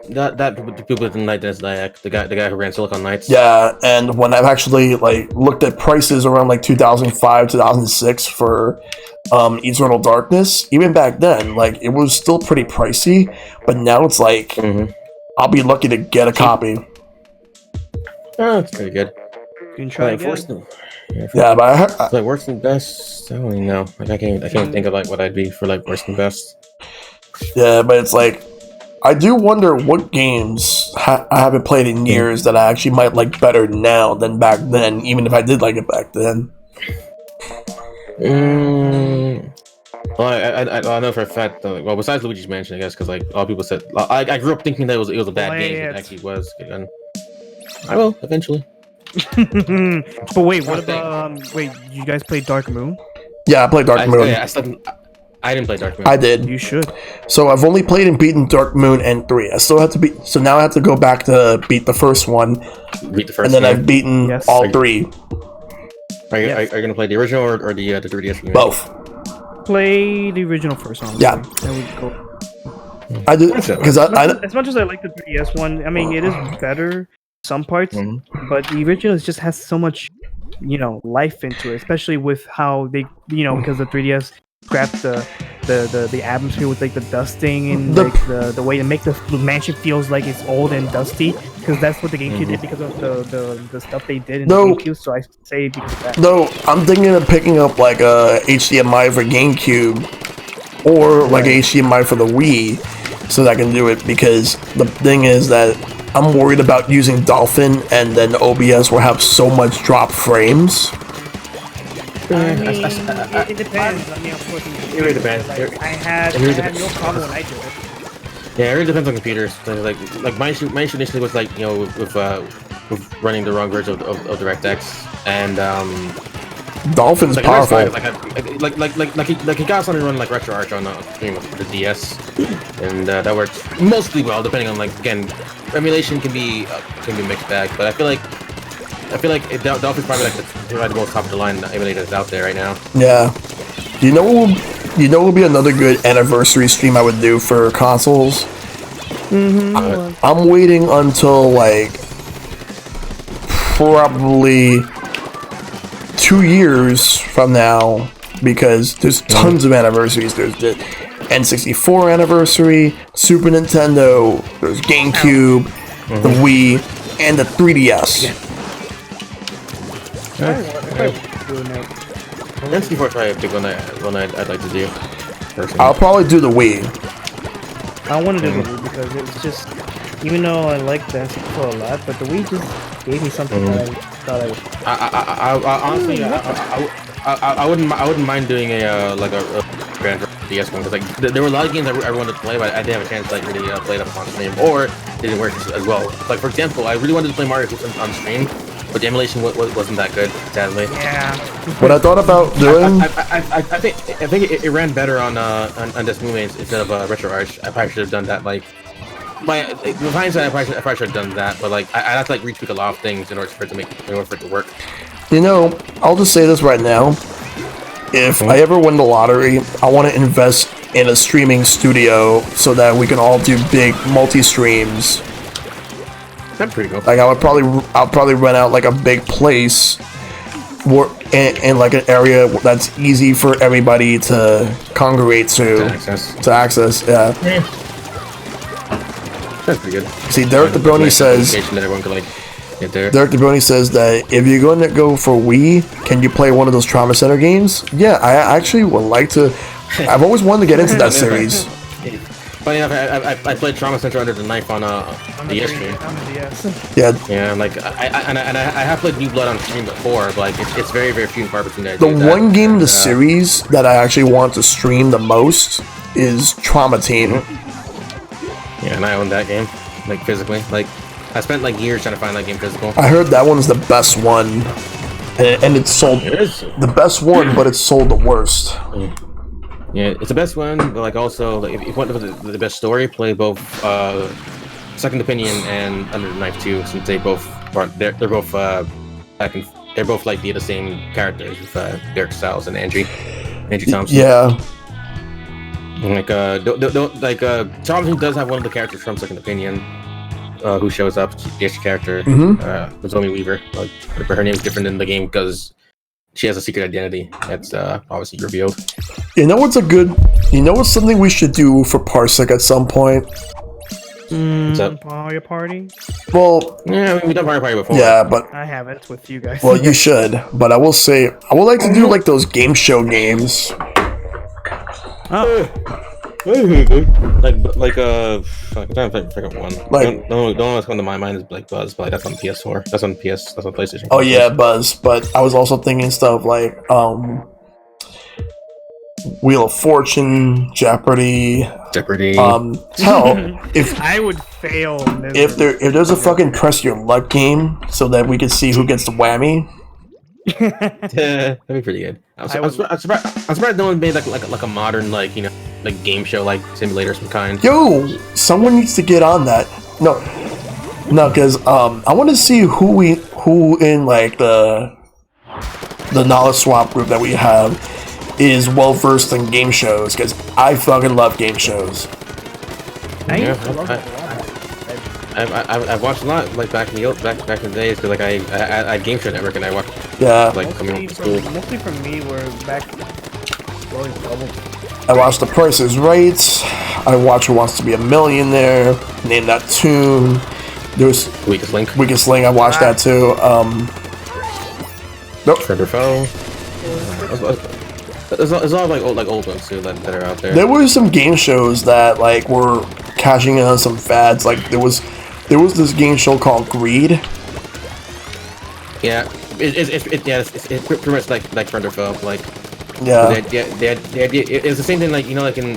people didn't like this, like the guy who ran Silicon Knights. Yeah, and when I've actually like looked at prices around like 2005, 2006 for Eternal Darkness, even back then, like it was still pretty pricey. But now it's like I'll be lucky to get a copy. Oh, that's pretty good. You can try again. Yeah, but like worst and best. I don't even know. Like I can't think of like what I'd be for like worst and best. Yeah, but it's like, I do wonder what games I haven't played in years that I actually might like better now than back then, even if I did like it back then. Well, I know for a fact, well, besides Luigi's Mansion, I guess, because like a lot of people said, I grew up thinking that it was a bad game. It actually was. And I will eventually. But wait, what about you guys played Dark Moon? Yeah, I played Dark Moon. I didn't play Dark Moon. I did. You should. So I've only played and beaten Dark Moon and 3. I still have to beat. So now I have to go back to beat the first one. Beat the first. And then I've beaten all 3. Are you gonna play the original or the 3DS remake? Both. Play the original first one. Yeah. That would go. I did because as much as I like the 3DS one, I mean it is better some parts, but the original just has so much, life into it, especially with how they, because the 3DS scrapped the atmosphere with like the dusting and the way to make the mansion feels like it's old and dusty, because that's what the GameCube did because of the stuff they did in the GameCube. So I say because of that. No, I'm thinking of picking up like a HDMI for GameCube or like HDMI for the Wii so that I can do it, because the thing is that I'm worried about using Dolphin and then OBS will have so much drop frames. It depends. I mean, of course, it really depends. I had no problem when I did it. Yeah, it really depends on computers. Like my issue initially was like, with running the wrong version of DirectX, and Dolphin's powerful. He got something running like RetroArch on the DS, and that works mostly well. Depending on again, emulation can be mixed bag, but I feel like Dolphin's probably the most top of the line emulator that's out there right now. Yeah. You know what would be another good anniversary stream I would do for consoles? I'm waiting until probably 2 years from now, because there's tons of anniversaries. There's N64 anniversary, Super Nintendo, there's GameCube, the Wii, and the 3DS. N64 is probably a big one I'd like to do. Personally. I'll probably do the Wii. I want to do the Wii because it's just, even though I like the N64 a lot, but the Wii just gave me something that I thought I honestly, I wouldn't mind doing a Grand DS one because like there were a lot of games I wanted to play, but I didn't have a chance to like really play it up on stream, or it didn't work as well. Like for example, I really wanted to play Mario Kart on stream, but the emulation wasn't that good, sadly. Yeah. What I thought about doing, I think it ran better on this movie instead of RetroArch. I probably should have done that. Like, with hindsight, I probably should have done that. But like, I'd have to like retweak a lot of things in order for it to work. you know, I'll just say this right now. If I ever win the lottery, I want to invest in a streaming studio so that we can all do big multi-streams. That's pretty cool. Like I'll probably rent out like a big place, in like an area that's easy for everybody to congregate to access. Yeah. That's pretty good. See, Derek DeBroni says. Derek DeBroni says that if you're going to go for Wii, can you play one of those Trauma Center games? Yeah, I actually would like to. I've always wanted to get into that series. Funny enough, I played Trauma Center under the knife on the DS stream. Yeah. Yeah, like I have played New Blood on stream before, but like it's very few and far between. The one game in the series that I actually want to stream the most is Trauma Team. Yeah, and I own that game, like physically. Like I spent like years trying to find that game physical. I heard that one's the best one, and it's sold the best one, but it's sold the worst. Yeah, it's the best one, but like also, like, if you want the best story, play both Second Opinion and Under the Knife 2, since they're both they're both like the same characters with Derek Stiles and Andrew Thompson. Yeah. Thompson does have one of the characters from Second Opinion, who shows up, the character, Nozomi Weaver. Like, her name is different in the game because she has a secret identity that's obviously revealed. You know what's something we should do for Parsec at some point? What's up? Mario Party? Well, yeah, I mean, we've done Mario Party before. Yeah, but I haven't with you guys. Well, you should, but I will say I would like to do like those game show games. Oh. I'm trying to figure out one. Like, the one that's coming to my mind is like Buzz, but like, that's on PS4. That's on PlayStation. Oh yeah, Buzz. But I was also thinking stuff like Wheel of Fortune, Jeopardy. Hell, if I would fail. If there's a fucking press your luck game, so that we could see who gets the whammy. That'd be pretty good. I'm surprised no one made like a modern like game show like simulator of some kind. Yo, someone needs to get on that. No, because I want to see who in like the knowledge swap group that we have is well versed in game shows, because I fucking love game shows. I've watched a lot like back in the days, because like I Game Show Network and I watched like coming home from school. Mostly for me, we're back blowing bubble. I watched The Price is Right. I watched Who Wants to Be a Millionaire. Name That Tune. There's Weakest Link. I watched that too. Nope. Friend or Foe. There's a lot of like old ones too that are out there. There were some game shows that like were cashing in on some fads. Like there was this game show called Greed. Yeah, it's pretty much like Friend or Foe. Like it's the same thing. Like like in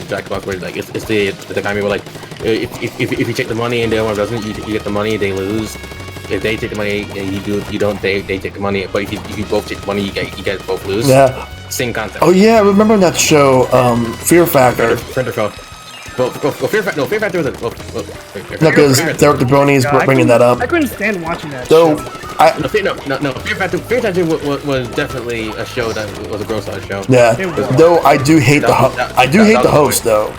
Jackbox, where like it's the kind where like if you take the money and the other one doesn't, you get the money, they lose. If they take the money and you don't, they take the money. But if you both take the money, you guys both lose. Yeah. Same concept. Oh yeah, I remember that show, Fear Factor. Friend or Foe. Well, Fear Factor. No, Fear Factor was a. No, because Derek DeBroni is bringing that up. I couldn't stand watching that. So no. Fear Factor was definitely a show that was a gross out show. Yeah. Though I do hate the host though.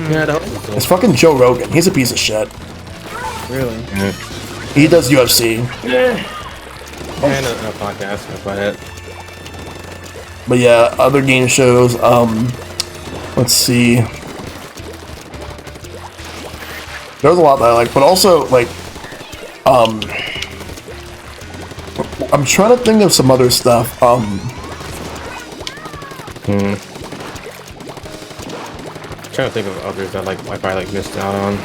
Yeah, the host. It's fucking Joe Rogan. He's a piece of shit. Really? Yeah. He does UFC. Yeah. And a podcast. That's about it. But yeah, other game shows. Let's see. There's a lot that I like, but also like, I'm trying to think of some other stuff. Trying to think of others that like I probably like missed out on.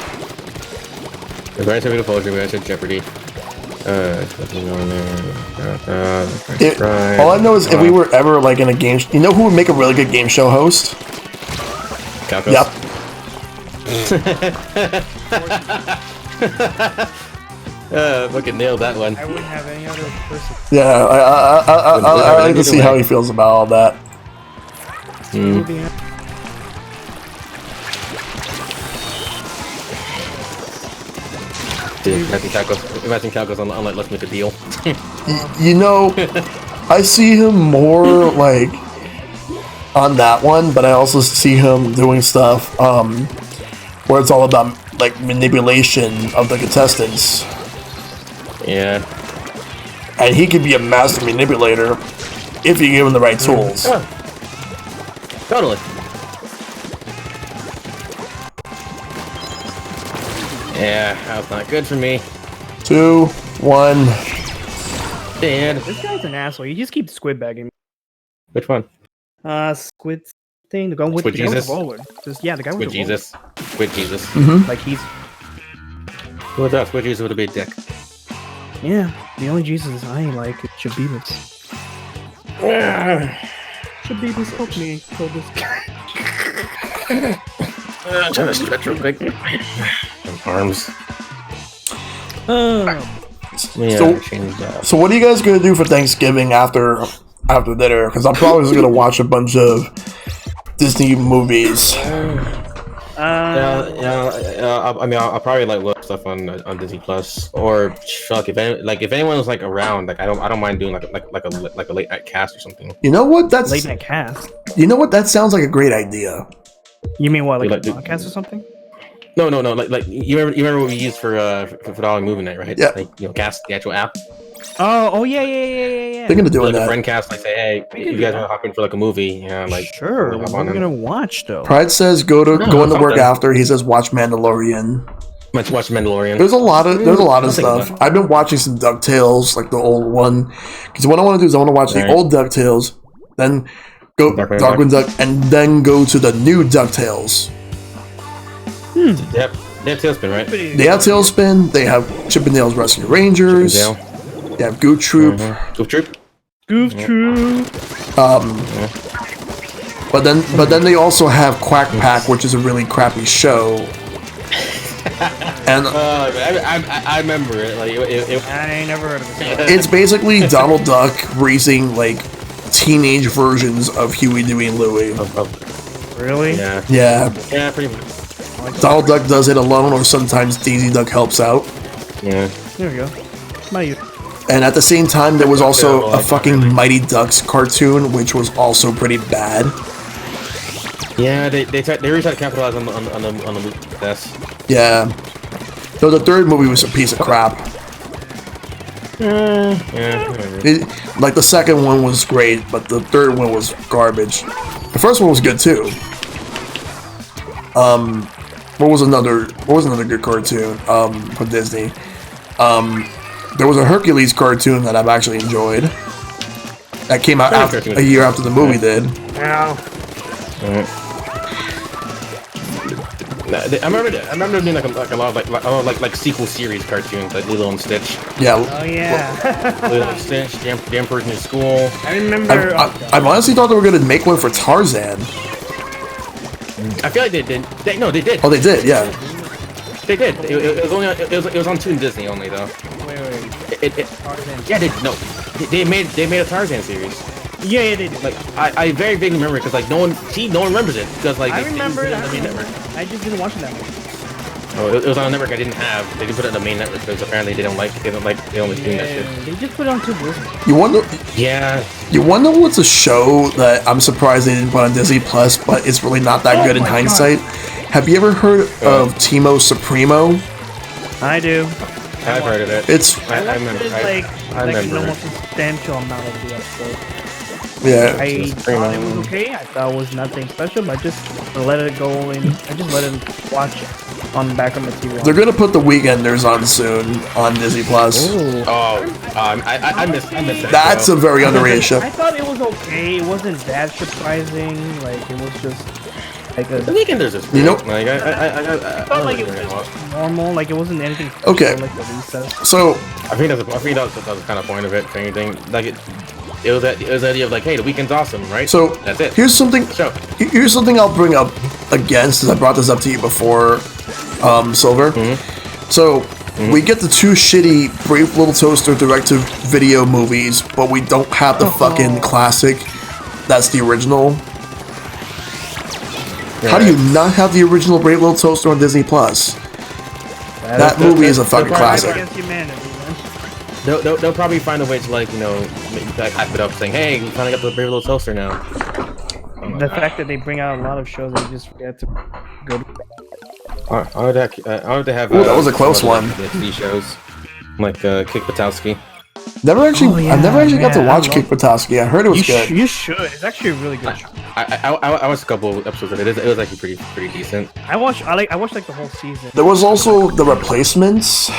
There's Rise of Inkopolis, we said Jeopardy. Nothing on there. All I know is if we were ever like in a game, you know who would make a really good game show host? Calcos? Yep. Fucking nailed that one. I wouldn't have any other person. Yeah, I like to see how he feels about all that. Dude, imagine Calcos on like Let's Make a Deal. You know, I see him more like on that one, but I also see him doing stuff where it's all about like manipulation of the contestants. Yeah. And he could be a master manipulator if you give him the right tools. Oh. Totally. Yeah, that's not good for me. 2, 1. Dad. This guy's an asshole. You just keep squid bagging. Which one? Squid thing. The guy with Squid the guy with Jesus? the roller. Just, yeah, the guy with Squid the roller. Jesus. Squid Jesus. Like he's Who was that? Squid Jesus with a big dick. yeah. The only Jesus I like is Shabibus. Shabibus, help me kill this guy. I'm trying to stretch real quick. Arms. Yeah, So what are you guys gonna do for Thanksgiving after dinner? Because I'm probably just gonna watch a bunch of Disney movies. I mean, I'll probably like look stuff on Disney Plus, or fuck if anyone was like around, like I don't mind doing like a late night cast or something. You know what? That's Late night cast. You know what? That sounds like a great idea. You mean what, like Like, a podcast or something? No, like you remember what we used for Dollar Movie Night, right? Yeah. Like cast the actual app. Oh yeah. They're gonna do Like a that. friend cast, like say, hey, if you guys want to hop in for like a movie, like Sure. What hop are on we in. gonna watch though? Pride says go into work something. after. He says watch Mandalorian. Let's watch Mandalorian. There's a lot of Something stuff. like I've been watching some DuckTales, like the old one, because what I want to do is I want to watch the old DuckTales, then go Darkwing Duck, and then go to the new DuckTales. They have Tailspin, right? They have Tailspin. They have Chip and Dale's Rescue Rangers. They have Goof Troop. Goof Troop. Goof Troop. But then they also have Quack Pack, which is a really crappy show. And I remember it. Like I ain't never heard of it. it's basically Donald Duck raising like teenage versions of Huey, Dewey, and Louie. Really? Yeah. Yeah, pretty much. Donald Duck does it alone, or sometimes Daisy Duck helps out. Yeah. There we go. My And at the same time, there was also a fucking Mighty Ducks cartoon, which was also pretty bad. Yeah, they really tried to capitalize on the movie success. Yeah. Though the third movie was a piece of crap. Yeah, whatever. Like the second one was great, but the third one was garbage. The first one was good too. What was another good cartoon from Disney? There was a Hercules cartoon that I've actually enjoyed. That came out a year after the movie did. I remember doing like a lot of like sequel series cartoons, like Lilo and Stitch. Yeah. Oh yeah. Lilo and Stitch, the Emperor's New School. I remember. I honestly thought they were gonna make one for Tarzan. I feel like they did. No, they did. Oh, they did. Yeah. They did. It was on Toon Disney only though. Wait. Tarzan. Yeah, they made a Tarzan series. Yeah, they did. Like I very vaguely remember because like no one remembers it because like I remember it. on the main network. I just didn't watch it that much. Oh, it was on a network I didn't have. They didn't put it on the main network because apparently they don't like doing that shit. They just put it on Toon Disney. You wonder. Yeah. You wonder what's a show that I'm surprised they didn't put on Disney Plus, but it's really not that good in hindsight. Have you ever heard of Timo Supremo? I do. I've heard of it. It's I remember. It's I like remember. an almost substantial amount of the episode. Yeah. I thought it was okay. I thought it was nothing special, but I just let it go and I just let it watch on the back of my TV. They're gonna put The Weekenders on soon on Disney Plus. I missed that. That's a very underrated show. I thought it was okay. It wasn't that surprising. Like it was just like a. The Weekenders is You know- like I felt like it was just normal. Like it wasn't anything. Special, Okay. Like the recess. So I think that was the kind of point of it. If anything, like it was the idea of like, hey, the weekend's awesome, right? So that's it. here's something. Show. Here's something I'll bring up again, since I brought this up to you before, Silver. So we get the two shitty Brave Little Toaster direct-to-video movies, but we don't have the fucking classic. That's the original. How do you not have the original Brave Little Toaster on Disney Plus? That movie is a fucking classic. Against humanity, man. They'll probably find a way to like hype it up, saying, "Hey, we finally got the Brave Little Toaster now." The fact that they bring out a lot of shows, they just forget to go. I would have. Ooh, that was a close one. The TV shows like Kick Buttowski. Never actually, I never actually got to man, watch Kick Buttowski. I heard it was good. You should. It's actually a really good show. I watched a couple episodes of it. It was actually pretty decent. I watched like the whole season. There was also The Replacements.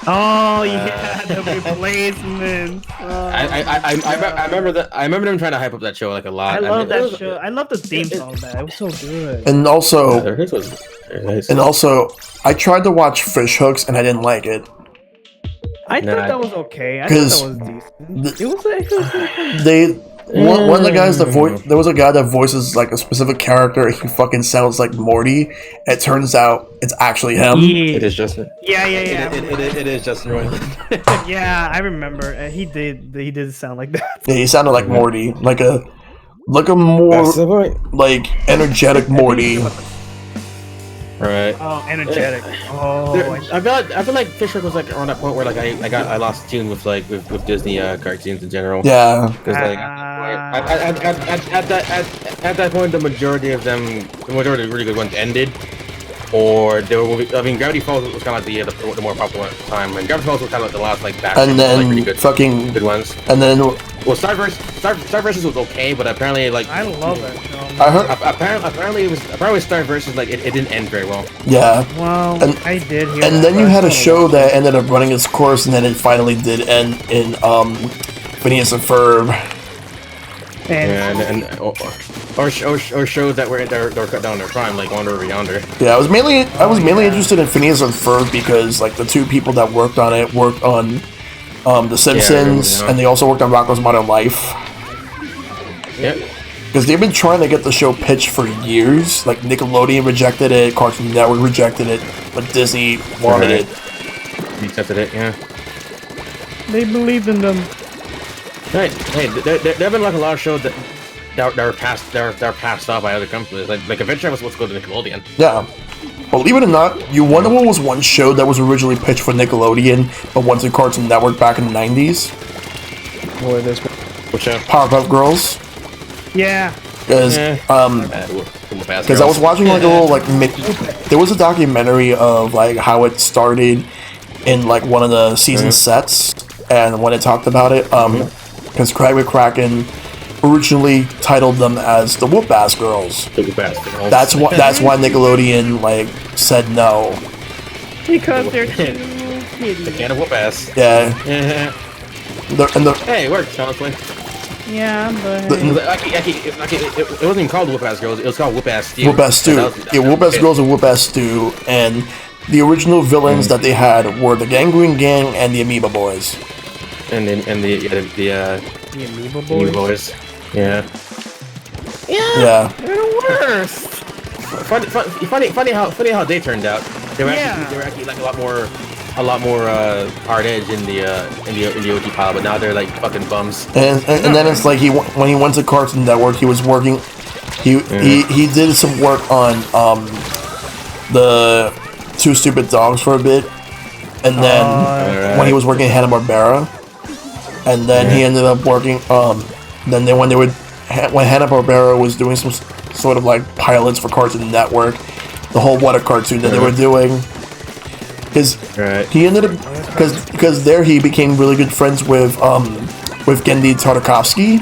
Oh yeah, the replacements. I remember them trying to hype up that show like a lot. I love that show. I love the theme song. That it was so good. And also, Hers was very nice. and also, I tried to watch Fish Hooks and I didn't like it. I thought that was okay. I thought that was decent. It was actually. One of the guys that there was a guy that voices like a specific character. He fucking sounds like Morty. It turns out it's actually him. It is Justin. Yeah. It is Justin Roiland. Yeah, I remember. He did sound like that. Yeah, he sounded like Morty, like a more That's the point. like energetic Morty. Right. Oh, energetic. I feel like Fish Hook was like on that point where like I lost tune with like with Disney cartoons in general. Yeah, Because like at that point, the majority of the really good ones ended, or they were. I mean, Gravity Falls was kind of like the more popular at the time, and Gravity Falls was kind of like the last like batch and of then like, really good ones. And then Well, Star Versus was okay, but apparently like I love it. I heard. apparently Star Versus like it didn't end very well. Yeah. Well, And- I did hear. And then you had a show that ended up running its course, and then it finally did end in Phineas and Ferb. Or shows that were cut down their prime, like Wander Over Yonder. Yeah, I was mainly interested in Phineas and Ferb because like the two people that worked on it worked on The Simpsons, and they also worked on Rocko's Modern Life. Yep. Because they've been trying to get the show pitched for years. Like Nickelodeon rejected it, Cartoon Network rejected it, but Disney wanted it. You accepted it, yeah. They believed in them. Hey, there have been like a lot of shows that are passed off by other companies. Like Adventure was supposed to go to Nickelodeon. Yeah. Believe it or not, you wonder what was one show that was originally pitched for Nickelodeon, but went to Cartoon Network back in the 90s? Which show? Powerpuff Girls. Yeah. Because I was watching like a little like there was a documentary of like how it started in like one of the season sets, and when it talked about it, because Craig Kraken originally titled them as the Whoop Ass Girls. The Whoop Ass Girls. That's why Nickelodeon like said no. Because they're too kitty. The can of Whoop Ass. Yeah. Hey, it works, honestly. Yeah, but It wasn't even called Whoop Ass Girls. It was called Whoop Ass Stew. Whoop Ass Stew. Yeah, Whoop Ass Girls and Whoop Ass Stew, and the original villains that they had were the Gangrene Gang and the Amoeba Boys. And the Amoeba Boys. Yeah. Yeah. they're the worst. Funny how they turned out. They were actually like a lot more hard edge in the OG pile, but now they're like fucking bums. And then it's like when he went to Cartoon Network, he was working. He did some work on the Two Stupid Dogs for a bit, and then when he was working at Hanna-Barbera, and then he ended up working. When Hanna-Barbera was doing some sort of like pilots for Cartoon Network, the whole What a Cartoon that they were doing. Because he ended up because there he became really good friends with Gendy Tartakovsky,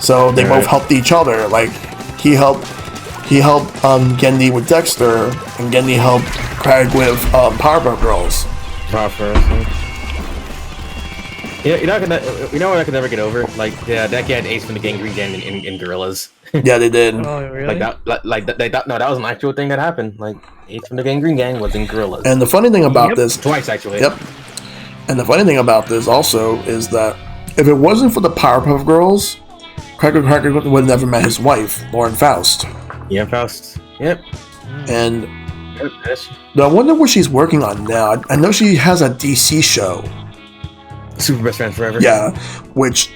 So they both helped each other. Like he helped Gendy with Dexter, and Gendy helped Craig with Powerpuff Girls. You know what I could never get over? Like, yeah, that guy had Ace from the Gangrene Gang in Gorillas. Yeah, they did. Oh, really? No, that was an actual thing that happened. Like, Ace from the Gangrene Gang was in Gorillas. And the funny thing about this... Twice, actually. Yep. And the funny thing about this also is that if it wasn't for the Powerpuff Girls, Craig would have never met his wife, Lauren Faust. Yeah, Faust. Yep. And I wonder what she's working on now. I know she has a DC show. Super Best Friends Forever. Yeah, which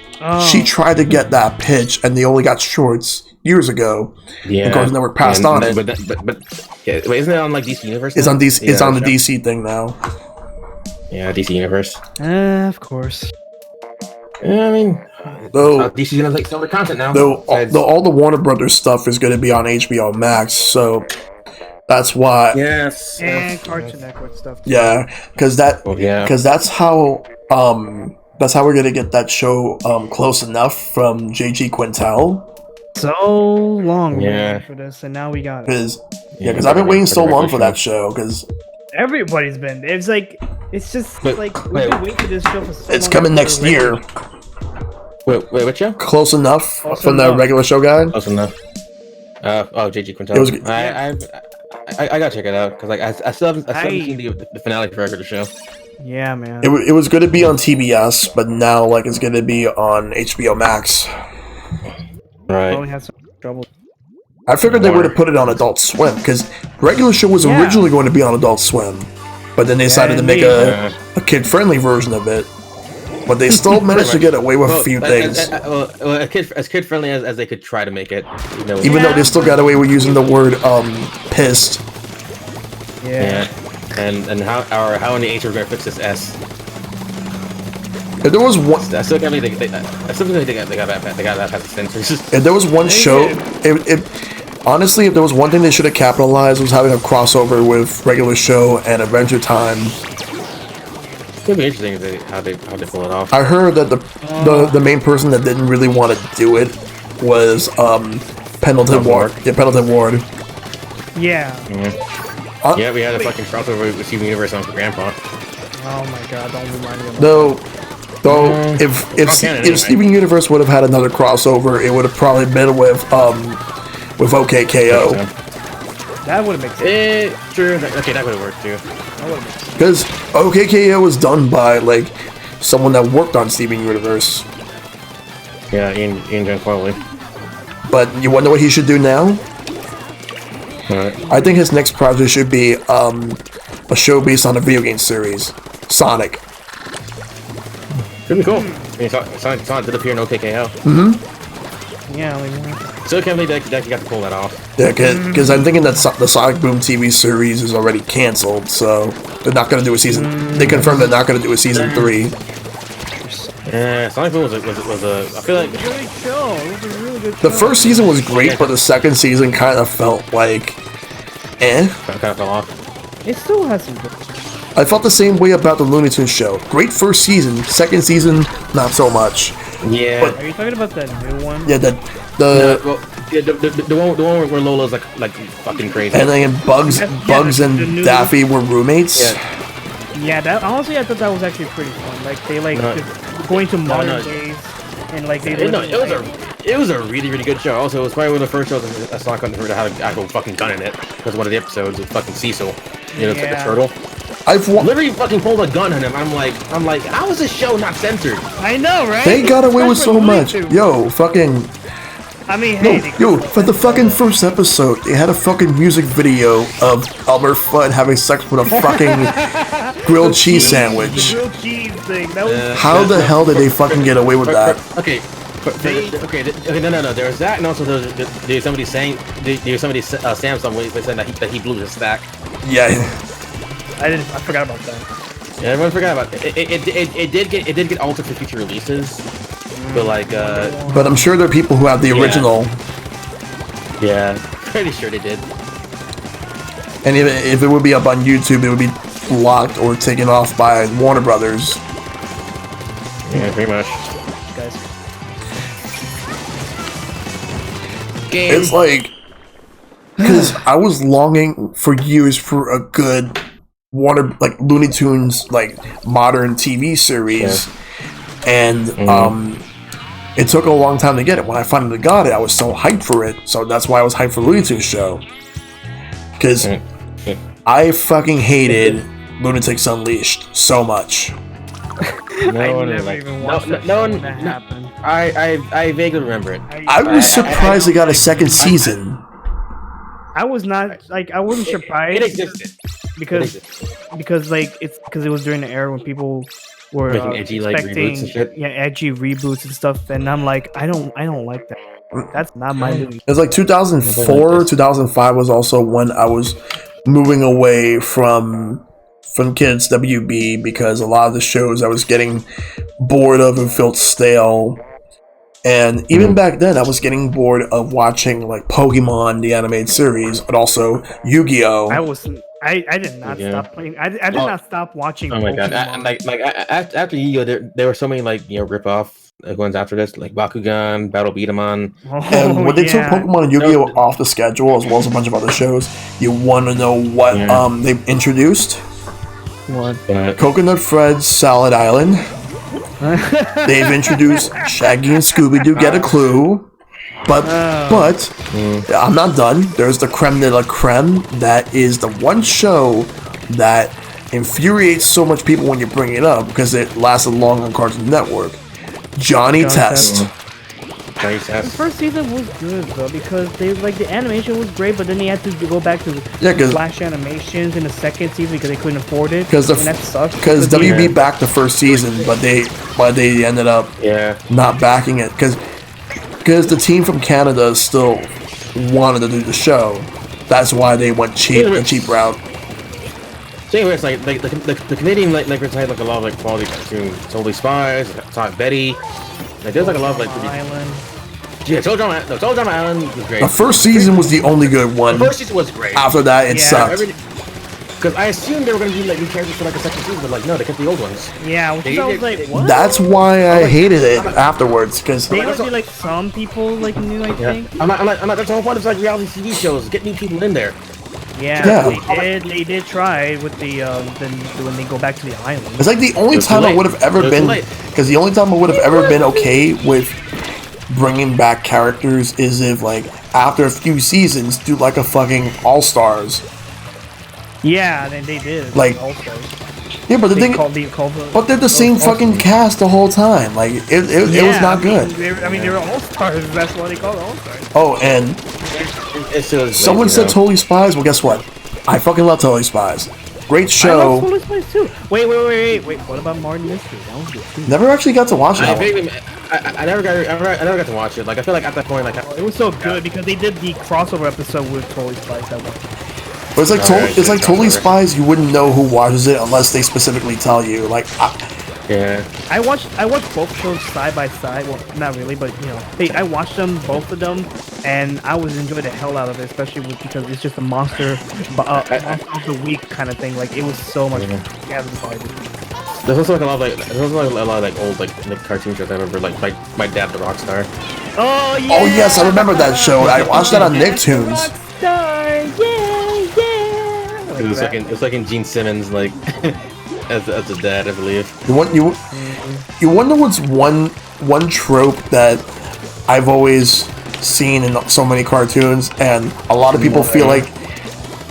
she tried to get that pitch, and they only got shorts years ago. Yeah, and Cartoon Network passed on it. But yeah, wait, isn't it on like DC Universe? It's on DC. It's on the DC thing now. Yeah, DC Universe. Of course. Yeah, I mean, DC's gonna take some of the content now. Though all the Warner Brothers stuff is going to be on HBO Max, so that's why. Yes. And Cartoon Network stuff. Yeah, because that's how we're gonna get that show Close Enough from J.G. Quintel. So long for this, and now we got it. Because I've been waiting so long for that show. Because everybody's been. It's just we've been waiting for this show for so long. It's coming next year. Wait, what show? Close Enough from the regular show guide. Close Enough. J.G. Quintel. It was. I gotta check it out because I still haven't seen the finale for the regular show. Yeah, man. It was going to be on TBS, but now it's going to be on HBO Max. Right. Probably had some trouble. I figured they would have put it on Adult Swim because regular show was originally going to be on Adult Swim, but then they decided to make a kid-friendly version of it. But they still managed to get away with a few things. As kid-friendly as they could try to make it. Even though they still got away with using the word pissed. Yeah. And how in the H we're gonna fix this S? If there was one, I still can't believe they got that past the censors. If there was one show, honestly, if there was one thing they should have capitalized was having a crossover with regular show and Adventure Time. It'd be interesting how they pull it off. I heard that the main person that didn't really want to do it was Pendleton Ward. Yeah, Pendleton Ward. Yeah. Yeah, we had a fucking crossover with Steven Universe on for Grandpa. Oh my god, don't remind me of that. Though, if Steven Universe would have had another crossover, it would have probably been with OKKO. That would have made sense. True. Okay, that would have worked too. Because OKKO was done by someone that worked on Steven Universe. Yeah, Ian Giancarlo. But you wonder what he should do now? I think his next project should be a show based on a video game series, Sonic. Pretty cool. I mean, Sonic did appear in OKKO. Yeah, So can't believe that you got to pull that off. Yeah, because I'm thinking that the Sonic Boom TV series is already canceled, so they're not going to do a season. They confirmed they're not going to do a season 3. Yeah, Sonic Boom was a. I feel like it was a great show. It was a really good show. The first season was great, but the second season kind of felt like, Kind of fell off. It still has some good. I felt the same way about the Looney Tunes show. Great first season, second season, not so much. Yeah. Are you talking about that new one? Yeah, the one where Lola's like fucking crazy. And then Bugs and Daffy were roommates. Yeah, that honestly I thought that was actually pretty fun. Like they going to modern days and it was a really good show. Also, it was probably one of the first shows I saw that had an actual fucking gun in it. Because one of the episodes was fucking Cecil, the turtle. Literally fucking pulled a gun on him. I'm like, how is this show not censored? I know, right? They got away with so much. Yo, fucking. I mean, hey. For the fucking first episode, they had a fucking music video of Elmer Fudd having sex with a fucking grilled cheese sandwich. The grilled cheese thing. How the hell did they fucking get away with that? Okay, no. There was that, and also there was somebody saying, Sam somewhere saying that he blew his stack. Yeah. I forgot about that. Yeah, everyone forgot about it. It did get altered for future releases, but But I'm sure there are people who have the original. Yeah, pretty sure they did. And if it would be up on YouTube, it would be blocked or taken off by Warner Brothers. Yeah, pretty much. Guys. Game. It's like, because I was longing for years for a good Looney Tunes like modern TV series, and it took a long time to get it. When I finally got it, I was so hyped for it. So that's why I was hyped for Looney Tunes show, because I fucking hated Lunatics Unleashed so much. I never even watched that happened. I vaguely remember it. I was surprised they got a second season. I was not like I wasn't surprised. It existed because it was during the era when people were making edgy like reboots and shit. Yeah, edgy reboots and stuff, and I'm like, I don't like that. That's not my movie. It was like 2004, 2005 was also when I was moving away from Kids WB because a lot of the shows I was getting bored of and felt stale. And even back then, I was getting bored of watching like Pokemon, the animated series, but also Yu-Gi-Oh. I did not stop playing. I did not stop watching. Oh my Pokemon. god! After Yu-Gi-Oh, there were so many like rip-off ones after this, like Bakugan, Battle Beat-em-on. And when they took Pokemon and Yu-Gi-Oh off the schedule, as well as a bunch of other shows, you want to know what they introduced? What? Coconut Fred's Salad Island. They've introduced Shaggy and Scooby-Doo Get a Clue. But I'm not done. There's the creme de la creme. That is the one show that infuriates so much people when you bring it up because it lasted long on Cartoon Network. Johnny Test. The first season was good though because the animation was great, but then they had to go back to flash animations in the second season because they couldn't afford it. Because WB backed the first season, but they ended up not backing it because the team from Canada still wanted to do the show. That's why they went the cheap route. So anyway, it's like the Canadian like had like a lot of like quality cartoons. Totally Spies, Talk Betty. Like there's like a lot of like Island. Yeah, Total Drama Island was great. The first season was the only good one. The first season was great. After that, it sucked. Because I assumed they were going to be like new characters for like a second season, but like no, they kept the old ones. Yeah, I was like, what? That's why I hated it afterwards. Because they would be like some people like new, I think. I'm not. That's the whole point of like reality TV shows. Get new people in there. Yeah, they did try with the when they go back to the island. It's like the only time I would have ever been, because the only time I would have ever been okay with bringing back characters is if like after a few seasons do like a fucking All Stars. Yeah, then they did. Like All-Stars. Yeah, but but they're the same fucking cast the whole time. Like it was not good. They were All Stars. That's why they call it All Stars. Oh, and someone said Totally Spies. Well, guess what? I fucking love Totally Spies. Great show. I love Totally Spies too. Wait. What about Martin Mystery? That was good too. Never actually got to watch it. I never got to watch it. Like I feel like at that point, like it was so good because they did the crossover episode with Totally Spies. That was. But it's like Totally Spies. You wouldn't know who watches it unless they specifically tell you. Like, I watched both shows side by side. Well, not really, but you know, I watched them, both of them, and I was enjoying the hell out of it, especially because it's just a monster of the week kind of thing. Like it was so much. There's also like a lot of old like cartoon shows I remember, like my Dad the Rockstar. Oh yeah. Oh yes, I remember that show. I watched that on Nicktoons. It was like in Gene Simmons like as his dad, I believe. You wonder what's one trope that I've always seen in so many cartoons, and a lot of people feel like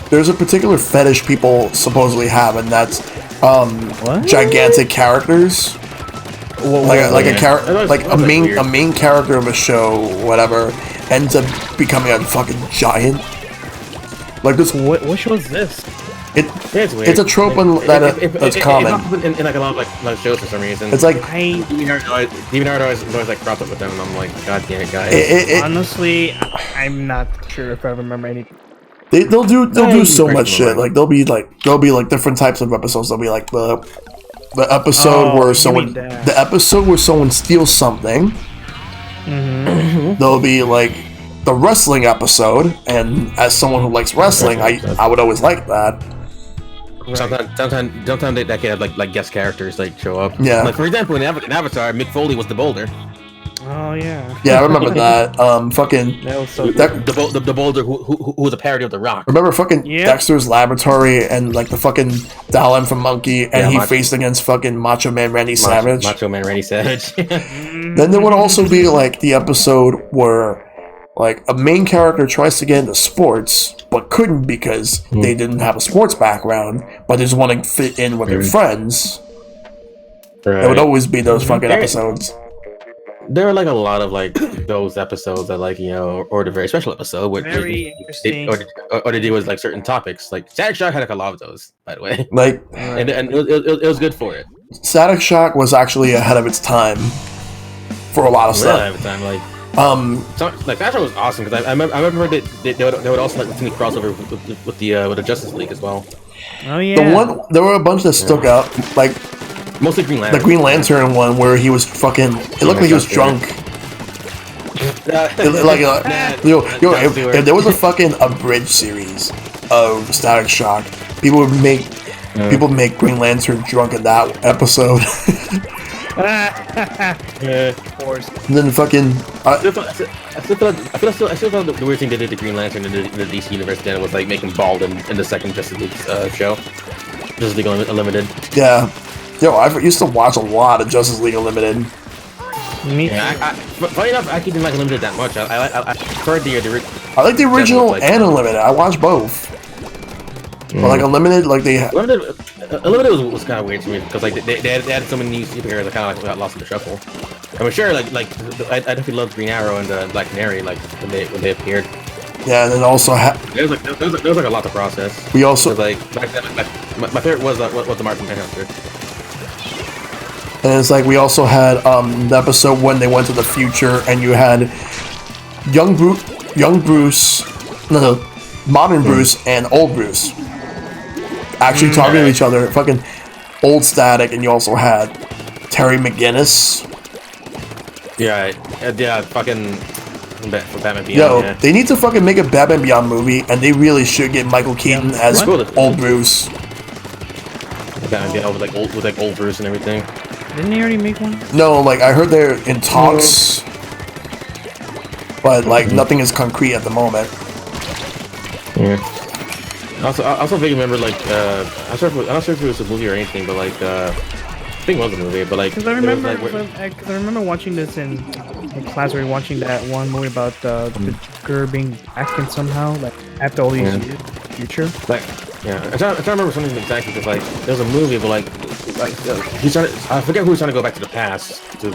there's a particular fetish people supposedly have, and that's gigantic characters. A main character of a show, whatever, ends up becoming a fucking giant. Like this. What show is this? It's a trope that's common in like a lot of like shows for some reason. It's like DeviantArt always like cropped up with them, and I'm like, God damn it, guys. Honestly, I'm not sure if I remember any. They'll do so much shit. Like there'll be like different types of episodes. There'll be like the episode where someone steals something. There'll be like the wrestling episode, and as someone who likes wrestling, I would always like that. Sometimes they can have like guest characters like show up. Yeah. Like for example, in Avatar, Mick Foley was the boulder. Oh yeah. Yeah, I remember that. Fucking That was so. The boulder who was a parody of the Rock. remember fucking Yep. Dexter's Laboratory and like the fucking Dallin from Monkey, and Yeah, he Macho- faced against fucking Macho Man Randy Savage. Macho Man Randy Savage. Then there would also be like the episode where like a main character tries to get into sports but couldn't because they didn't have a sports background, but just want to fit in with their friends. Right. It would always be those fucking episodes. There are like a lot of like those episodes that like or the very special episode where Very interesting. or they deal with like certain topics. Like Static Shock had like a lot of those, by the way, Like and it was good for it. Static Shock was actually ahead of its time for a lot of Really, stuff. every time like. So, Like that show was awesome because I remember they would also like continue crossover with the Justice League as well. Oh yeah. there were a bunch that stuck out, like Mostly Green Lantern. the Green Lantern one where he was fucking. It looked like he was drunk. It looked like if there was a fucking abridged series of Static Shock, people would make Green Lantern drunk in that episode. Of course. And then fucking I still feel the weird thing they did to Green Lantern in the DC universe then was like make him bald in the second Justice League show, Justice League Unlimited. yeah, I used to watch a lot of Justice League Unlimited. Me too. Yeah, funny enough, I actually didn't like Unlimited that much. I preferred the I like the original and Unlimited. I watched both. But like Unlimited, like they Unlimited was kind of weird to me because like they had so many new superheroes that kind of like got lost in the shuffle. I mean, sure, I definitely loved Green Arrow and Black Canary like when they appeared. yeah, and then also There was like a lot to process. we also Like back then, my favorite was the Martian Manhunter. and it's like we also had the episode when they went to the future and you had modern Bruce and old Bruce actually talking to each other, fucking old Static, and you also had Terry McGinnis. Yeah, fucking for Batman Beyond. Yo, Yeah. they need to fucking make a Batman Beyond movie, and they really should get Michael Keaton as old Bruce. Batman Beyond with old Bruce and everything. Didn't they already make one? No, like I heard they're in talks, but like nothing is concrete at the moment. Yeah. I also vaguely remember like I'm not sure if it was a movie or anything, but like I think it was a movie, but like Because I remember watching this in class. We were watching that one movie about the girl being back in somehow, like after all these years, in the future. Like, yeah, I'm trying to remember something exactly because like there was a movie, but like I forget who was trying to go back to the past to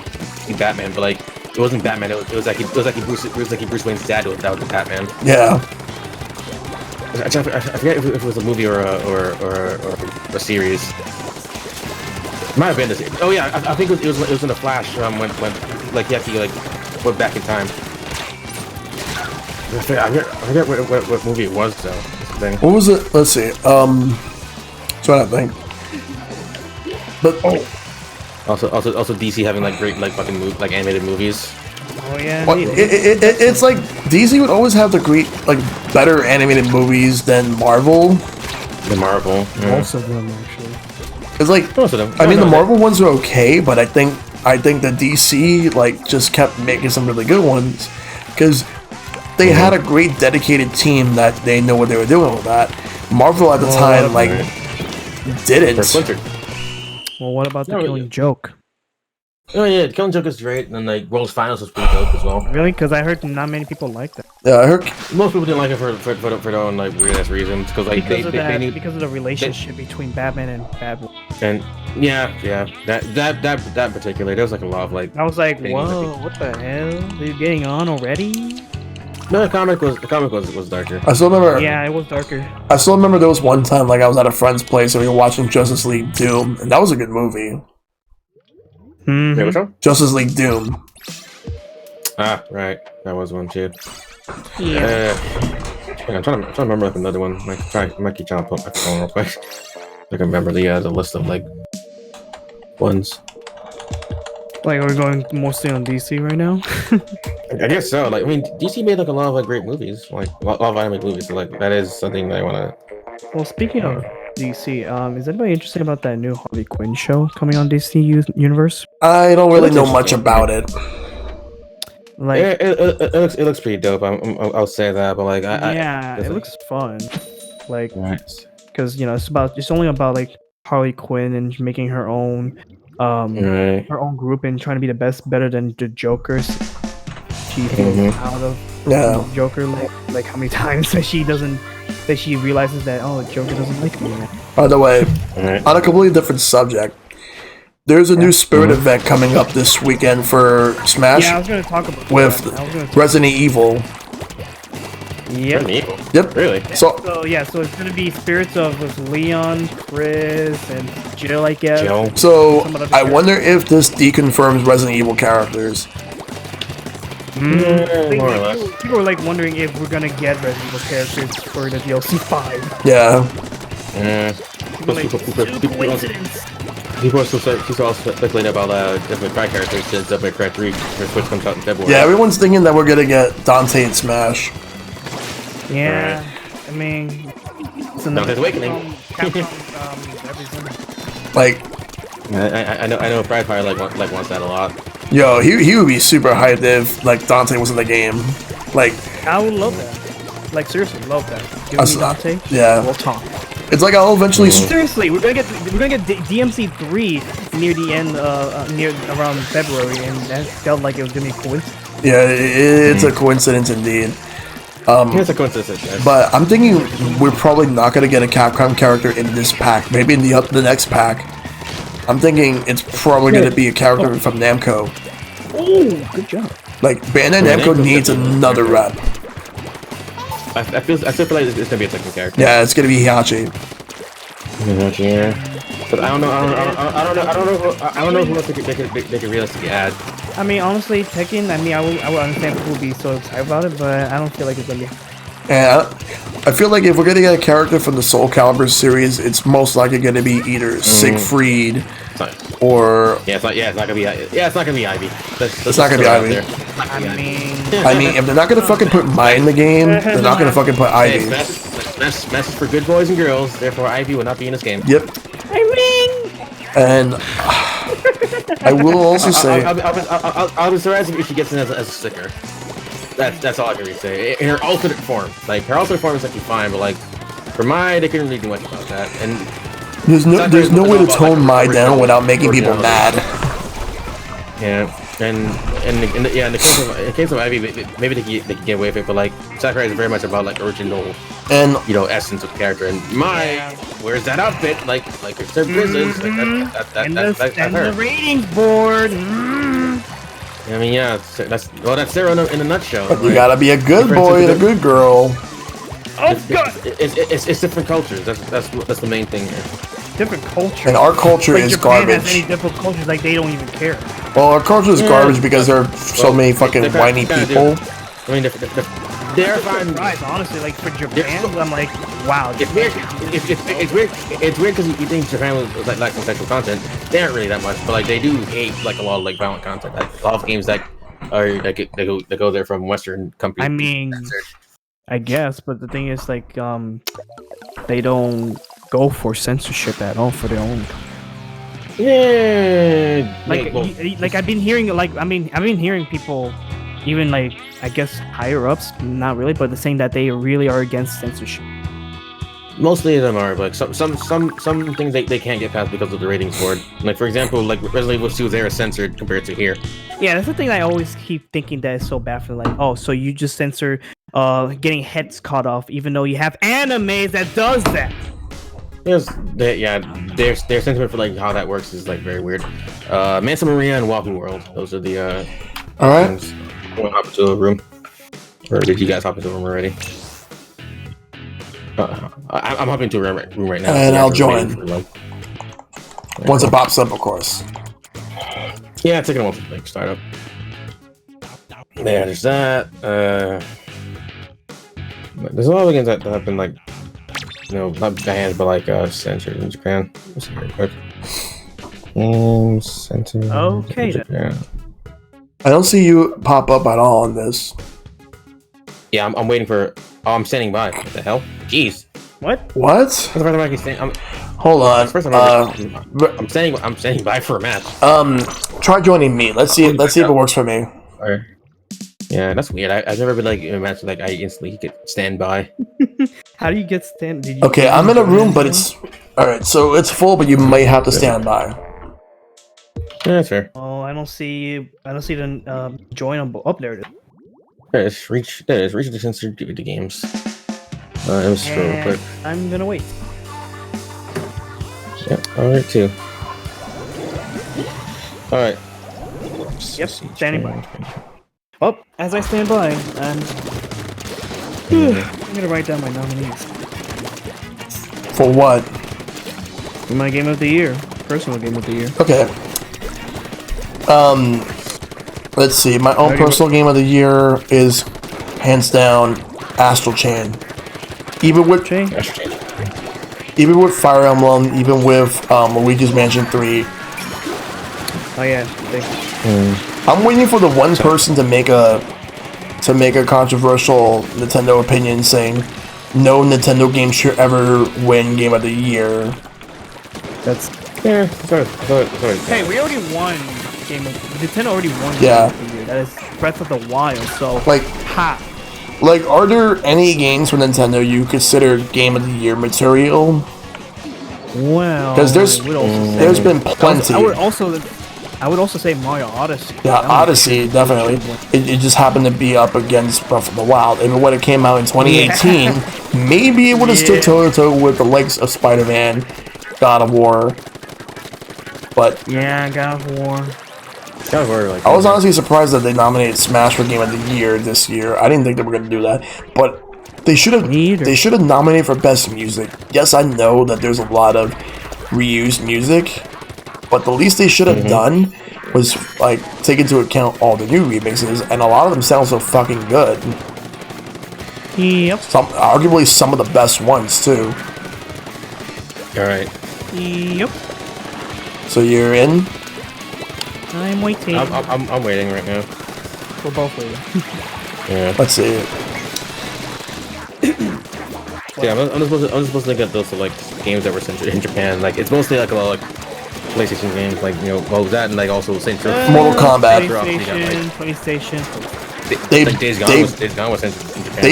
be Batman, but like it wasn't Batman. It was like Bruce Wayne's dad that was the Batman. Yeah. I forget if it was a movie or a series. It might have been a series. Oh yeah, I think it was in the Flash when like he actually like went back in time. I forget what movie it was though. That's the thing. What was it? Let's see. Trying to think. But Also DC having like great like fucking like animated movies. Oh yeah. well, it's like DC would always have the great, like, better animated movies than Marvel. The Marvel. Yeah. Most of them actually. It's like, Most of them. I mean, the Marvel ones are okay, but I think the DC like just kept making some really good ones because they had a great dedicated team that they know what they were doing with that. Marvel at the time like didn't. Well, what about the Killing Joke? Oh yeah, Killing Joke is great, and then like World's Finals was pretty dope as well. Really? Because I heard not many people like that. Yeah, I heard Most people didn't like it for their own like weird ass reasons because like Because of the relationship between Batman and Batwoman. and yeah that in particular there was like a lot of like I was like, things, whoa, what the hell? They're getting on already? no the comic was darker. I still remember. Yeah, it was darker. I still remember there was one time like I was at a friend's place and we were watching Justice League Doom, and that was a good movie. Mm-hmm. Wait, which one? Justice League Doom. Ah, right, that was one too. Yeah. I'm trying to remember like another one. I might keep trying to put my phone real quick. I can remember the list of like ones. Like, we're going mostly on DC right now? I guess so. Like, I mean, DC made like a lot of like great movies, like a lot of animated movies. So, like, that is something that I want to. Well, speaking of DC, is anybody interested about that new Harley Quinn show coming on DC Universe? I don't really know much about it. Like, it looks pretty dope. I'll say that, but like, it looks fun. Like, nice. because it's only about like Harley Quinn and making her own her own group and trying to be better than the Joker's. She feels out of Joker like how many times that she realizes that Joker doesn't like me. By the way, on a completely different subject, there's a new Spirit event coming up this weekend for Smash. Yeah, I was going to talk about with Resident Evil. Yep. Really? So it's going to be spirits of Leon, Chris, and Jill, I guess. So I wonder if this deconfirms Resident Evil characters. More or less. People are like wondering if we're gonna get Resident Evil characters for the DLC 5. Yeah. People are still speculating about Devil May Cry characters since Devil May Cry 3 their Switch comes out in February. Yeah, everyone's thinking that we're gonna get Dante and Smash. Yeah, I mean, it's Dante's Awakening. Like, I know Pride Fire wants that a lot. Yo, he would be super hyped if like Dante was in the game. Like, I would love that. Like, seriously, love that. Give me Dante. Yeah. We'll talk. It's like I'll eventually. Seriously, we're gonna get DMC 3 near the end, near around February, and that felt like it was gonna be a coincidence. Yeah, it's a coincidence indeed. It's a coincidence. Yes. But I'm thinking we're probably not gonna get a Capcom character in this pack. Maybe in the next pack. I'm thinking it's probably gonna be a character from Namco. Oh, good job. Like, Bandai Namco needs another rep. I still feel like it's gonna be a second character. Yeah, it's gonna be Hiachi. Yeah. But I don't know who else they could realistically add. I mean, honestly, Tekken. I mean, I would understand people would be so excited about it, but I don't feel like it's gonna be. And I feel like if we're gonna get a character from the Soul Calibur series, it's most likely gonna be either Siegfried or it's not gonna be Ivy. It's not gonna be Ivy. I mean, if they're not gonna fucking put Mai in the game, they're not gonna fucking put Ivy. Smash is for good boys and girls. Therefore, Ivy will not be in this game. Yep. And I will also say, I'll be surprised if she gets in as a sticker. That's all I can really say. In her alternate form, like her alternate form is actually fine, but like for Mai, they couldn't really do much about that. And there's no way to tone Mai down without making people mad. Yeah, and in the case of Ivy, maybe they can get away with it, but like Sakurai is very much about like original and essence of the character. And Mai, where's that outfit? Like it's their business. That's her. The ratings board. I mean, yeah, that's Sarah in a nutshell. But you gotta be a good boy and a good girl. Oh God! It's different cultures. That's the main thing here. Different culture. And our culture is Japan garbage. Has any different cultures, like they don't even care. Well, our culture is garbage because there are so many fucking whiny people. I mean, they're fine. Guys, honestly, like for Japan, I'm like, wow. It's weird. It's weird because you think Japan was like some sexual content. They aren't really that much, but like they do hate like a lot of like violent content. Like, a lot of games that are like they go there from Western companies. I mean, I guess, but the thing is, like, they don't go for censorship at all for their own. Yeah. Like I've been hearing, I've been hearing people, even like I guess higher ups, not really, but they're saying that they really are against censorship. Mostly of them are, but some things they can't get past because of the ratings board. Like for example, like Resident Evil 2 there is censored compared to here. Yeah, that's the thing I always keep thinking that is so bad for like, oh, so you just censor getting heads cut off, even though you have animes that does that. Yes, their sentiment for like how that works is like very weird. Mansa Maria and Walking World, those are the all right. Things. I want to hop into a room, or did you guys hop into a room already? I'm hopping into a room right now. And I'll join once it pops up, of course. Yeah, it's taking a while to like start up. Yeah, there's that. There's a lot of games that have been like, not banned, but like censored in Japan. Let's see real quick. Censored. Okay. In Japan. I don't see you pop up at all on this. Yeah, I'm waiting for. Oh, I'm standing by. What the hell? Jeez. What? That's the first time I can stand. Hold on. I'm standing by for a match. Try joining me. Let's see if it works for me. Alright. Yeah, that's weird. I've never been like imagine like I instantly could stand by. How do you get stand? Did you Okay, I'm in a room, but it's alright. So it's full, but you might have to stand by. Yeah, that's fair. Oh, I don't see. I don't see the join up there. It is. There's reach the censored DVD games. It was real And quick. I'm gonna wait. Yeah, alright too. Alright. Yep, standing by. Oh, as I stand by, I'm gonna write down my nominees For what? for my game of the year, personal game of the year. Okay. Let's see. My own personal game of the year is hands down Astral Chain. Even with Fire Emblem, even with Luigi's Mansion 3. Oh yeah, I'm waiting for the one person to make a controversial Nintendo opinion saying no Nintendo game should ever win Game of the Year. that's. Yeah, sorry. Hey, we already won game of Nintendo already won Yeah. game of the year. That is Breath of the Wild. So Like, are there any games from Nintendo you consider Game of the Year material? well, Because there's been plenty. I would also say Mario Odyssey. Yeah, Odyssey, definitely. It just happened to be up against Breath of the Wild. And when it came out in 2018, maybe it would have stood toe-to-toe with the likes of Spider-Man, God of War. But Yeah, God of War. Like, I was honestly surprised that they nominated Smash for Game of the Year this year. I didn't think they were going to do that. But they should have nominated for Best Music. Yes, I know that there's a lot of reused music. But the least they should have done was like take into account all the new remixes, and a lot of them sound so fucking good. Yep. Arguably some of the best ones too. all right. Yep. So you're in. I'm waiting. I'm waiting right now. We're both waiting. Yeah. Let's see it. Yeah, I'm supposed to get those like games that were censored in Japan. Like it's mostly like a lot of like PlayStation games, like well that and like also censored. Mortal Kombat. PlayStation. Days Gone was censored in Japan.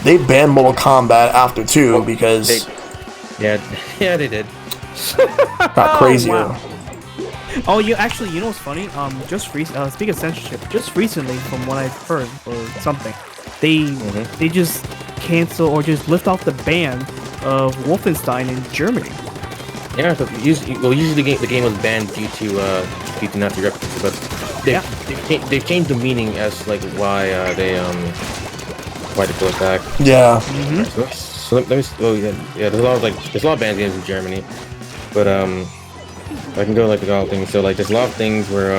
They banned Mortal Kombat after 2 because yeah they did. got crazier. Wow. Oh, you know what's funny? Speaking of censorship, just recently, from what I've heard or something, they just cancel or just lift off the ban of Wolfenstein in Germany. Yeah, so usually the game was banned due to Nazi references, but they've changed the meaning as like why they pull it back. Yeah. So let me. Oh yeah. There's a lot of banned games in Germany, but I can go like the all things. So like there's a lot of things where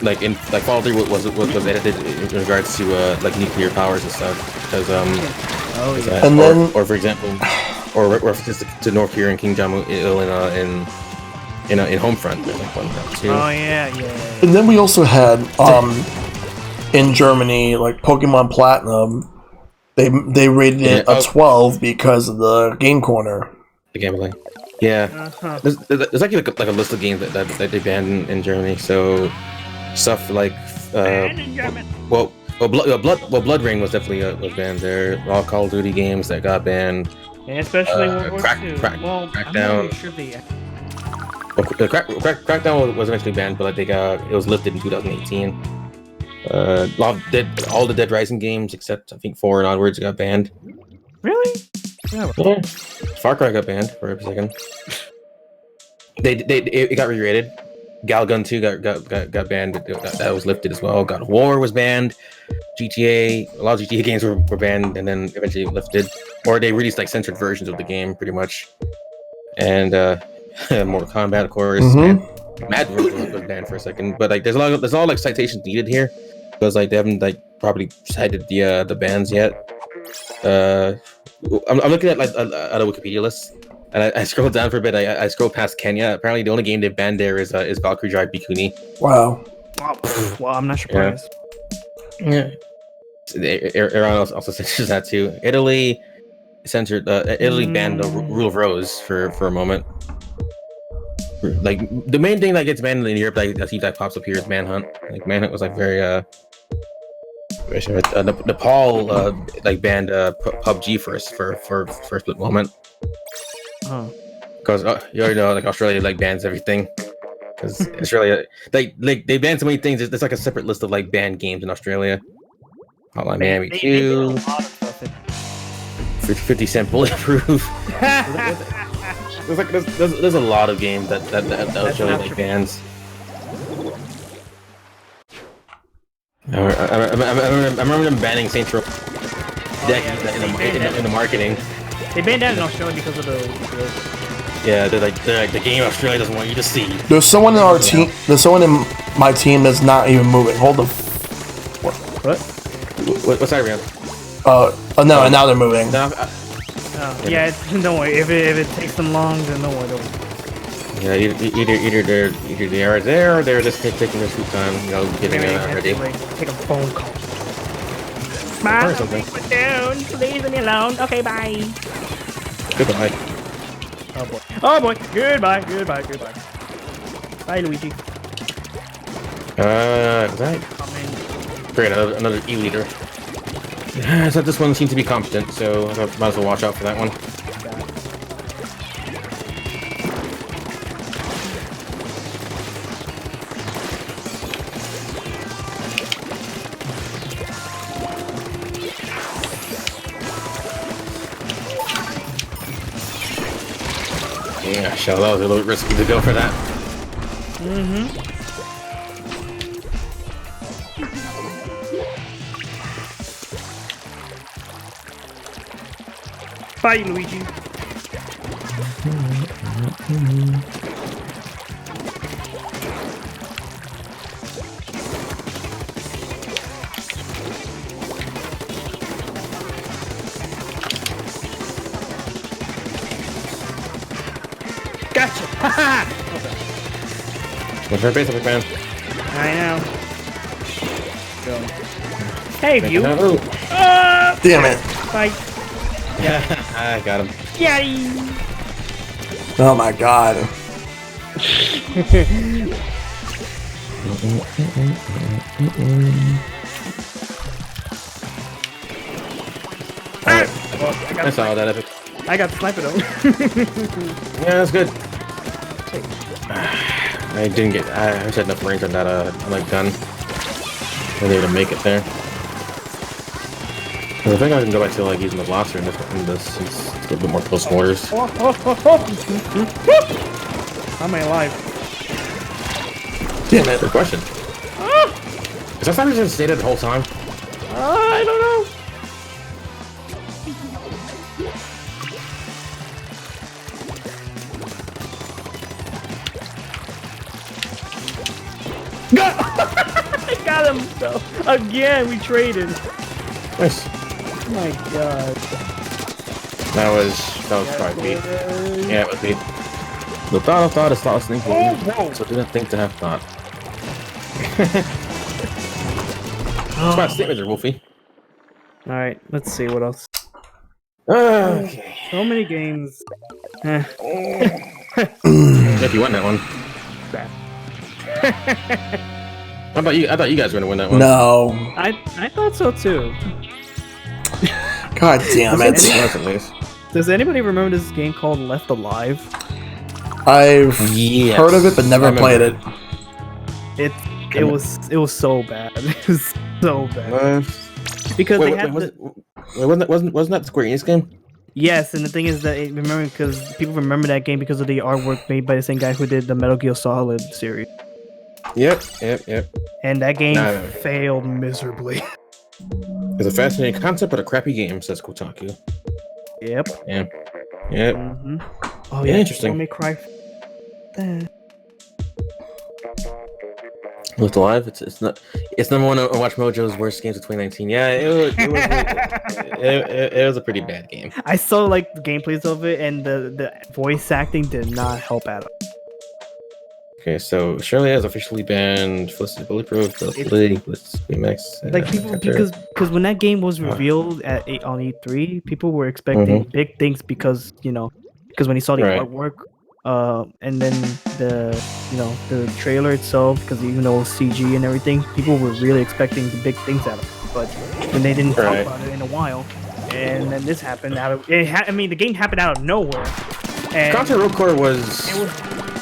like Fallout 3 was edited in regards to like nuclear powers and stuff because and then or for example. Or references to North Korea and King Jong-il in Homefront. Like one too. Oh yeah. And then we also had in Germany, like Pokemon Platinum, they rated it a 12 because of the Game Corner. The gameplay. Yeah. There's actually like a list of games that they banned in Germany. So stuff like Blood Rain was definitely was banned there. All Call of Duty games that got banned. And especially World War II. Well, Crackdown. I'm not really sure they. Crackdown was eventually banned, but it was lifted in 2018. All the Dead Rising games except I think 4 and onwards got banned. Really? Yeah. Far Cry got banned for a second. It got re-rated. Galgun 2 got banned. That was lifted as well. God of War was banned. GTA, a lot of GTA games were banned and then eventually lifted, or they released like censored versions of the game, pretty much. And Mortal Kombat, of course. Mad World was banned for a second, but like there's a lot of like citations needed here because like they haven't like probably cited the bans yet. I'm looking at like a Wikipedia list. And I scrolled down for a bit. I scrolled past Kenya. Apparently, the only game they banned there is Valkyrie Drive Bikuni. Wow. Well, I'm not surprised. Yeah. Iran also censors that too. Italy censored. Italy banned the Rule of Rose for a moment. Like the main thing that gets banned in Europe, that I see that pops up here is Manhunt. Like Manhunt was like very Nepal like banned PUBG first for a split moment. Oh. Because you already know, like Australia like bans everything. Because Australia, they ban so many things. There's like a separate list of like banned games in Australia. Hotline Miami They did a 2, lot of stuff. 50 Cent Bulletproof. there's a lot of games that Australia like bans. I remember them banning Saints Row in the marketing. They banned that in Australia because of the Yeah, they're like the game Australia doesn't want you to see. There's someone in our team. There's someone in my team that's not even moving. Hold the. What's that, Rian? No, now they're moving. No, yeah, don't worry. If it takes them long, then don't worry. yeah, either they are there or they're just taking their sweet time, you know, getting ready. Take a phone call. Or something. Put down. Please leave me alone. Okay, bye. Goodbye. Oh boy. Oh boy. Goodbye. Bye, Luigi. Right. Great, another E-leader. Yeah, so this one seems to be competent, so I might as well watch out for that one. Yeah, Shell, that was a little risky to go for that. Bye, Luigi. Gotcha. What's our base up, man? I know. Go. Hey, view. Damn it! Bye. Yeah, I got him. Yay! Oh my god! I saw that epic. I got sniped though. Yeah, that's good. I didn't get. I just had enough range on that gun. I was able to make it there. I think I can go back to like using the blaster in this since it's a little bit more close quarters. How am I alive? Damn it! Good question. Is that something just stayed there the whole time? I don't know. I got him though. Again, we traded. Nice. Oh my god. That was probably me. Yeah, it was me. The thought of thought is thought listening for me, so didn't think to have thought. Smart statement there, Wolfie. Alright, let's see what else. Okay. So many games. If you won that one. Crap. How about you? I thought you guys were gonna win that one. No. I thought so too. God damn it! Does anybody remember this game called Left Alive? I've heard of it, but never played it. It was so bad. It was so bad. Because wasn't that the Square Enix game? Yes, and the thing is that because people remember that game because of the artwork made by the same guy who did the Metal Gear Solid series. Yep. And that game failed miserably. It's a fascinating concept, but a crappy game, says Kotaku. Yep. Yeah. Oh yeah, interesting. Let me cry. Left Alive. It's number one on Watch Mojo's worst games of 2019. Yeah, it was a pretty bad game. I saw like the gameplays of it, and the voice acting did not help at all. Okay, so Shirley has officially banned Felicity Bulletproof, League, Remix. Like people, because when that game was revealed on E3, people were expecting big things because when he saw the artwork, and then the trailer itself, because even though it was CG and everything, people were really expecting the big things out of it. but when they didn't talk Right. about it in a while, and then this happened out of it. I mean, the game happened out of nowhere. And Contra Road Core was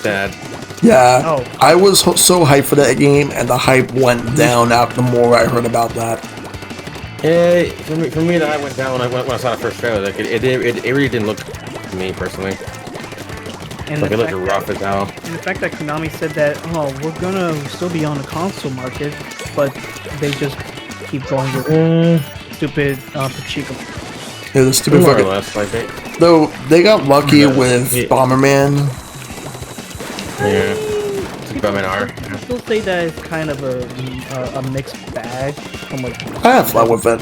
bad. Yeah, Oh. I was so hyped for that game, and the hype went down after the more I heard about that. Yeah, for me, the hype went down when I saw the first trailer. Like it really didn't look to me personally. And Like the it looked fact rough that- as hell. And the fact that Konami said that, oh, we're gonna still be on the console market, but they just keep going with stupid Pachiko. Yeah, the stupid More or fucking. less, like it. Though they got lucky Yeah. with Yeah. Bomberman. Yeah. Bomberman R. I still say that it's kind of a mixed bag. I'm like, I have fun with it.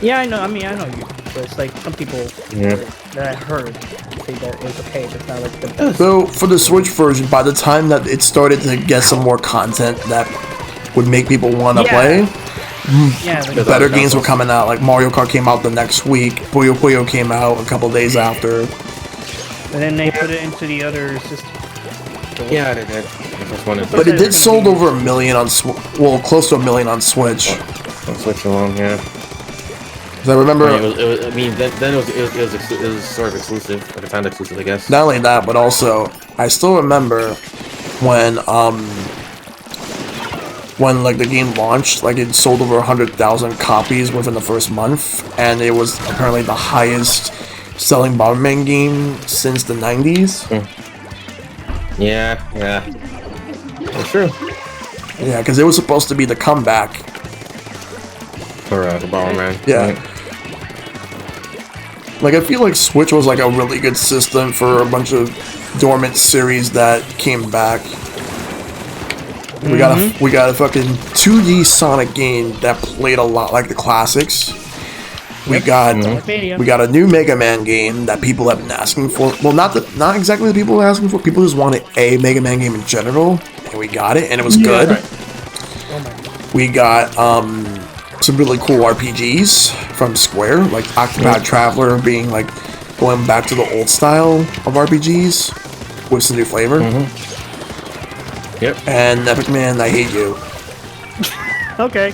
yeah, I know. I mean, I know you, but it's like some people Yeah. that I heard say that it's okay, but it's not like the best. Though for the Switch version, by the time that it started to get some more content that would make people want to Yeah. play, Yeah, like, There's better other games were consoles. coming out. Like Mario Kart came out the next week. Puyo Puyo came out a couple days after. and then they put it into the other system. Yeah, they did. Just wanted But it did sold over 1 million on well, close to 1 million on Switch. on Switch alone. Yeah. 'Cause I remember I mean, then it was sort of exclusive, like a time exclusive, I guess. not only that, but also I still remember when like the game launched, like it sold over 100,000 copies within the first month, and it was apparently the highest selling Bomberman game since the 90s. Yeah, yeah. That's true. Yeah, because it was supposed to be the comeback. For the Bomberman. Yeah. Like I feel like Switch was like a really good system for a bunch of dormant series that came back. We got a fucking 2D Sonic game that played a lot like the classics. We got a new Mega Man game that people have been asking for. Well, not exactly the people are asking for. People just wanted a Mega Man game in general, and we got it, and it was good. Right. We got some really cool RPGs from Square, like Octopath Traveler being like going back to the old style of RPGs with some new flavor. Yep. And Epic Man, I Hate You. Okay.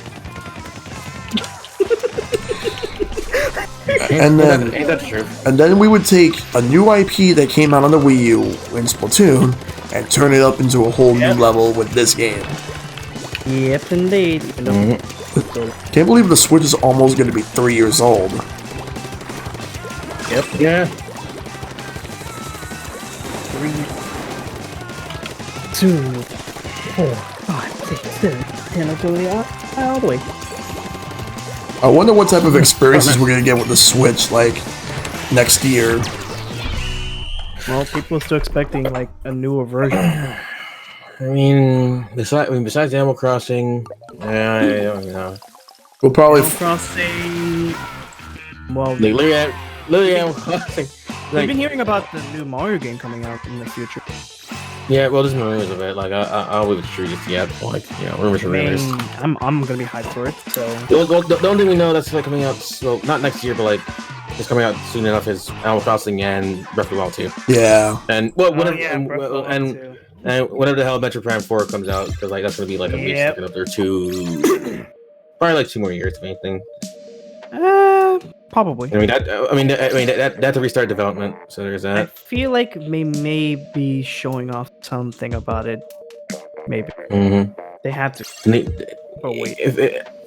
And then Ain't that the truth? And then we would take a new IP that came out on the Wii U in Splatoon and turn it up into a whole new level with this game. Yep, indeed. Even though Can't believe the Switch is almost going to be 3 years old. Yep. Yeah. 3, 2, 4, 5, 6, 7, 10 until the all the way. I wonder what type of experiences we're going to get with the Switch, like, next year. Well, people are still expecting like a newer version. I mean, besides Animal Crossing, I don't know. We'll probably... Animal Crossing. Well, Like, literally Animal Crossing. we've Like, been hearing about the new Mario game coming out in the future. yeah, well, there's no rumors of it. Like, I'll leave it true just yet. Like, you know, rumors I are mean, rumors. I'm gonna be hyped for it. So The only thing we know that's like coming out, well, not next year, but like it's coming out soon enough is Animal Crossing and Breath of the Wild 2. Yeah. And well, whatever, Breath of the Wild and too. whatever the hell Metro Prime 4 comes out, because like that's gonna be like at least Yep. like another 2, probably like 2 more years, if anything. Probably. I mean that had to restart development, so there's I that. feel like they may be showing off something about it. Maybe Mm-hmm. they have to. Oh wait.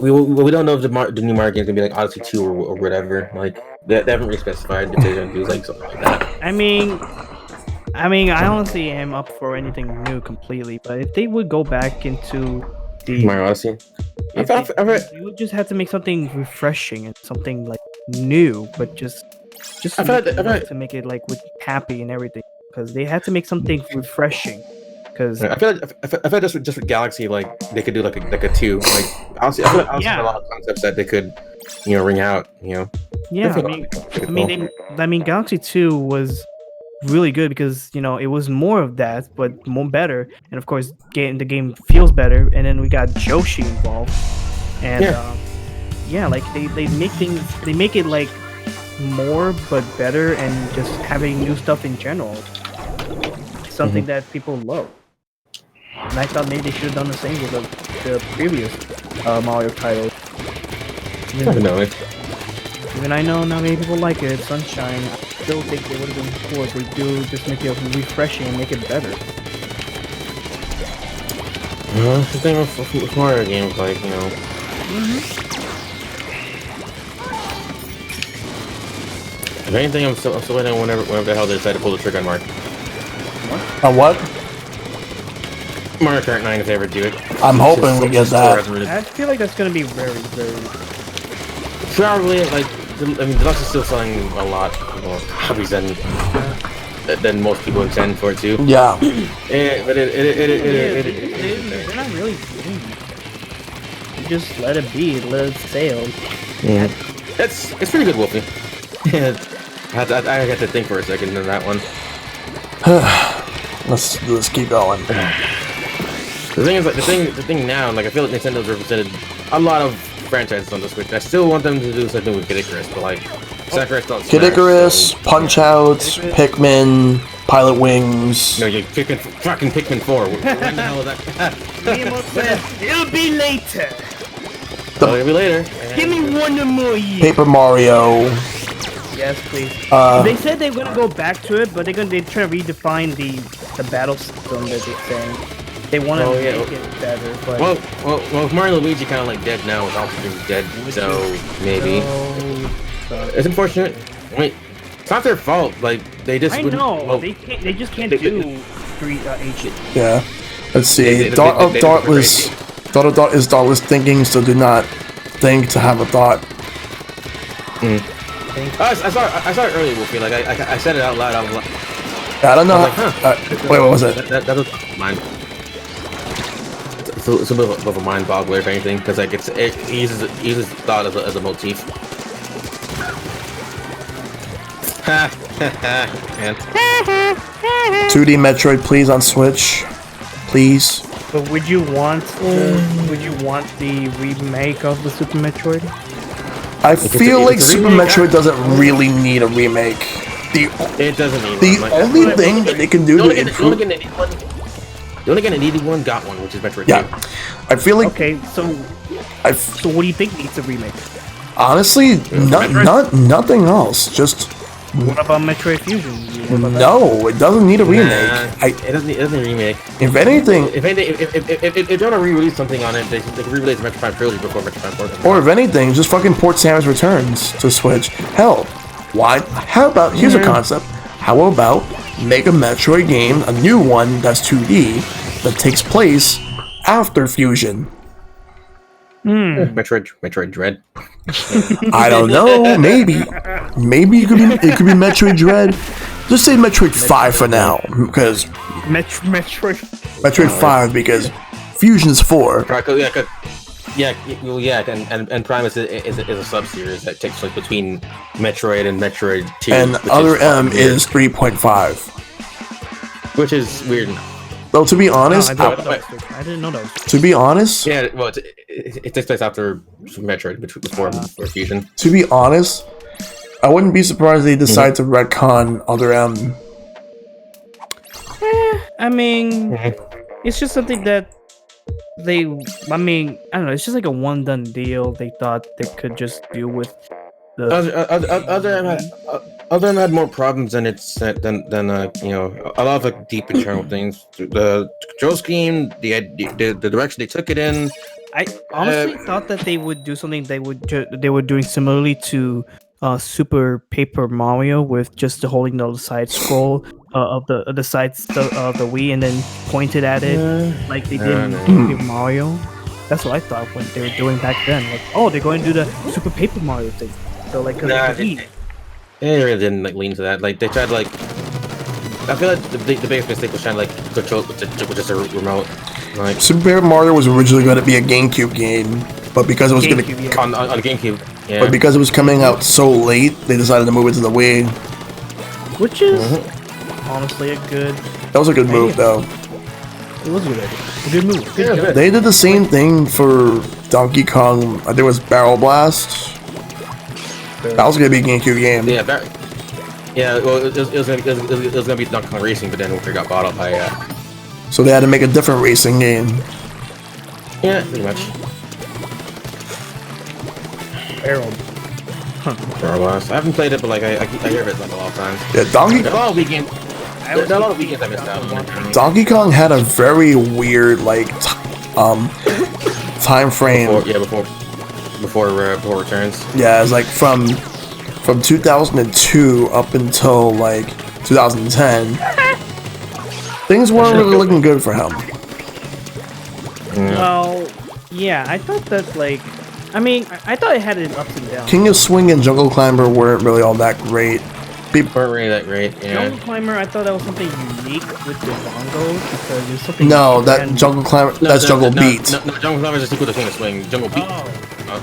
We don't know if the new Mario game is gonna be like Odyssey 2 or whatever. Like they haven't really specified if they're gonna do like something like that. I mean, I honestly am up for anything new completely. But if they would go back into the, Mario Odyssey. you would just have to make something refreshing and something like new, but just I've had- to make it like with happy and everything. Because they had to make something refreshing. Because I feel like just with Galaxy, like they could do like a 2. Like honestly, I feel like Yeah. a lot of concepts that they could, you know, ring out. You know. yeah, I mean, Galaxy 2 was really good because you know it was more of that, but more better, and of course, the game feels better. And then we got Joshi involved, and like they make it like more but better, and just having new stuff in general, something that people love. And I thought maybe they should have done the same with the previous Mario titles. No, Even I know not many people like it, Sunshine. I still think they would have been cool if they do just make it refreshing and make it better. the thing with Mario games, like, you know. If anything, I'm still waiting on whenever the hell they decide to pull the trigger on Mark. On what? Mario Kart 9 if they ever do it. I'm hoping we get that. I feel like that's gonna be very, very. Probably, like, I mean, Deluxe is still selling a lot more copies than most people intend for it to. Yeah. But They're not really doing it. You just let it be, let it sail. Yeah. It's pretty good, Wolfie. I had to think for a second on that one. Let's keep going. The thing is, like, the thing now, like, I feel like Nintendo's represented a lot of franchises on the Switch. I still want them to do something with Kid Icarus, but like, Kid Icarus, Punch Outs, Pikmin, Pilot Wings. No, you fucking Pikmin 4. When the hell is that? It'll be later. It'll be later. Give me one more year. Paper Mario. Yes, please. They said they were gonna go back to it, but they're trying to redefine the battle system that they're saying. They want to make it better, but well, Mario and Luigi kind of like dead now, with Alpha Dream's dead, so maybe it's unfortunate. I mean, it's not their fault. Like they just I know they just can't do 3 H. Yeah. Let's see. Thought of thoughtless is thoughtless thinking, so do not think to have a thought. I saw it earlier, Wolfie. Like I said it out loud. I don't know. I was like, wait, what was it? That was mine. It's a bit of a mind boggler, if anything, because like it uses thought as a motif. 2D Metroid, please, on Switch, please. But would you want the remake of the Super Metroid? I feel like Super Metroid doesn't really need a remake. It doesn't need the only thing that they can do to improve. The only game that needed one got one, which is Metroid 2. Yeah, I feel like. Okay, so what do you think needs a remake? Honestly, nothing else. Just. What about Metroid Fusion? No, it doesn't need a remake. It doesn't need a remake. If anything, if they want to re-release something on it, they can re-release Metroid Prime Trilogy before Metroid Prime 4. Or if anything, just fucking port Samus Returns to Switch. Hell, why? How about? Here's a concept. How about make a Metroid game, a new one that's 2D, that takes place after Fusion? Metroid Dread. I don't know. Maybe it could be Metroid Dread. Just say Metroid 5 for now, because Metroid 5 because Fusion is 4. And Prime is a sub-series that takes place between Metroid and Metroid 2. And Other M is 3.5. Which is weird. Though, to be honest, I didn't know that. To be honest, yeah, well, it takes place after Metroid, which was before Fusion. To be honest, I wouldn't be surprised if they decide to retcon Other M. I mean, it's just something that I don't know, it's just like a one-done deal. They thought they could just deal with the Other M had more problems than a lot of like deep internal things. The control scheme, the direction they took it in. I honestly thought that they would do something they were doing similarly to Super Paper Mario, with just holding the side scroll of the sides of the Wii and then pointed at it like they did in Paper Mario. That's what I thought when they were doing back then. Like, oh, they're going to do the Super Paper Mario thing. So like, They really didn't like lean to that. Like they tried like, I feel like the biggest mistake was trying to like control with just a remote. Like Super Paper Mario was originally going to be a GameCube game, but because it was on the GameCube. Yeah. But because it was coming out so late, they decided to move it to the Wii. Which is honestly a good. That was a good move, though. It was a good idea. A good move. Good they did the same thing for Donkey Kong. I think it was Barrel Blast. That was gonna be a GameCube game. Well, it was gonna be Donkey Kong Racing, but then it got bought up by. So they had to make a different racing game. Yeah, pretty much. Barrel. I haven't played it, but like I hear of it like a lot of times. Yeah, There are a lot of weekends. There are a lot of weekends I missed out. Donkey Kong had a very weird like time frame. Before returns. Yeah, it's like from 2002 up until like 2010. Things weren't really looking good for him. Yeah. Well, yeah, I thought that like, I mean, I thought it had its ups and downs. King of Swing and Jungle Climber weren't really all that great. Weren't really that great. Yeah. Jungle Climber, I thought that was something unique with the bongos because there's something. No, that Jungle Climber, that's Jungle Beat. No, Jungle Climber is a sequel to King of Swing. Jungle Beat.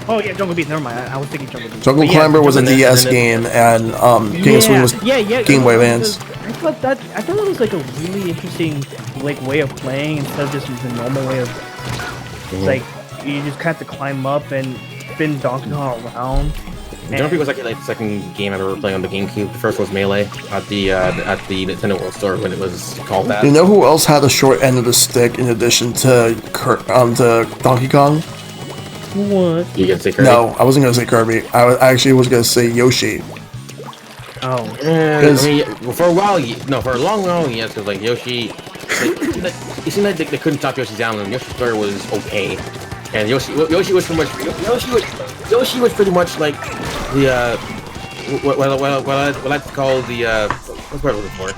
Oh yeah, Jungle Beat. Never mind. I was thinking Jungle Beat. Jungle Climber was a DS game, and King of Swing was Game Boy Advance. I thought that was like a really interesting like way of playing instead of just the normal way of like you just have to climb up and spin Donkey Kong around. Jungle Beat was actually like the second game I ever played on the GameCube. The first was Melee at the Nintendo World Store when it was called that. You know who else had the short end of the stick in addition to Donkey Kong? What? You gonna say Kirby? No, I wasn't gonna say Kirby. I actually was gonna say Yoshi. Oh. I mean, for a while, for a long while, yes, because like Yoshi, it seemed like they couldn't top Yoshi's Island. Yoshi's story was okay, and Yoshi was pretty much Yoshi was pretty much like the what I like to call the what's the word I'm looking for?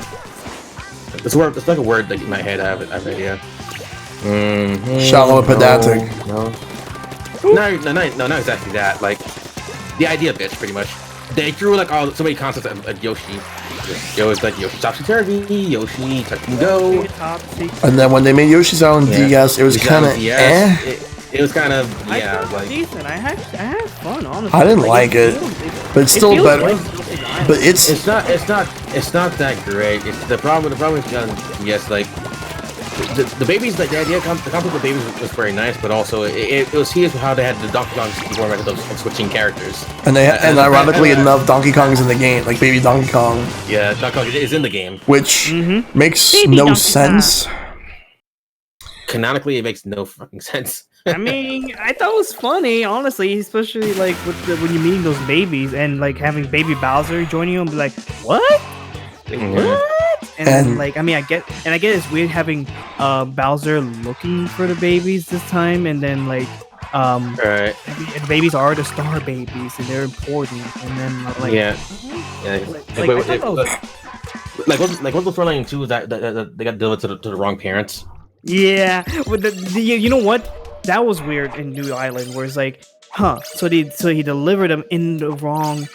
It's like a word like in my head. I have an idea. Shallow and pedantic. No, not exactly that. Like the idea, bitch, pretty much. They threw like so many concepts at Yoshi. It was like Yoshi Topsy Turvy, Yoshi Touch and Go. And then when they made Yoshi's Island DS, it was kind of It was kind of like decent. I had fun, honestly. I didn't like it, but it's still better. But it's not that great. It's the problem is yes, like the babies, like the idea, the concept of the babies was very nice, but also it was here's how they had the Donkey Kong 64 method of switching characters. And ironically enough, Donkey Kong's in the game, like Baby Donkey Kong. Yeah, Donkey Kong is in the game, which makes no sense. Canonically, it makes no fucking sense. I mean, I thought it was funny, honestly, especially like when you're meeting those babies and like having Baby Bowser joining you and be like, what? Like, what? And then, like, I mean, I get it's weird having Bowser looking for the babies this time, and then like, right, the babies are the star babies, and they're important, and then like, like what's the storyline too? That they got delivered to the wrong parents. Yeah, but you know what? That was weird in New Island, where it's like, so he delivered them in the wrong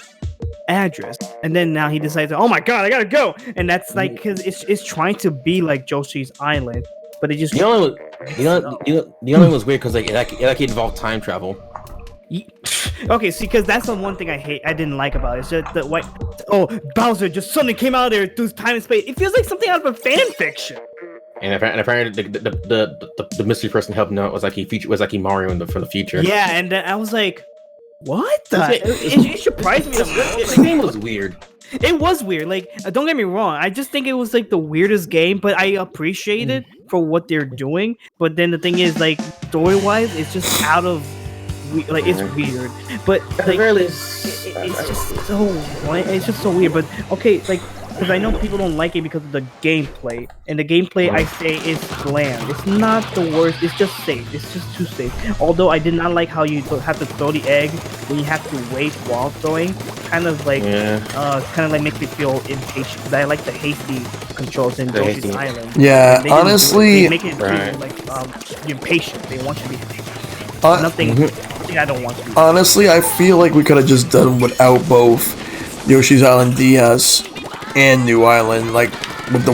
address, and then now he decides, oh my god, I gotta go, and that's like because it's trying to be like Yoshi's Island, but it just the only one was weird because like it involved time travel. Okay, see, because that's the one thing I didn't like about it. It's just that Bowser just suddenly came out of there through time and space. It feels like something out of a fan fiction. And apparently the mystery person helping out was like he Mario from the future. Yeah, and I was like, what? It surprised me. The game was weird. It was weird. Like, don't get me wrong. I just think it was like the weirdest game, but I appreciate it for what they're doing. But then the thing is, like, story-wise, it's just out of it's weird. But like, it's just so weird. But okay, like, because I know people don't like it because of the gameplay, and the gameplay I say is bland. It's not the worst. It's just safe. It's just too safe. Although I did not like how you have to throw the egg when you have to wait while throwing. Kind of like makes me feel impatient. Because I like the hasty controls in Yoshi's Island. Yeah, honestly, they make it like impatient. They want you to be impatient. Nothing I don't want to be. Honestly, I feel like we could have just done without both Yoshi's Island DS and New Island, like with the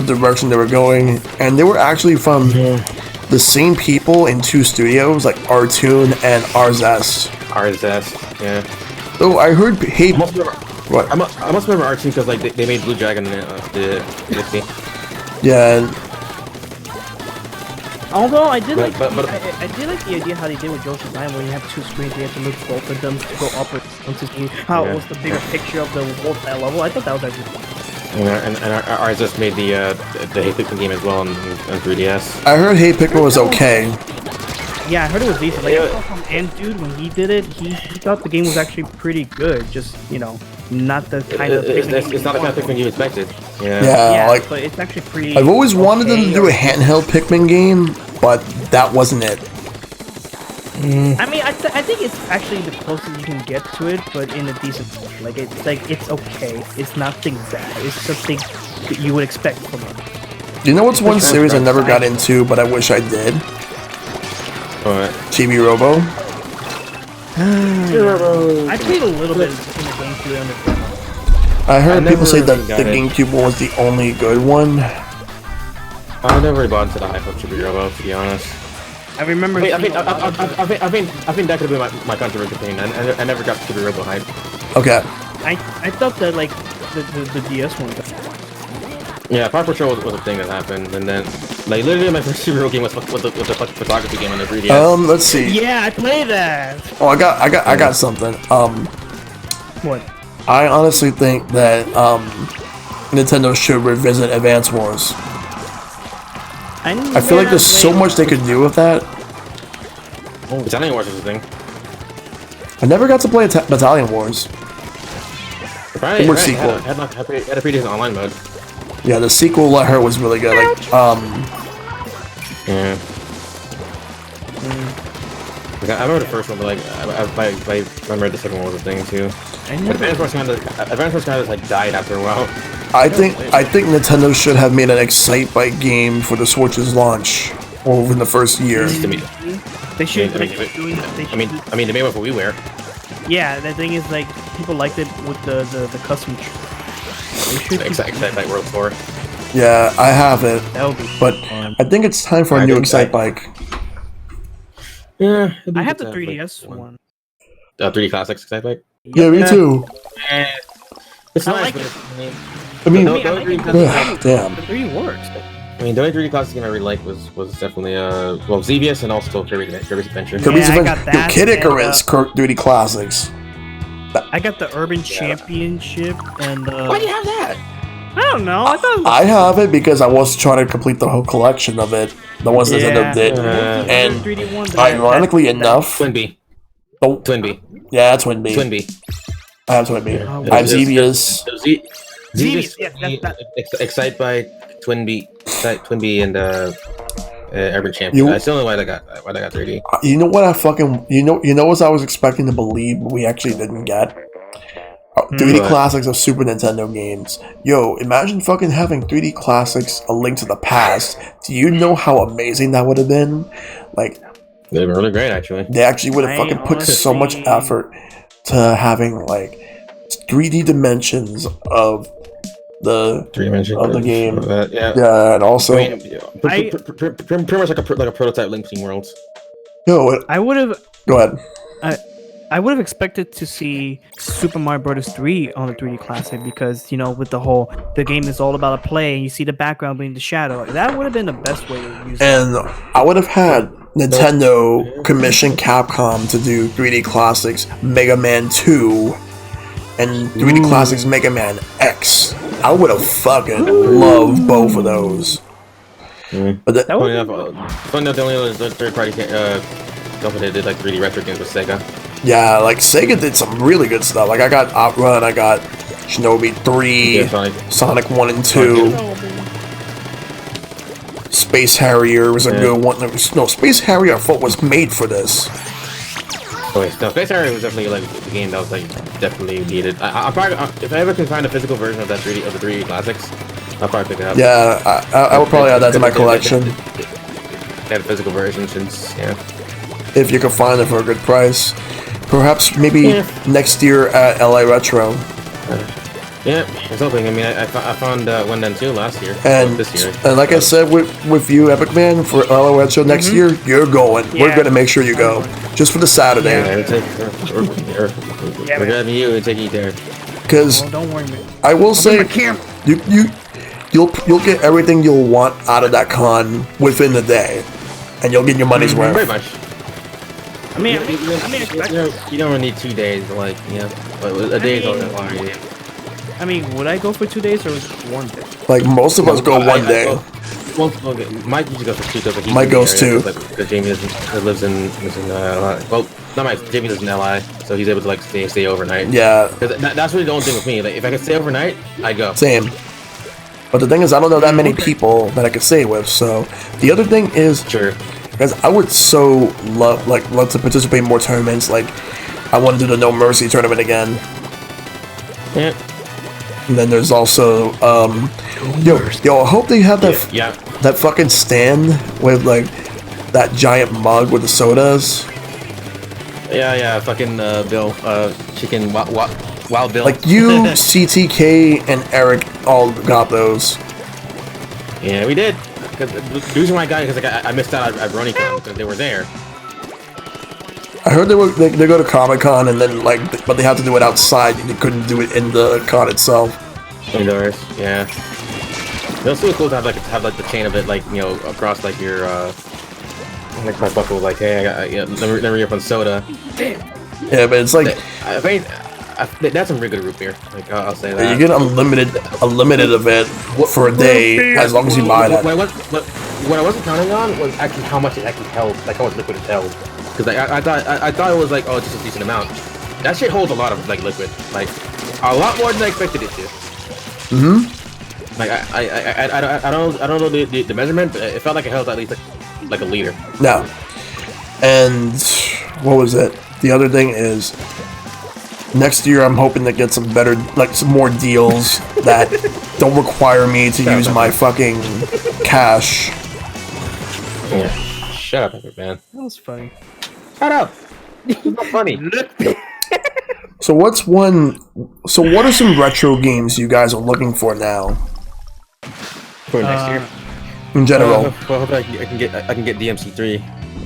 direction they were going, and they were actually from the same people in two studios, like R-Tune and RZest. RZest, yeah. Oh, I heard. Hey, what? I must remember R-Tune because like they made Blue Dragon the yeah. Although I did like the idea how they did with Yoshi's Island, where you have two screens, you have to look both of them to go up and to see how it was the bigger picture of the whole level. I thought that was actually fun. And ours just made the Hey Pikmin game as well on 3DS. I heard Hey Pikmin was okay. Yeah, I heard it was decent. Like, I saw from dude when he did it, he thought the game was actually pretty good. Just not the kind of. It's not the kind of Pikmin you expected. Yeah, like, but it's actually pretty. I've always wanted them to do a handheld Pikmin game, but that wasn't it. I mean, I think it's actually the closest you can get to it, but in a decent way. It's okay. It's nothing bad. It's something that you would expect from it. You know what's one series I never got into, but I wish I did? What? Chibi Robo. I played a little bit in the GameCube. I heard people say that the GameCube one was the only good one. I never bought into the hype of Chibi Robo, to be honest. I remember. I think that could have been my controversial opinion. I never got Chibi Robo hype. Okay. I thought that like the DS one. Yeah, Park Patrol was a thing that happened, and then like literally my first Chibi Robo game was the photography game on the 3DS. Let's see. Yeah, I played that. Oh, I got something. What? I honestly think that Nintendo should revisit Advance Wars. I feel like there's so much they could do with that. Battalion Wars is a thing. I never got to play Battalion Wars. Right, Or sequel. Had a pretty decent online mode. Yeah, the sequel I heard was really good. Like, yeah. I remember the first one, but like I remember the second one was a thing too. But Advance Wars kind of like died after a while. I think Nintendo should have made an Excitebike game for the Switch's launch over the first year. They should. I mean, they made one for WiiWare. Yeah, the thing is, like, people liked it with the custom. Excitebike World Tour. Yeah, I have it, That would be but fun. I think it's time for a new Excitebike. Yeah, I have the 3DS one. 3D Classics Excitebike. Yeah, me too. It's I nice, like but it. I mean, The damn. 3 works. I mean, the only 3D Classics game I really liked was definitely Xevious and also Kirby's Adventure. Kirby's I Adventure. got that, Kid and, Icarus, 3D Classics. I got the Urban Championship and. Why do you have that? I don't know. I thought. I have it because I was trying to complete the whole collection of it. The ones Nintendo did. And 3D one that ironically enough, Twin B. oh, Twin B. yeah, Twin B. Twin B. I have Twin B. Oh, I have Xevious. Xevious, yes, Excitebike, Twin B, and Urban Champion. I still don't know why I got 3D. You know what I fucking you know what I was expecting to believe, but we actually didn't get. 3D Classics of Super Nintendo games. Yo, imagine fucking having 3D Classics A Link to the Past. Do you know how amazing that would have been? Like, They've been really great, actually. they actually would have fucking put so much effort to having like 3D dimensions of the game. Yeah, and also pretty much like a prototype Link Between Worlds. Yo, I would have. go ahead. I would have expected to see Super Mario Bros. 3 on the 3D Classic because, with the game is all about a play and you see the background being the shadow. That would have been the best way to use it. And I would have had Nintendo commission Capcom to do 3D Classics Mega Man 2 and 3D Classics Mega Man X. I would have fucking loved both of those. But Funny enough, the only other third-party company that did like 3D retro games was Sega. yeah, like Sega did some really good stuff. Like I got Outrun, I got Shinobi 3, Sonic 1 and 2. Space Harrier was a good one. No, Space Harrier I thought was made for this. Oh wait, no, Space Harrier was definitely like the game that was like definitely needed. I probably if I ever can find a physical version of that 3D of the 3D Classics, I'll probably pick it up. Yeah, I would probably add that to my collection. They had a physical version since if you can find it for a good price. Perhaps maybe next year at LA Retro. Yeah, I was hoping. I mean, I found one then too last year. And this year. And like I said with you, Epic Man, for LA Retro next year, you're going. Yeah. We're gonna make sure you go, just for the Saturday. We're grabbing you and taking you there. Because don't worry, man. I will say, you'll get everything you'll want out of that con within the day, and you'll get your money's worth. Very much. I mean, you don't really need 2 days, like, a day is all that long. I mean, would I go for 2 days or 1 day? Like most of us go 1 day. Mike usually goes for 2 because like, Mike goes too. Because Jamie lives in well, not Mike. Jamie lives in LI, so he's able to like stay overnight. Yeah. That's really the only thing with me. Like, if I could stay overnight, I go. Same. But the thing is, I don't know that many people that I could stay with. So the other thing is, Sure. because I would so love to participate in more tournaments. Like, I want to do the No Mercy tournament again. Yeah. And then there's also, yo, I hope they have that that fucking stand with like that giant mug with the sodas. Yeah, fucking Bill, chicken, wild Bill. Like you, CTK, and Eric all got those. Yeah, we did. The reason why I got it because like, I missed out at BronyCon because they were there. I heard they go to Comic-Con and then like, but they have to do it outside. They couldn't do it in the con itself. Indoors, yeah. It was really cool to have like the chain of it, like, you know, across like your like my buckle, like, hey, I got let me open soda. Damn. Yeah, but it's like that's some really good root beer. Like I'll say that. You get unlimited of it for a day as long as you buy that. What I wasn't counting on was actually how much it actually held, like how much liquid it held. Because I thought it was like, oh, just a decent amount. That shit holds a lot of like liquid, like a lot more than I expected it to. Like I don't know the measurement, but it felt like it held at least like a liter. No. And what was it? The other thing is, next year I'm hoping to get some better, like some more deals that don't require me to use my fucking cash. Yeah. Shut up, man. That was funny. Shut up. It's not funny. So what are some retro games you guys are looking for now? For next year? In general. Well, I can get DMC3.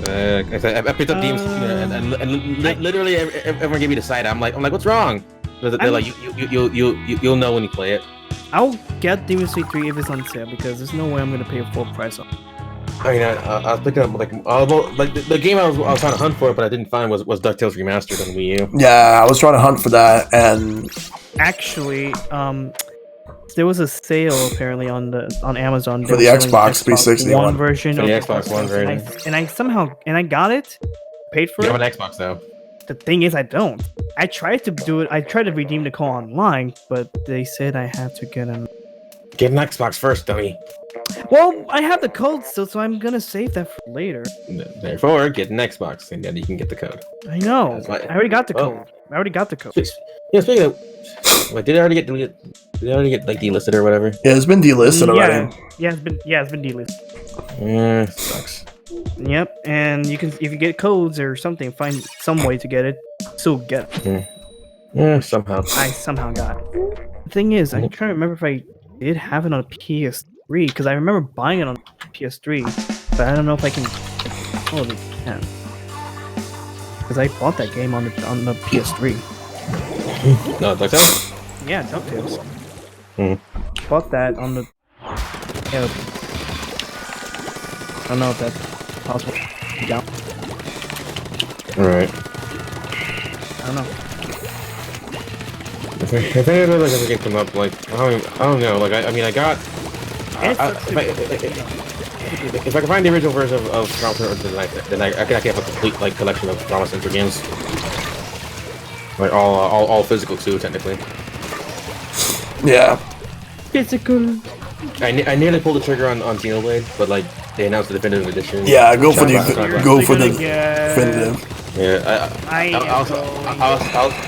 I picked up DMC3 and literally everyone gave me the side. I'm like, what's wrong? They're like, you'll know when you play it. I'll get DMC3 if it's on sale because there's no way I'm gonna pay a full price on it. I mean, I was picking up like the game I was trying to hunt for, but I didn't find was DuckTales Remastered on Wii U. Yeah, I was trying to hunt for that, and actually, there was a sale apparently on Amazon for the Xbox 360 One version. For the Xbox One version. And I got it, paid for it. You have an Xbox though. The thing is, I don't. I tried to do it. I tried to redeem the code online, but they said I had to get an Xbox first, dummy. Well, I have the code still, so I'm gonna save that for later. Therefore, get an Xbox, and then you can get the code. I know. I already got the code. Yeah, speaking of, wait, did it already get deleted? Did it already get like delisted or whatever? Yeah, it's been delisted already. Yeah, it's been delisted. Yeah, sucks. Yep, and you can, if you get codes or something, find some way to get it. Still get it. Yeah, somehow. I somehow got it. The thing is, I'm trying to remember if I did have it on PS3 because I remember buying it on PS3, but I don't know if I can. Oh, I can. Because I bought that game on the PS3. No, DuckTales? Yeah, DuckTales. Bought that on the. Yeah. I don't know if that's possible. Yeah. Alright. I don't know. If any other like game come up, like I don't know, like I mean I got. If I can find the original version of Trauma Center, then I can have a complete like collection of Trauma Center games. Like all physical too, technically. Yeah. Physical. I nearly pulled the trigger on Xenoblade, but like they announced the definitive edition. Yeah, go for the definitive. Yeah, I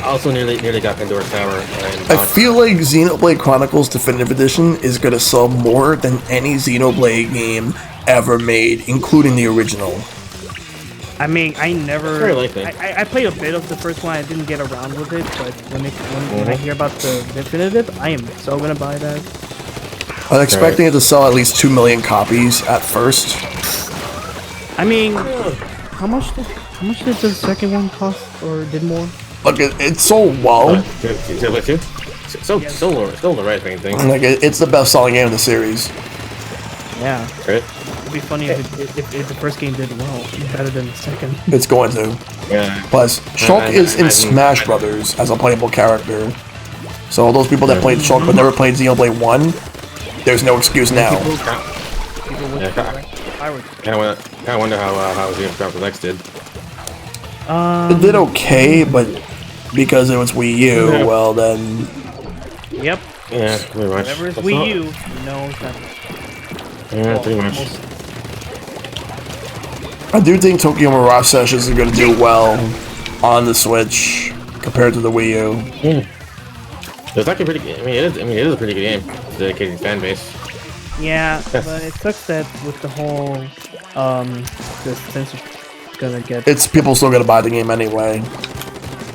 also nearly got Pandora's Tower. I feel like Xenoblade Chronicles Definitive Edition is gonna sell more than any Xenoblade game ever made, including the original. I mean, I never. Very likely. I played a bit of the first one. I didn't get around with it, but when I hear about the definitive, I am so gonna buy that. I'm expecting it to sell at least 2 million copies at first. I mean, how much did the second one cost, or did more? Look, it sold well. Still the right thing. Like it's the best-selling game in the series. Yeah. Right. It'd be funny if the first game did well, better than the second. It's going to. Yeah. Plus, Shulk is in Smash Brothers as a playable character. So all those people that played Shulk but never played Xenoblade 1, there's no excuse now. People with Yeah, I would. kind of wonder how Game of Thrones X did. It did okay, but because it was Wii U, Yeah. well then. Yep. Yeah, pretty much. Whatever is That's Wii not- U, knows that. Yeah, pretty much. I do think Tokyo Mirage Sessions is going to do well on the Switch compared to the Wii U. It's actually pretty good. I mean, it is a pretty good game. It's a dedicated fan base. Yeah, Yes. but it sucks that with the whole the censorship gonna get. It's people still going to buy the game anyway.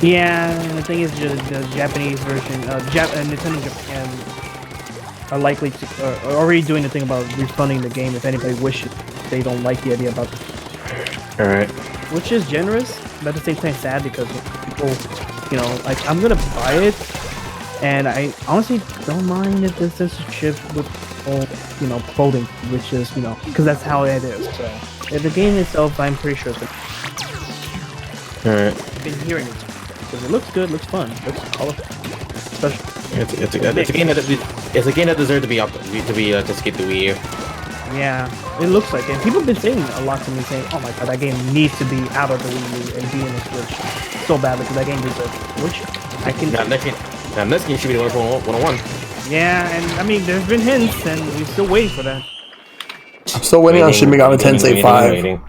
Yeah, and the thing is, the Japanese version, Nintendo Japan are likely to are already doing the thing about refunding the game if anybody wishes. They don't like the idea about, All right. which is generous, but at the same time sad because people, you know, like I'm gonna buy it, and I honestly don't mind if the censorship with all, you know, clothing, which is, you know, because that's how it is. So the game itself, I'm pretty sure it's gonna. All right. I've been hearing it because it looks good, looks fun, looks colorful, especially. It's a game that deserves to be up to escape the Wii U. Yeah, it looks like it. People have been saying a lot to me, saying, "Oh my god, that game needs to be out of the Wii U and be in the Switch so bad because that game deserves it." Which I can. This game should be the 101. Yeah, and I mean, there's been hints, and we're still waiting for that. I'm still waiting on Shin Megami Tensei 5. Waiting.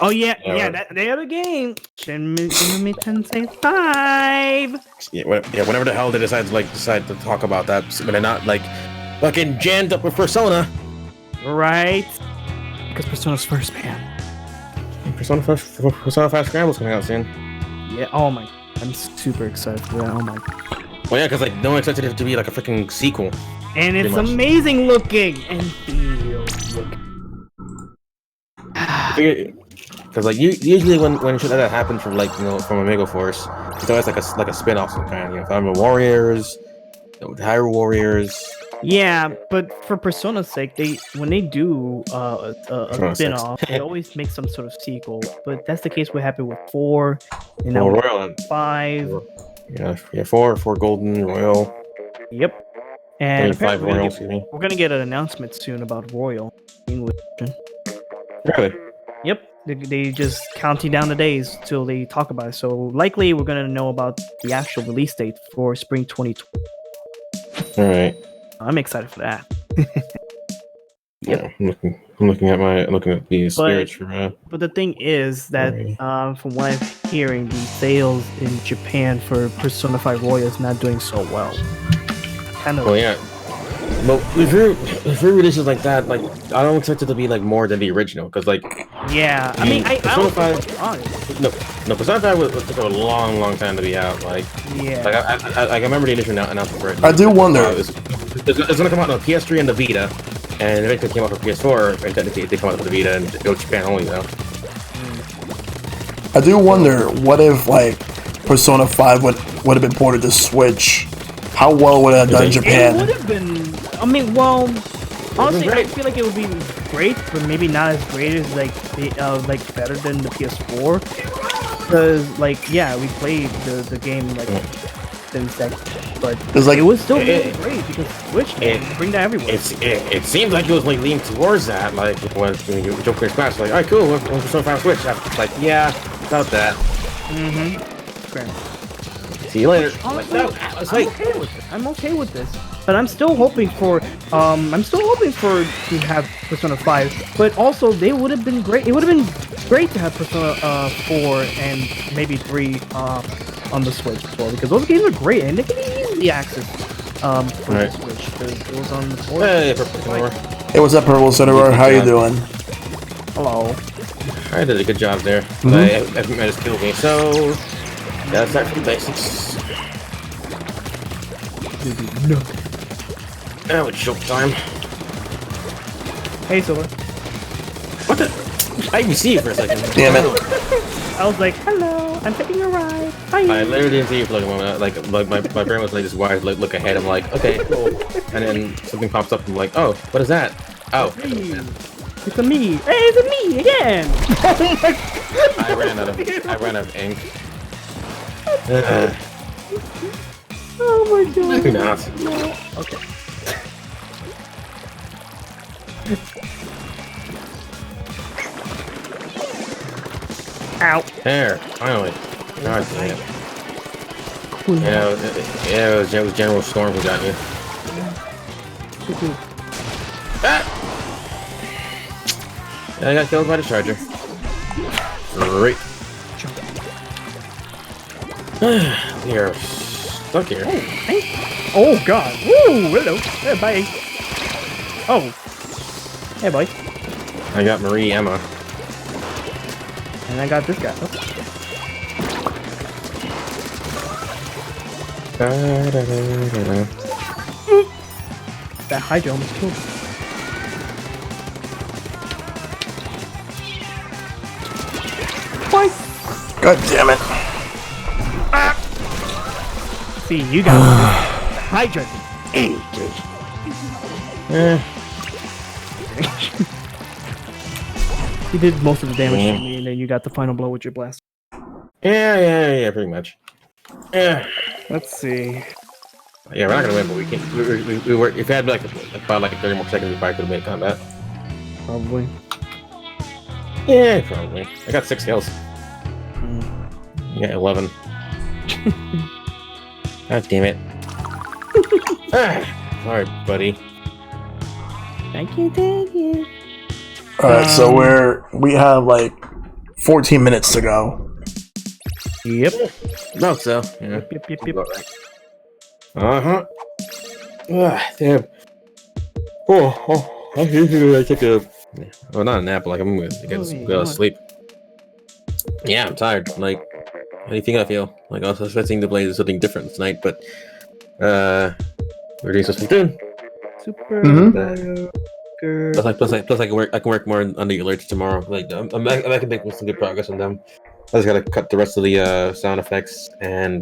Oh yeah, Yeah, yeah, right. that the other game, Shin Megami Tensei 5. Yeah, whenever the hell they decide to talk about that, when they're not like fucking jammed up with Persona. Right? Because Persona's first, man. Persona 5 Scramble's coming out soon. Yeah. Oh my, I'm super excited for that. Oh my. Well, yeah, because like no one expected it to be like a freaking sequel. And it's much. amazing looking and feels looking. Because like usually when shit like that happens from like, you know, from Omega Force, it's always like a spin-off some kind. You know, Fire Warriors, the Hyrule Warriors. Yeah, but for Persona's sake, when they do a Persona 6. spin-off, they always make some sort of sequel. But that's the case we're happy with 4, and now Well, with Royal and 5. yeah, four Golden Royal. Yep. And 5 apparently Royal. Excuse me. we're gonna get an announcement soon about Royal English. Really? Yep. They just counting down the days till they talk about it. So likely we're gonna know about the actual release date for spring 2020. All right. I'm excited for that. Yeah, I'm looking at the spirits for. But the thing is that, from what I'm hearing, the sales in Japan for Persona 5 Royal is not doing so well. Kind of. Well, yeah. But if you're releases like that, like I don't expect it to be like more than the original, because like Yeah, I mean, I Persona don't 5. No, Persona 5 took a long time to be out. Like, yeah. like I remember the initial announcement for it. I do wonder. It's gonna come out on the PS3 and the Vita, and eventually came out for PS4, and technically they come out for the Vita and go Japan only though. I do wonder, what if like Persona 5 would have been ported to Switch? How well would it have done in It Japan? would have been. I mean, well, honestly, I great. feel like it would be great, but maybe not as great as like better than the PS4. Because like, yeah, we played the game like in seconds, but It's like- it was still really great because Switch can bring that everywhere. It seems like it was like leaning towards that, like when you jump to Smash, like, alright, cool, we're Persona 5 Switch. It's like, yeah, about that. Fair. See you later. Honestly, Like, no, it's like, I'm okay with this. But I'm still hoping for to have Persona 5. But also they would have been great. It would have been great to have Persona 4 and maybe 3 on the Switch as well, because those games are great and they can be easily accessed for the Switch. Because it was on the board. hey, Persona 4. Hey, what's up, Purple Cineroar? How you doing? Hello. I did a good job there. I think that just killed me. So, yeah, let's start from the basics. No. Now it's showtime. Hey, Silver. What the? I even see you for a second. Damn it. I was like, hello, I'm taking a ride. Hi. I literally didn't see you for like a moment. Like my brain was like this wide look ahead. I'm like, okay, cool. And then something pops up. I'm like, oh, what is that? Oh, Hey, it's a me. Hey, it's a me again. Oh my God. I ran out of ink. Oh my God. Maybe not. No. Okay. Ow. There, finally. God damn it. Cool. Yeah, it was General Storm who got you. Ah! Yeah, I got killed by the charger. Great. We are stuck here. Oh god. Woo! Hello. Hey, bye. Oh. Hey, boy. I got Marie Emma. And I got this guy. Oh. That Hydra almost killed me. What? God damn it. See, you got the Hydra. You did most of the damage to me, and then you got the final blow with your blast. Yeah, pretty much. Yeah. Let's see. Yeah, we're not gonna win, but we can. We were. If it had like about like 30 more seconds, we probably could have made combat. Probably. Yeah, probably. I got 6 kills. Yeah, 11. God damn it. Alright, buddy. Thank you. Alright, so we have like 14 minutes to go. Yep. No, so. Yeah. Yep. Uh-huh. Damn. Oh, I usually take a... Well, not a nap, but like I'm gonna go to sleep. Yeah, I'm tired. Like, how do you think I feel? Like, I was expecting to play something different tonight, but... We're doing some Splatoon. Super Mhm. Plus, I can work more on the alerts tomorrow. Like, I can make some good progress on them. I just gotta cut the rest of the sound effects and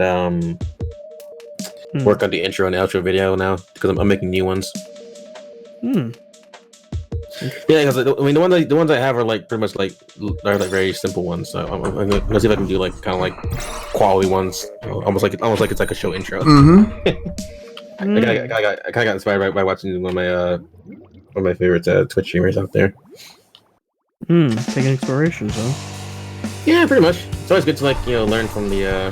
work on the intro and outro video now because I'm making new ones. Yeah, because I mean the ones I have are like pretty much like very simple ones. So I'm gonna see if I can do like kind of like quality ones, almost like it's like a show intro. I kind of got inspired by watching one of my favorite Twitch streamers out there. Taking inspirations, huh? Yeah, pretty much. It's always good to like learn from the I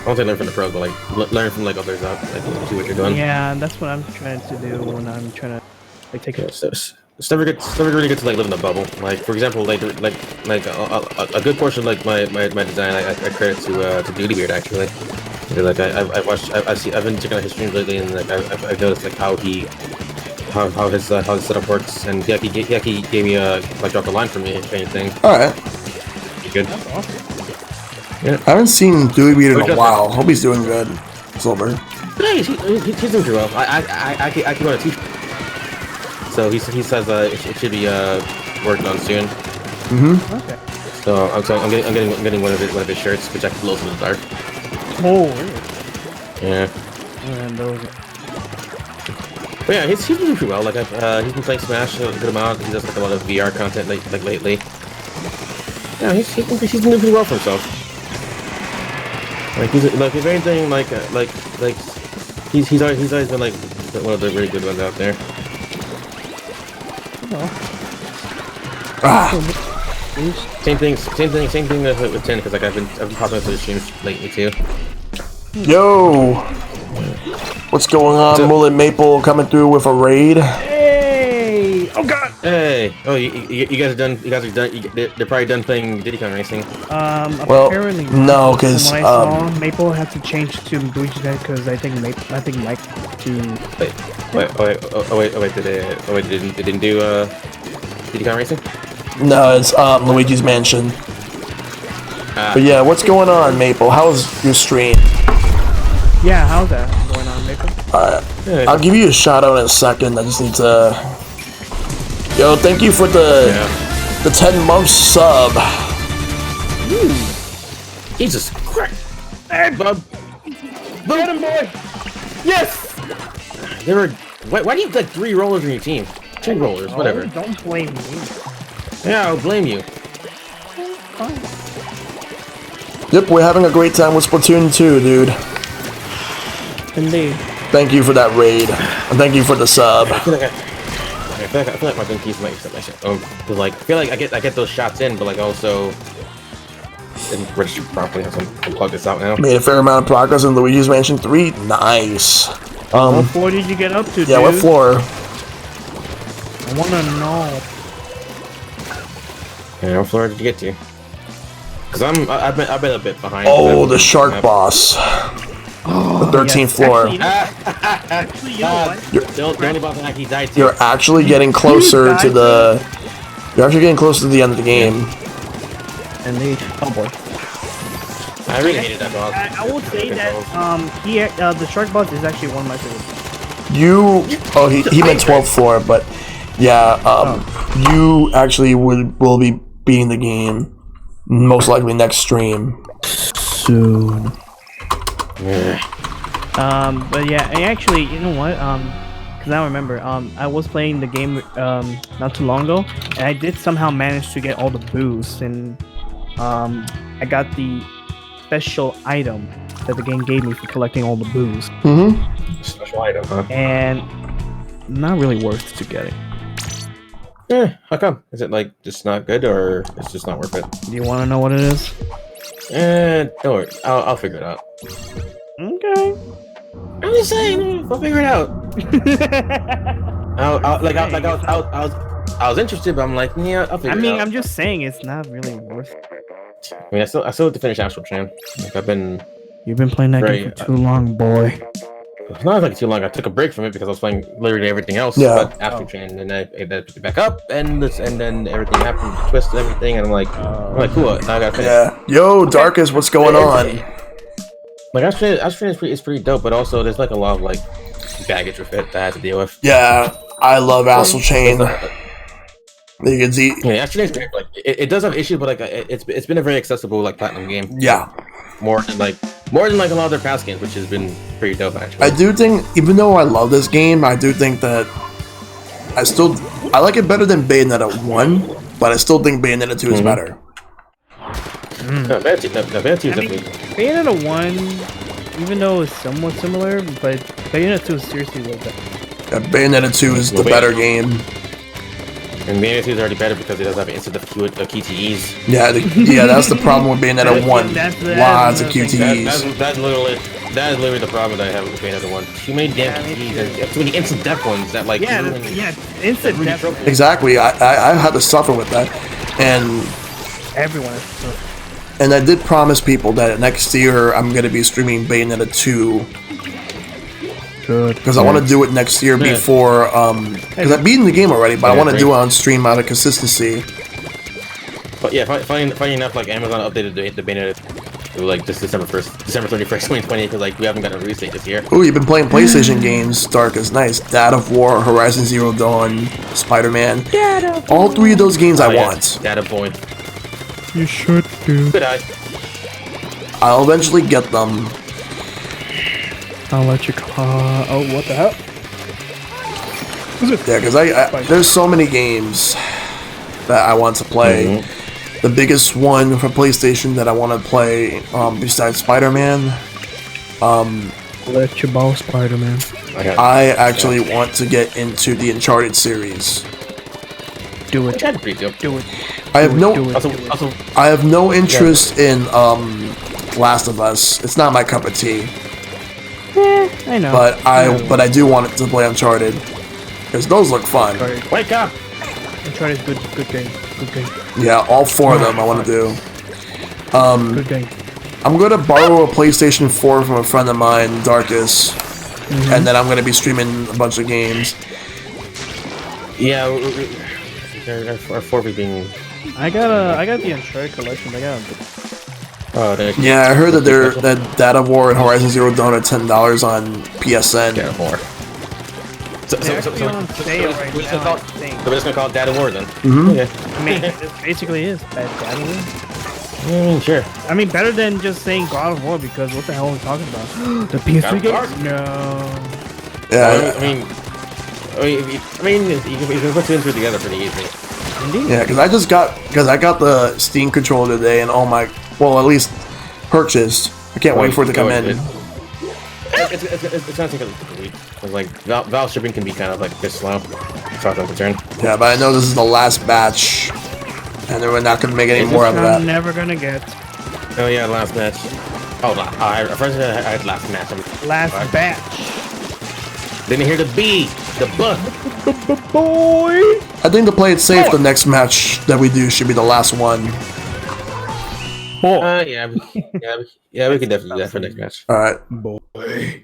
won't say learn from the pros, but like learn from like others out, like see what you're doing. Yeah, that's what I'm trying to do when I'm trying to like take it. It's never really good to like live in a bubble. Like for example, like a good portion of like my design I credit to Duty Beard actually. Because, like I've been checking out his streams lately, and like I've noticed like how his setup works, and he gave me like dropped a line for me if anything. All right. Good. That's awesome. Yeah. I haven't seen Dewey Beat in a while. Hope he's doing good. Silver. Yeah, he's doing pretty well. I keep on a t-shirt. So he says it should be worked on soon. Okay. So I'm getting one of his shirts, which I can glow in the dark. Oh, really? Yeah. And those. But yeah, he's doing pretty well. Like he's been playing Smash a good amount. He does like a lot of VR content like lately. Yeah, he's been doing pretty well for himself. Like if anything, he's always been like one of the really good ones out there. Same thing with 10 because like I've been popping up to the streams lately too. Yo, what's going on? Mullet Maple coming through with a raid. Hey! Oh god! Hey! Oh, you guys are done. They're probably done playing Diddy Kong Racing. Well, apparently no, because when I saw Maple had to change to Luigi because I think Mike to. Wait, they didn't do Diddy Kong Racing? No, it's Luigi's Mansion. But yeah, what's going on, Maple? How's your stream? Yeah, how's that going on, Maple? I'll give you a shout out in a second. I just need to. Yo, thank you for the 10-month sub. Jesus Christ! Hey, bub! Get him, boy! Yes! There were. Why do you have like 3 rollers in your team? 2 rollers, whatever. Don't blame me. Yeah, I'll blame you. Yep, we're having a great time with Splatoon 2, dude. Indeed. Thank you for that raid, and thank you for the sub. I feel like my gun keys might accept my shit. Cause like I feel like I get those shots in, but like also didn't register properly. I have to plug this out now. Made a fair amount of progress in Luigi's Mansion 3. Nice. What floor did you get up to, Yeah, dude? what floor? I wanna know. Yeah, what floor did you get to? Because I've been a bit behind. Oh, the shark boss. The 13th floor. Actually, you know what? The only boss I he died to. You're actually getting closer to the. You're actually getting closer to the end of the game. And they, oh boy. I really hated that boss. I will say that the shark boss is actually one of my favorites. He meant 12th floor, but yeah, you actually will be beating the game most likely next stream. Soon. But yeah, I actually, you know what? Because I remember, I was playing the game not too long ago, and I did somehow manage to get all the boosts, and I got the special item that the game gave me for collecting all the boosts. Mm-hmm. Special item, huh? And not really worth to get it. Yeah, how come? Is it like just not good, or it's just not worth it? Do you want to know what it is? Don't worry, I'll figure it out. Okay. I'm just saying, I'll figure it out. I was interested, but I'm like, yeah, I'll figure it out. I mean, I'm just saying it's not really worth it. I mean, I still have to finish Astral Chain. Like, You've been playing that game for too long, boy. It's not like too long. I took a break from it because I was playing literally everything else. Yeah. But Astral Chain, and I picked it back up, and then everything happened, the twist and everything, and I'm like, cool. Now I gotta finish. Yeah. Yo, Darkus, what's going on? Like Astral Chain is pretty dope, but also there's like a lot of like baggage with it that I have to deal with. Yeah, I love Astral Chain. You can see. Yeah, Astral Chain's great. Like it does have issues, but like it's been a very accessible like platinum game. Yeah. More than like a lot of their past games, which has been pretty dope actually. I do think, even though I love this game, I do think that I like it better than Bayonetta 1, but I still think Bayonetta 2 is better. No, Bayonetta 2 is definitely. Bayonetta 1, even though it's somewhat similar, but Bayonetta 2 is seriously way better. Yeah, Bayonetta 2 is the better game. And Bayonetta 2 is already better because it does have instant QTEs. Yeah, that's the problem with Bayonetta 1. Lots of QTEs. That's literally the problem that I have with Bayonetta 1. Too many damn QTEs and too many instant death ones that like. Yeah, instant death. Exactly, I had to suffer with that, and everyone has to suffer. And I did promise people that next year I'm going to be streaming Bayonetta 2. Good. Because I want to do it next year before, because I've beaten the game already, but I want to do it on stream out of consistency. But yeah, funny enough, like Amazon updated the Bayonetta to like just December 31st, 2020, because like we haven't got a release date this year. Ooh, you've been playing PlayStation games, Darkus. Nice. Dad of War, Horizon Zero Dawn, Spider-Man. All three of those games I want. Dad of Boy. You should do. Good eye. I'll eventually get them. I'll let you call. Oh, what the hell? Yeah, because there's so many games that I want to play. The biggest one for PlayStation that I want to play, besides Spider-Man, let you ball Spider-Man. I actually want to get into the Uncharted series. Do it. Do it. I have no interest in Last of Us. It's not my cup of tea. I know. But I do want it to play Uncharted because those look fun. Wake up! Uncharted is good game. Good game. Yeah, all four of them I want to do. Good game. I'm gonna borrow a PlayStation 4 from a friend of mine, Darkus, and then I'm gonna be streaming a bunch of games. Yeah, our 4 being. I got the Uncharted collection. Yeah, I heard that Dad of War and Horizon Zero Dawn are $10 on PSN. Dad of War. So we're just gonna call it Dad of War then. Okay. I mean, it basically is Dad of War. Sure. I mean, better than just saying God of War, because what the hell are we talking about? The PS3 game? No. Yeah. I mean, you can put two and two together pretty easily. Indeed. Yeah, because I got the Steam controller today, and at least purchased. I can't wait for it to come in. It's gonna take a week. Like Valve shipping can be kind of like this slow. As far as I'm concerned. Yeah, but I know this is the last batch, and we're not gonna make any more of that. I'm never gonna get. Oh yeah, last match. Oh, I had last match. Last batch. Didn't hear the B, the buh. Boy. I think to play it safe, the next match that we do should be the last one. Yeah, we can definitely do that for next match. All right. Boy.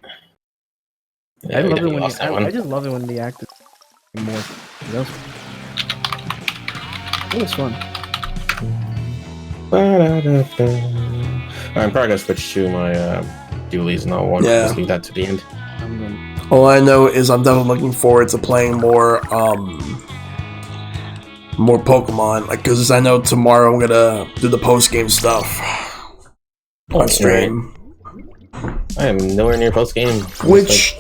Yeah, I we love it definitely when lost that one. I just love it when the actors more. It was fun. I'm probably gonna switch to my dualies and I'll just leave that to the end. All I know is I'm definitely looking forward to playing more Pokemon, like, because I know tomorrow I'm gonna do the post game stuff on stream. I am nowhere near post game, which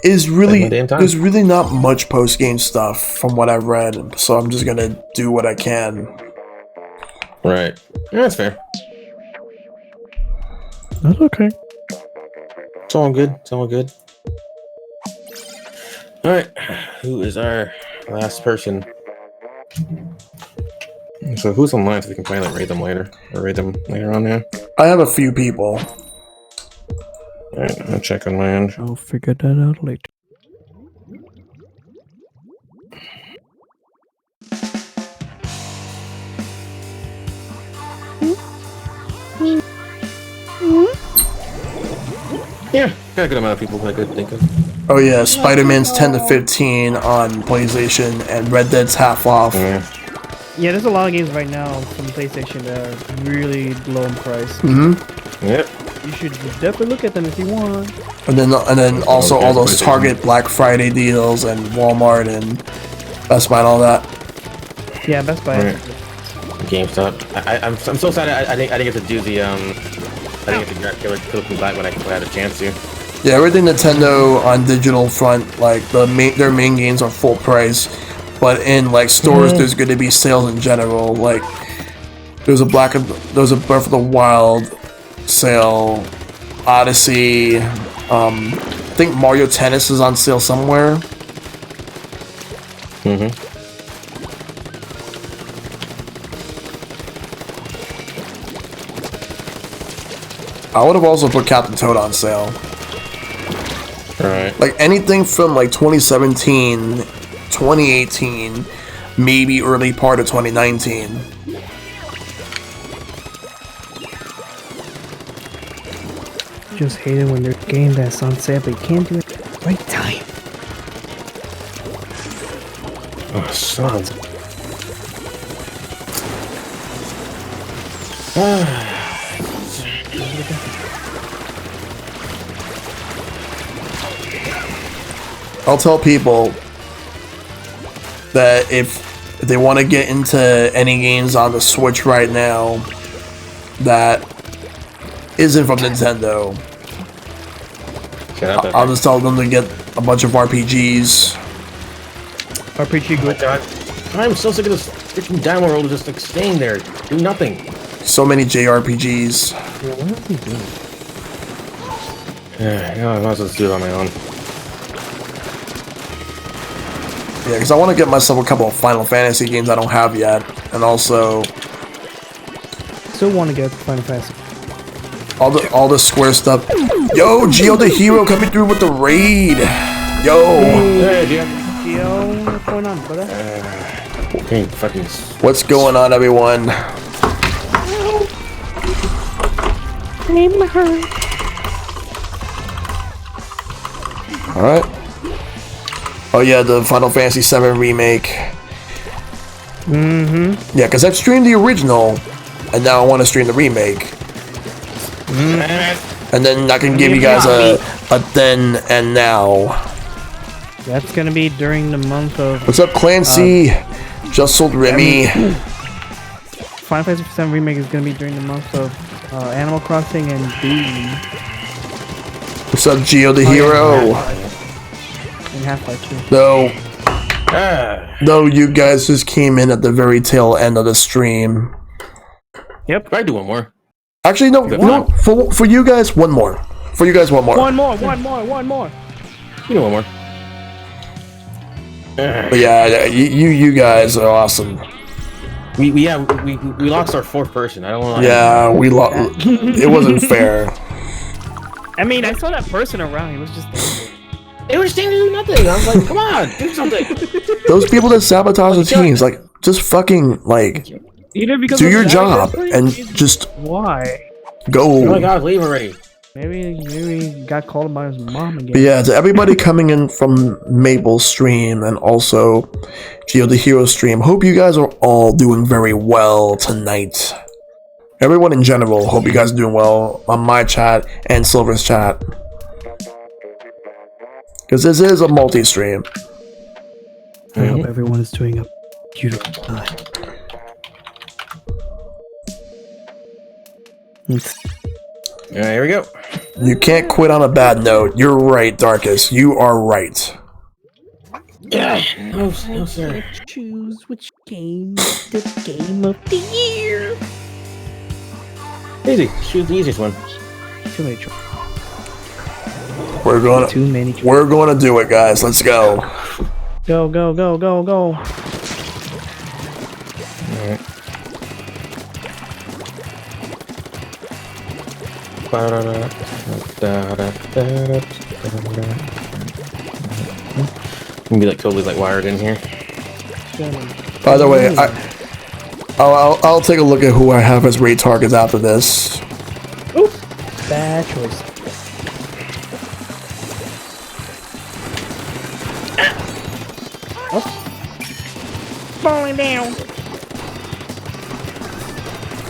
is really there's really not much post game stuff from what I've read, so I'm just gonna do what I can. Right, yeah, that's fair. That's okay. It's all good. It's all good. All right, who is our last person? So who's online so we can finally raid them later, or raid them later on there? I have a few people. Alright, I'll check on my end. I'll figure that out later. Yeah, got a good amount of people that I could think of. Oh yeah, Spider-Man's 10 to 15 on PlayStation, and Red Dead's half off. Yeah. Yeah, there's a lot of games right now from PlayStation that are really low in price. Yep. You should definitely look at them if you want. And then also all those Target Black Friday deals and Walmart and Best Buy and all that. Yeah, Best Buy. Right. GameStop. I'm so sad. I didn't get to do the I didn't get to grab Killer Black when I had a chance to. Yeah, everything Nintendo on digital front, like their main games are full price, but in like stores there's going to be sales in general. Like there's a Breath of the Wild sale, Odyssey. I think Mario Tennis is on sale somewhere. I would have also put Captain Toad on sale. Right. Like anything from like 2017, 2018, maybe early part of 2019. Just hate it when there's a game that's on sale, but you can't do it at the right time. Oh, son. I'll tell people that if they want to get into any games on the Switch right now that isn't from Nintendo, I'll just tell them to get a bunch of RPGs. RPG good. God. I'm so sick of this freaking downward roll just like staying there, do nothing. So many JRPGs. Yeah, what are you doing? Yeah, I might as well just do it on my own. Yeah, because I want to get myself a couple of Final Fantasy games I don't have yet, and also Still want to get Final Fantasy. all the Square stuff. Yo, Geo the Hero coming through with the raid. Yo. Hey, Geo, what's going on, brother? What's going on, everyone? All right. Oh yeah, the Final Fantasy VII remake. Yeah, because I've streamed the original, and now I want to stream the remake. And then I can give you guys a then and now. That's gonna be during the month of. What's up, Clancy? Just sold Remy. Final Fantasy VII remake is gonna be during the month of Animal Crossing and Doom. What's up, Geo the Hero? And Half-Life 2. No, you guys just came in at the very tail end of the stream. Yep. I do one more. Actually, no. For you guys, one more. For you guys, one more. One more. You know one more. But yeah, you guys are awesome. We lost our fourth person. I don't want. Yeah, we lost. It wasn't fair. I mean, I saw that person around. He was just there. They were standing doing nothing. I was like, come on, do something. Those people that sabotage the teams, like, just fucking like Either because do of your that, job that's and pretty- just why? Oh my go. god, leave already. Maybe he got called by his mom again. But yeah, to everybody coming in from Maple's stream and also Geo the Hero stream, hope you guys are all doing very well tonight. Everyone in general, hope you guys are doing well on my chat and Silver's chat. Because this is a multi-stream. I hope everyone is doing a beautiful time. Yeah, here we go. You can't quit on a bad note. You're right, Darkus. You are right. Yeah, no, sir. Choose which game is the game of the year. Easy. Choose the easiest one. Too many choices. We're gonna do it, guys. Let's go. Go, go, go, go, go. Alright. Gonna be like totally like wired in here. By the way, I'll take a look at who I have as raid targets after this. Oof. Bad choice. Falling down.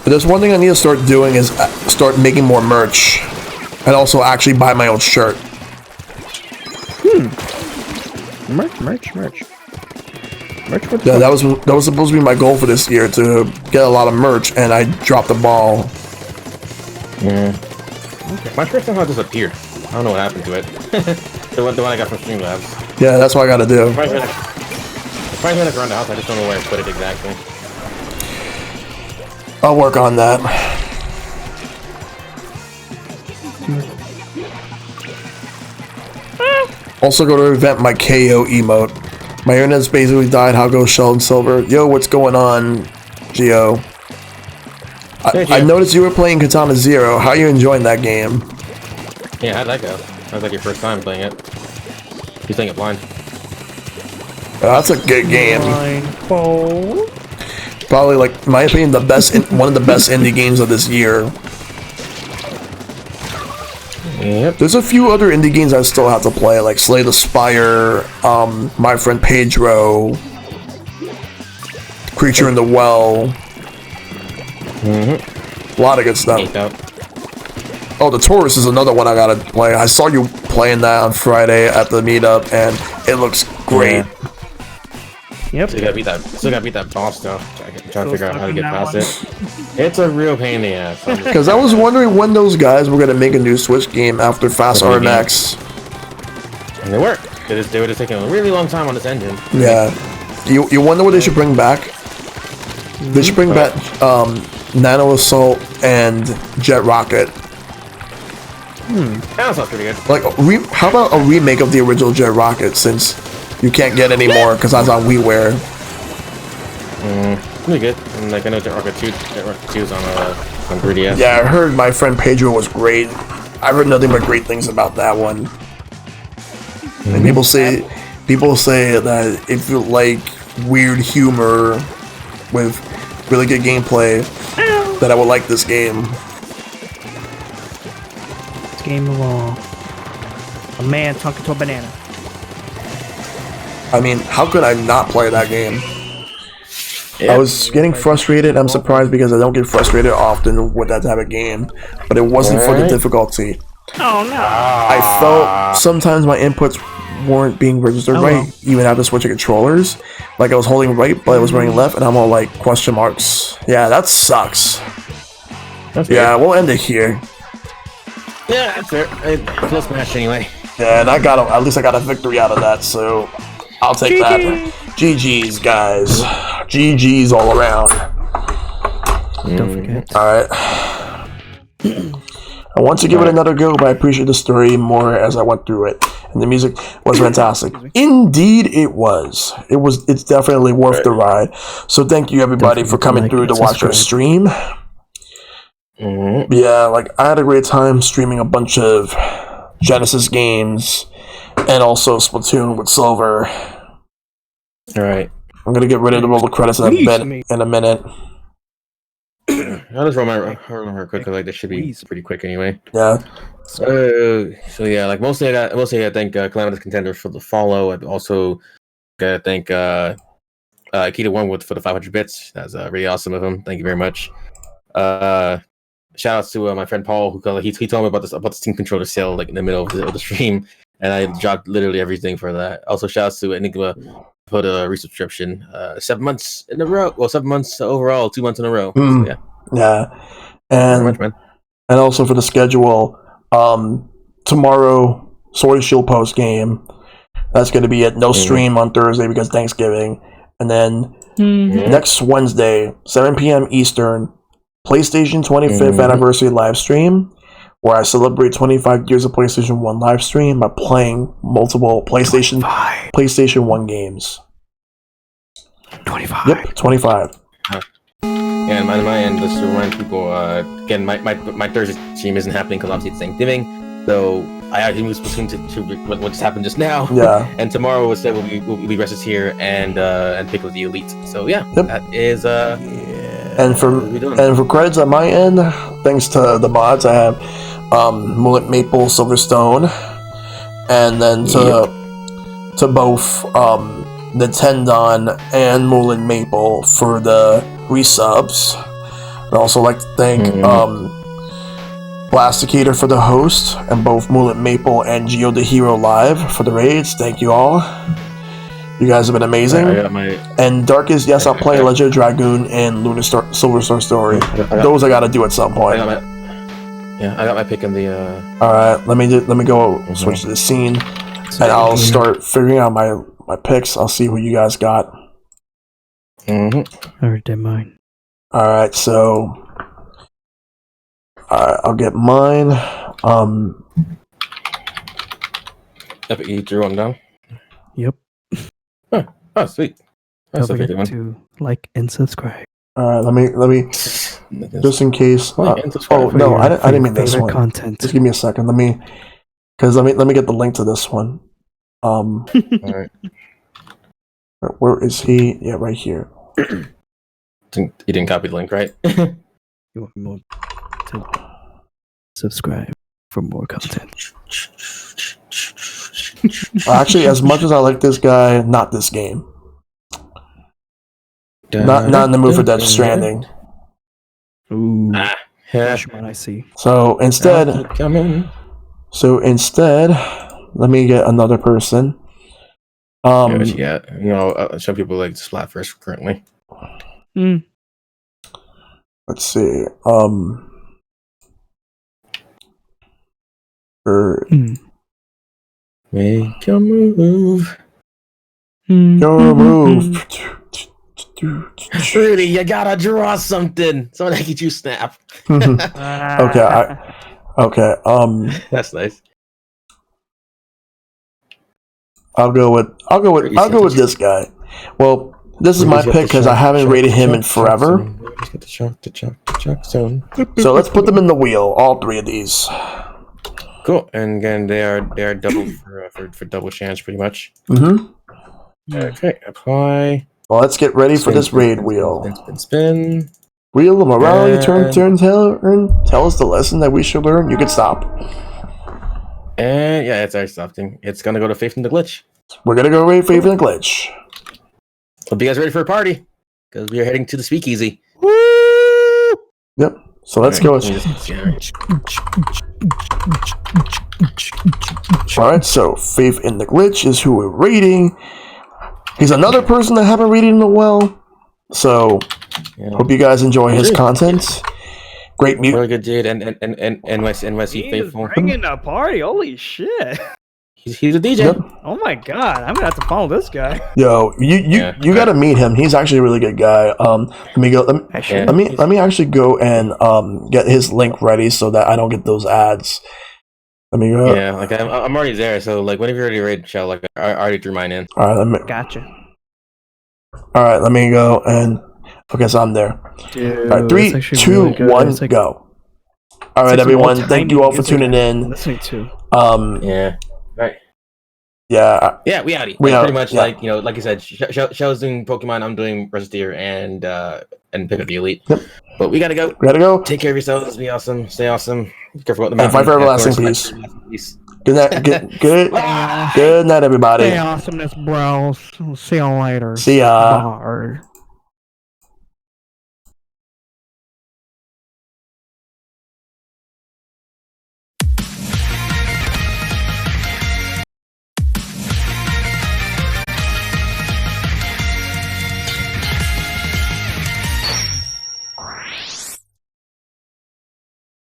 But there's one thing I need to start doing is start making more merch, and also actually buy my own shirt. Merch. Yeah, that was supposed to be my goal for this year, to get a lot of merch, and I dropped the ball. Yeah. Okay. My shirt somehow disappeared. I don't know what happened to it. the one I got from Streamlabs. Yeah, that's what I gotta do. If I find it around the house, I just don't know where I put it exactly. I'll work on that. Also go to event my KO emote. My internet's basically died. How goes Shell and Silver? Yo, what's going on, Geo? I noticed you were playing Katana Zero. How are you enjoying that game? Yeah, how'd that go? That was like your first time playing it. You're playing it blind. That's a good game. Blindfold. Probably, like, in my opinion, the best, one of the best indie games of this year. Yep. There's a few other indie games I still have to play, like Slay the Spire, My Friend Pedro, Creature in the Well. A lot of good stuff. Oh, The Taurus is another one I gotta play. I saw you playing that on Friday at the meetup, and it looks great. Yeah. Yep. Still gotta beat that boss though. I'm trying to figure out how to get past it. It's a real pain in the ass. Because I was wondering when those guys were gonna make a new Switch game after Fast RMX. And they work. They would have taken a really long time on this engine. Yeah. You wonder what they should bring back? They should bring back Nano Assault and Jet Rocket. That sounds pretty good. Like, how about a remake of the original Jet Rocket, since you can't get any more because that's on WiiWare. Pretty good. And like I know Jet Rocket 2 is on 3DS. Yeah, I heard my friend Pedro was great. I heard nothing but great things about that one. And people say that if you like weird humor with really good gameplay, that I would like this game. This game of all. A man talking to a banana. I mean, how could I not play that game? I was getting frustrated. I'm surprised because I don't get frustrated often with that type of game, but it wasn't for the difficulty. Oh no! I felt sometimes my inputs weren't being registered right, even after switching controllers. Like I was holding right, but I was running left, and I'm all like question marks. Yeah, that sucks. Yeah, we'll end it here. Yeah, that's fair. Close match anyway. Yeah, and at least I got a victory out of that, so I'll take that. GG's, guys. GG's all around. Don't forget. Alright. I want to give it another go, but I appreciate the story more as I went through it. And and the music was fantastic. Excuse me. Indeed, it was. It's definitely worth the ride. So thank you everybody for coming through to watch our stream. Yeah, like I had a great time streaming a bunch of Genesis games and also Splatoon with Silver. All right. I'm gonna get rid of the roll of credits in a minute. I'll just run her quick because like this should be pretty quick anyway. Yeah. So yeah, like mostly I thank Calamitous Contender for the follow. I also gotta thank Keita Wormwood for the 500 bits. That's really awesome of him. Thank you very much. Shout outs to my friend Paul who he told me about this Team Controller sale like in the middle of the stream, and I dropped literally everything for that. Also shout outs to Enigma for the resubscription. 7 months in a row. Well, 7 months overall, 2 months in a row. So, yeah. Yeah. And much, man. And also for the schedule, tomorrow Sword and Shield post game. That's going to be at no stream on Thursday because Thanksgiving, and then next Wednesday, 7 p.m. Eastern, PlayStation 25th anniversary live stream, where I celebrate 25 years of PlayStation 1 live stream by playing multiple PlayStation 1 games. 25. Yep, 25. And my end, just to remind people, again, my Thursday stream isn't happening because obviously it's Thanksgiving, so I actually moved Splatoon to what just happened just now. Yeah. And tomorrow we'll be rested here and pick with the Elite. So yeah, that is And for credits on my end, thanks to the mods, I have Mullet Maple Silverstone, and then to both Nintendon and Mullet Maple for the resubs. I'd also like to thank Blasticator for the host, and both Mullet Maple and Geo the Hero Live for the raids. Thank you all. You guys have been amazing. And Darkest, yes, I'll play Legend of Dragoon and Silver Star Story. Those I gotta do at some point. I got my pick in the. Alright, let me go switch to the scene, and I'll start figuring out my picks. I'll see what you guys got. I already did mine. Alright, so I'll get mine. You drew one down? Yep. Oh, sweet. Don't forget to like and subscribe. Alright, let me just in case. I didn't mean this one. Content. Just give me a second. Let me get the link to this one. Alright. Where is he? Yeah, right here. You didn't copy the link, right? You want more to subscribe for more content. Actually, as much as I like this guy, not this game. Not in the mood for Death Stranding. Ooh. Yeah. I see. So instead, let me get another person. What you got? Some people like to Splat first currently. Let's see. Make your move. Your move. Rudy, you gotta draw something. Someone get you snap. Okay. That's nice. I'll go with this guy. Well, this is my pick because I haven't rated him in forever. So let's put them in the wheel. All three of these. Cool. And again, they are double for double chance, pretty much. Okay. Apply. Well, let's get ready for this raid wheel. Spin. Wheel them around. You turn, tell us the lesson that we should learn. You can stop. And yeah, it's already stopping. It's gonna go to Faith in the Glitch. We're gonna go raid Faith in the Glitch. Hope you guys are ready for a party, because we are heading to the Speakeasy. Woo! Yep. So let's go. Alright, so Faith in the Glitch is who we're raiding. He's another person that I haven't raided in a while. So hope you guys enjoy his content. Great music. Really good dude, and NYC faithful. Bringing a party, holy shit! He's a DJ. Yep. Oh my god, I'm gonna have to follow this guy. Yo, you gotta meet him. He's actually a really good guy. Let me actually go and get his link ready so that I don't get those ads. Let me go. Yeah, like I'm already there. So like, whenever you're already ready to shell, like I already threw mine in. All right, Gotcha. All right, let me go and okay, so I'm there. Dude, All right, 3, 2, 1, go. All right, everyone. Thank you all for tuning in. Listening to. Yeah. Right. Yeah. Yeah, we outie. We Like, out, pretty much yeah. like like you said, Shell's doing Pokemon, I'm doing Resisteer and pick up the Elite. Yep. But we gotta go. We gotta go. Take care of yourselves. Be awesome. Stay awesome. Be careful with the And mountain. fight for of everlasting course. peace. Good night. Good night, everybody. Stay awesomeness, bros. See you later. See ya. Bye.